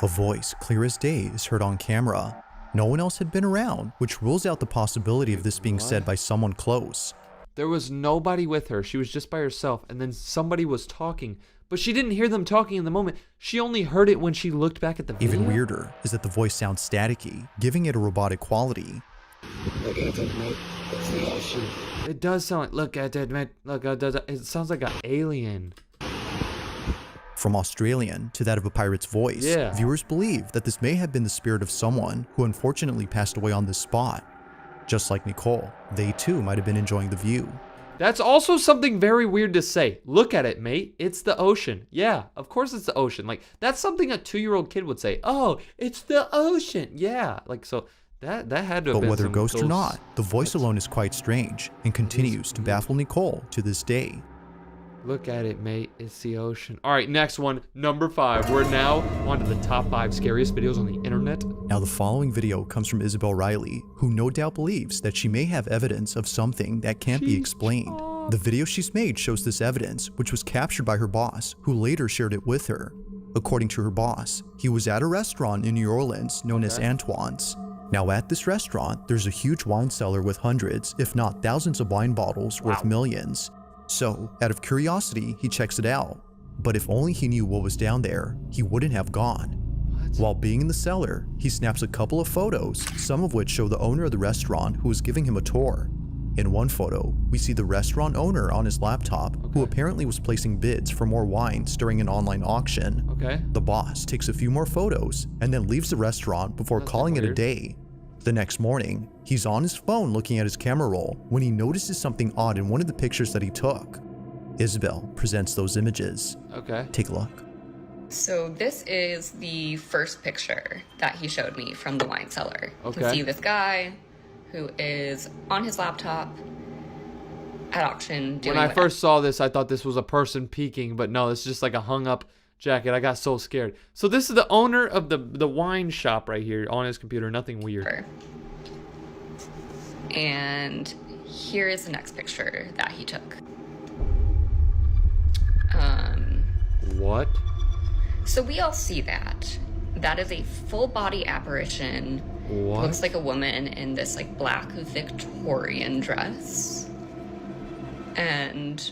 A voice clear as day is heard on camera. No one else had been around, which rules out the possibility of this being said by someone close. There was nobody with her. She was just by herself, and then somebody was talking, but she didn't hear them talking in the moment. She only heard it when she looked back at the video. Even weirder is that the voice sounds staticky, giving it a robotic quality. Look at it, mate. It's the ocean. It does sound like, look at it, mate. Look at it. It sounds like an alien. From Australian to that of a pirate's voice, Yeah. viewers believe that this may have been the spirit of someone who unfortunately passed away on this spot. Just like Nicole, they too might have been enjoying the view. That's also something very weird to say. Look at it, mate. It's the ocean. Yeah, of course it's the ocean. Like, that's something a 2-year-old kid would say. Oh, it's the ocean. Yeah. Like, so that had to have But been whether some ghost or ghosts. not, the voice alone is quite strange and continues to baffle Nicole to this day. Look at it, mate. It's the ocean. All right, next one, number 5. We're now on to the top 5 scariest videos on the internet. Now the following video comes from Isabel Riley, who no doubt believes that she may have evidence of something that can't be explained. The video she's made shows this evidence, which was captured by her boss, who later shared it with her. According to her boss, he was at a restaurant in New Orleans known as Antoine's. Now at this restaurant, there's a huge wine cellar with hundreds, if not thousands of wine bottles worth millions. So, out of curiosity, he checks it out. But if only he knew what was down there, he wouldn't have gone. While being in the cellar, he snaps a couple of photos, some of which show the owner of the restaurant who is giving him a tour. In one photo, we see the restaurant owner on his laptop, who apparently was placing bids for more wines during an online auction. Okay. The boss takes a few more photos and then leaves the restaurant before calling it a day. The next morning, he's on his phone looking at his camera roll when he notices something odd in one of the pictures that he took. Isabel presents those images. Okay. Take a look. So this is the first picture that he showed me from the wine cellar. You Okay. can see this guy who is on his laptop at auction doing When I whatever. first saw this, I thought this was a person peeking, but no, it's just like a hung up jacket. I got so scared. So this is the owner of the wine shop right here on his computer. Nothing weird. And here is the next picture that he took. What? So we all see that. That is a full body apparition. What? Looks like a woman in this like black Victorian dress. And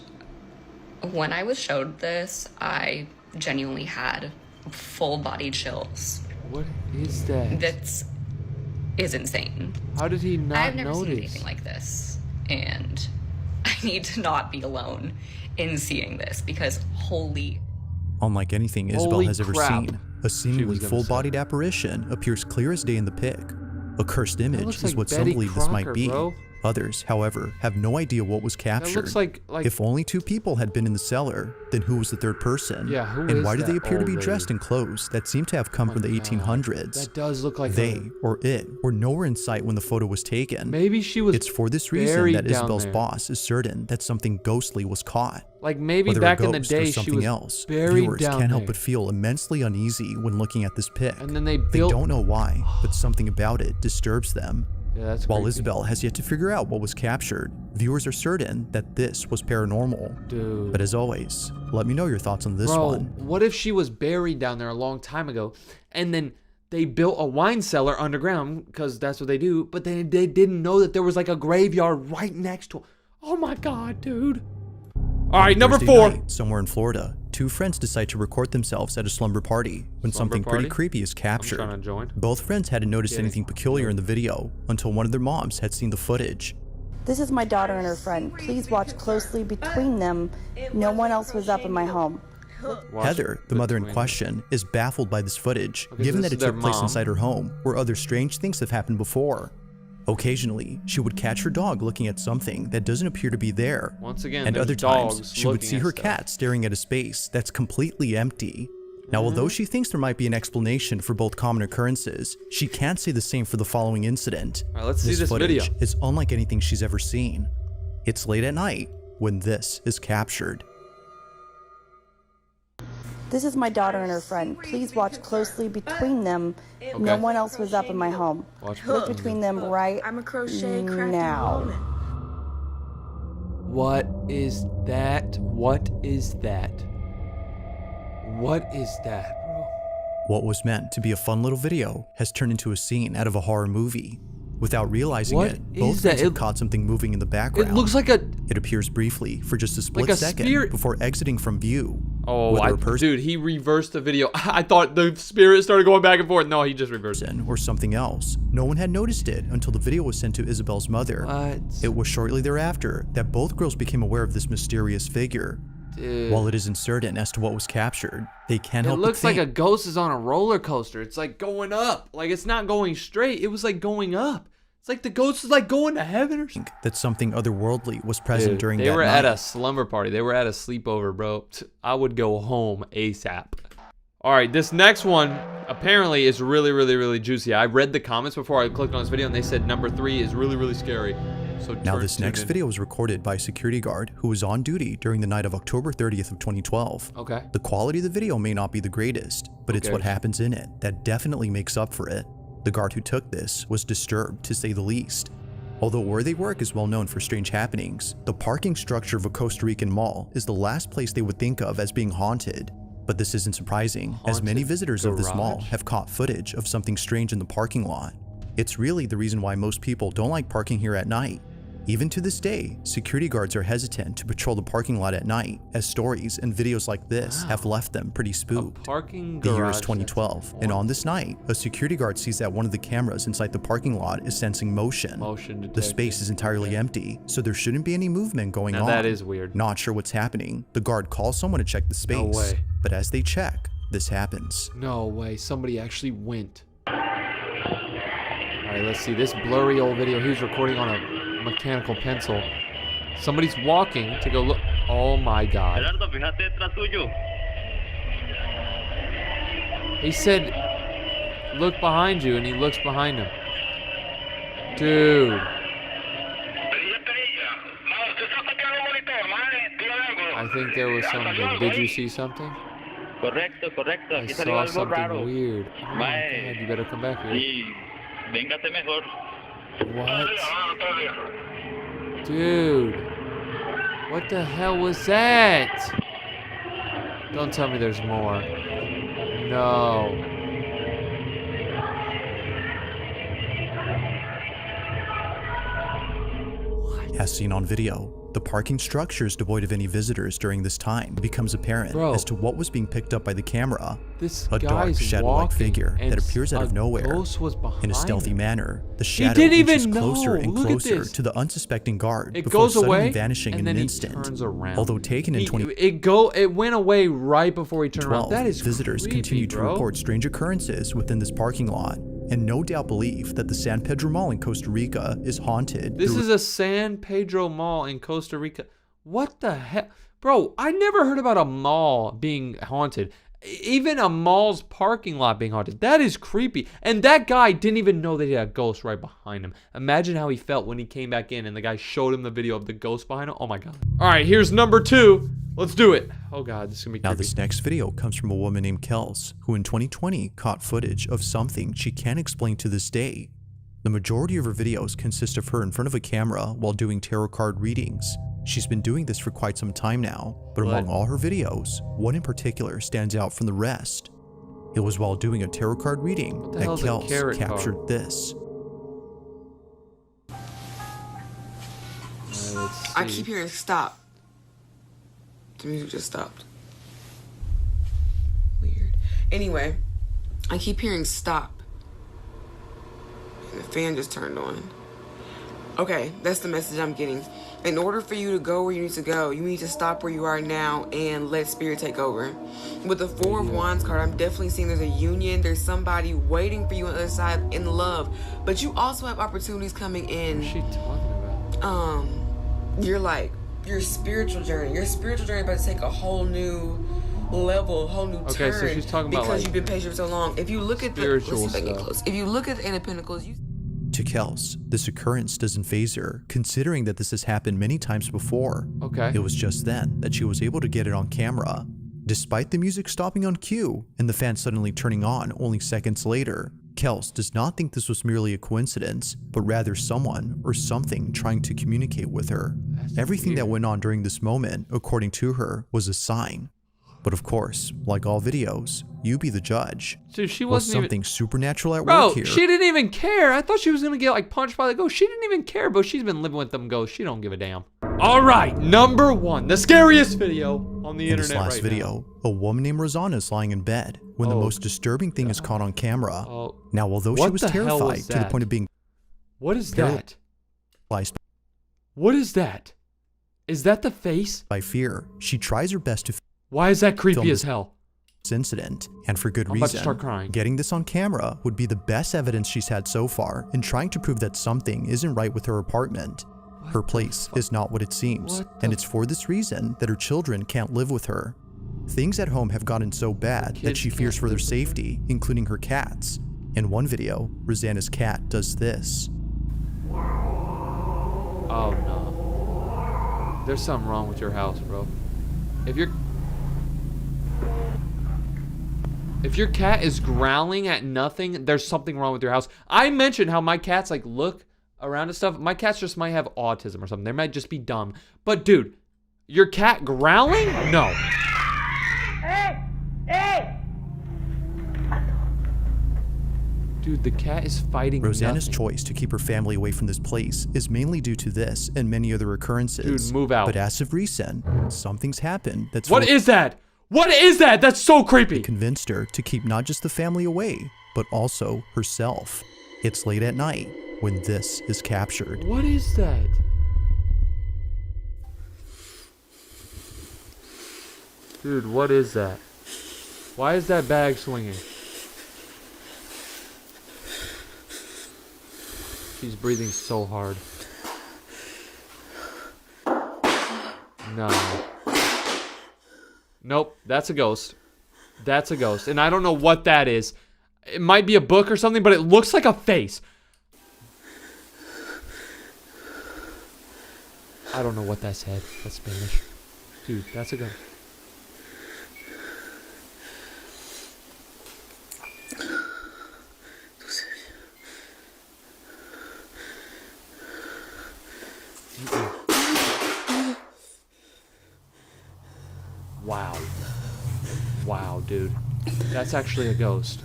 when I was showed this, I genuinely had full body chills. What is that? That's is insane. How did he not I've never seen notice? anything like this, and I need to not be alone in seeing this because holy. Unlike anything Isabel Holy has ever crap. seen, a seemingly gonna full-bodied apparition appears clear as day in the pic. A cursed image looks is like what some Betty believe this might Crocker, be. bro. Others, however, have no idea what was captured. looks like- If only 2 people had been in the cellar, then who was the third person? Yeah, who And is why do they that appear to be old dressed in clothes that seem to have come from the 1800s? That does look like They, or it, were nowhere in sight when the photo was taken. Maybe she was It's for this reason buried that down Isabel's there. boss is certain that something ghostly was caught. Like maybe Whether back a in the ghost day or she something was else, buried viewers down can't help there. but feel immensely uneasy when looking at this pic. And then they They built. don't know why, but something about it disturbs them. Yeah, that's While creepy. Isabel has yet to figure out what was captured, viewers are certain that this was paranormal. Dude. But as always, let me know your thoughts on this Bro, one. what if she was buried down there a long time ago, and then they built a wine cellar underground because that's what they do, but they didn't know that there was like a graveyard right next to it. Oh my god, dude. All right, number Thursday 4. night, somewhere in Florida, two friends decide to record themselves at a slumber party when something pretty creepy is captured. I'm trying to join. Both friends hadn't noticed anything peculiar in the video until one of their moms had seen the footage. This is my daughter and her friend. Please watch closely between them. No one else was up in my home. Heather, the mother in question, is baffled by this footage, Okay, given so that this it is took their place mom. inside her home, where other strange things have happened before. Occasionally, she would catch her dog looking at something that doesn't appear to be there. Once again, and there's other times, dogs she would looking see at her stuff. cat staring at a space that's completely empty. Now, although she thinks there might be an explanation for both common occurrences, she can't say the same for the following incident. All right, let's see this footage video. is unlike anything she's ever seen. It's late at night when this is captured. This is my daughter and her friend. Please watch closely between them. No one else was up in my home. Look between them right now. What is that? What is that? What is that, bro? What was meant to be a fun little video has turned into a scene out of a horror movie. Without realizing What it, is both that? friends have caught something moving in the background. It looks like a... It appears briefly for just a split Like a second spirit. before exiting from view. Oh, dude, he reversed the video. I thought the spirit started going back and forth. No, he just reversed it. Or something else. No one had noticed it until the video was sent to Isabel's mother. What? It was shortly thereafter that both girls became aware of this mysterious figure. Dude. While it isn't certain as to what was captured, they can't It help but looks like think a ghost is on a roller coaster. It's like going up. Like it's not going straight. It was like going up. It's like the ghost is like going to heaven or something. that something otherworldly was present Dude, during they that were night. at a slumber party. They were at a sleepover, bro. I would go home ASAP. All right, this next one apparently is really juicy. I read the comments before I clicked on this video, and they said number 3 is really scary. So Now, this next video was recorded by a security guard who was on duty during the night of October 30th of 2012. Okay. The quality of the video may not be the greatest, but it's Okay. what happens in it that definitely makes up for it. The guard who took this was disturbed, to say the least. Although where they work is well known for strange happenings, the parking structure of a Costa Rican mall is the last place they would think of as being haunted. But this isn't surprising, as many visitors of this mall garage? have caught footage of something strange in the parking lot. It's really the reason why most people don't like parking here at night. Even to this day, security guards are hesitant to patrol the parking lot at night, as stories and videos like this have left them pretty spooked. Parking The year is garage. 2012, and on this night, a security guard sees that one of the cameras inside the parking lot is sensing motion. The space is entirely empty, so there shouldn't be any movement going Now on. that is weird. Not sure what's happening. The guard calls someone to check the space. No way. But as they check, this happens. No way. Somebody actually went. All right, let's see. This blurry old video. He was recording on a mechanical pencil. Somebody's walking to go look. Oh my god. He said, look behind you, and he looks behind him. Dude. I think there was something. Did you see something? Correcto, correcto. I Aquí saw salió algo something raro. weird. Oh my god, you better come back here. Y véngate mejor. What? Dude. What the hell was that? Don't tell me there's more. No. As seen on video, the parking structure is devoid of any visitors during this time. It becomes apparent Bro. as to what was being picked up by the camera. This A dark, guy's shadow-like walking figure and that appears out a of nowhere. ghost was behind In a stealthy him. manner, the He shadow didn't inches even closer know. and Look at closer this. to the unsuspecting guard It before goes suddenly away, vanishing and in then an he instant. turns around. Although taken in It went away right before he turned around. 2012, That is visitors creepy, continue to bro. report strange occurrences within this parking lot, and no doubt believe that the San Pedro Mall in Costa Rica is haunted. This is a San Pedro Mall in Costa Rica. What the hell? Bro, I never heard about a mall being haunted. Even a mall's parking lot being haunted. That is creepy. And that guy didn't even know that he had a ghost right behind him. Imagine how he felt when he came back in and the guy showed him the video of the ghost behind him. Oh my god. All right, here's number 2. Let's do it. Oh god, this is gonna be creepy. Now, this next video comes from a woman named Kels, who in 2020 caught footage of something she can't explain to this day. The majority of her videos consist of her in front of a camera while doing tarot card readings. She's been doing this for quite some time now, but among all her videos, one in particular stands out from the rest. It was while doing a tarot card reading that hell's a Kels carrot captured card? this. I keep hearing stop. The music just stopped. Weird. Anyway, I keep hearing stop. And the fan just turned on. Okay, that's the message I'm getting. In order for you to go where you need to go, you need to stop where you are now and let spirit take over. With the Four of Wands card, I'm definitely seeing there's a union. There's somebody waiting for you on the other side in love. But you also have opportunities coming in. What's she talking about? Your spiritual journey. Your spiritual journey about to take a whole new level, a whole new turn. Okay, so she's talking about because you've been patient for so long. If you look at spiritual stuff. If you look at the Eight of Pentacles, To Kels, this occurrence doesn't faze her, considering that this has happened many times before. Okay. It was just then that she was able to get it on camera. Despite the music stopping on cue and the fan suddenly turning on only seconds later, Kels does not think this was merely a coincidence, but rather someone or something trying to communicate with her. Everything that went on during this moment, according to her, was a sign. But of course, like all videos, you be the judge. Dude, she was wasn't something supernatural at Bro, work here. she didn't even care. I thought she was gonna get like punched by the ghost. She didn't even care, bro. She's been living with them ghosts. She don't give a damn. All right, number one, the scariest video on the In internet this last right video, a woman named Rosanna is lying in bed when the most disturbing thing is caught on camera. Now, although she What was the hell terrified was to the that? point of being What is that? paralyzed What is that? Is that the face? by fear, she tries her best to Why is that creepy film as this hell? incident, and for good I'm about to reason. start crying. Getting this on camera would be the best evidence she's had so far in trying to prove that something isn't right with her apartment. Her place is not what it seems, and it's for this reason that her children can't live with her. Things at home have gotten so bad that she fears for their safety, including her cats. In one video, Rosanna's cat does this. Oh no. There's something wrong with your house, bro. If your cat is growling at nothing, there's something wrong with your house. I mentioned how my cats like look around and stuff. My cats just might have autism or something. They might just be dumb. But dude, your cat growling? No. Hey! Dude, the cat is fighting Rosanna's nothing. choice to keep her family away from this place is mainly due to this and many other occurrences. Dude, move out. But as of recent, something's happened that's What is that? What is that? That's so creepy. Convinced her to keep not just the family away, but also herself. It's late at night when this is captured. What is that? Dude, what is that? Why is that bag swinging? She's breathing so hard. No. Nope, that's a ghost. That's a ghost. And I don't know what that is. It might be a book or something, but it looks like a face. I don't know what that said. That's Spanish. Dude, that's a ghost. Wow. Wow, dude. That's actually a ghost.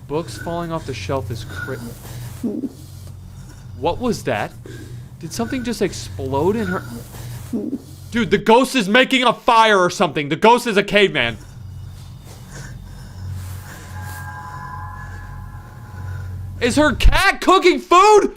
Books falling off the shelf is What was that? Did something just explode in her? Dude, the ghost is making a fire or something. The ghost is a caveman. Is her cat cooking food?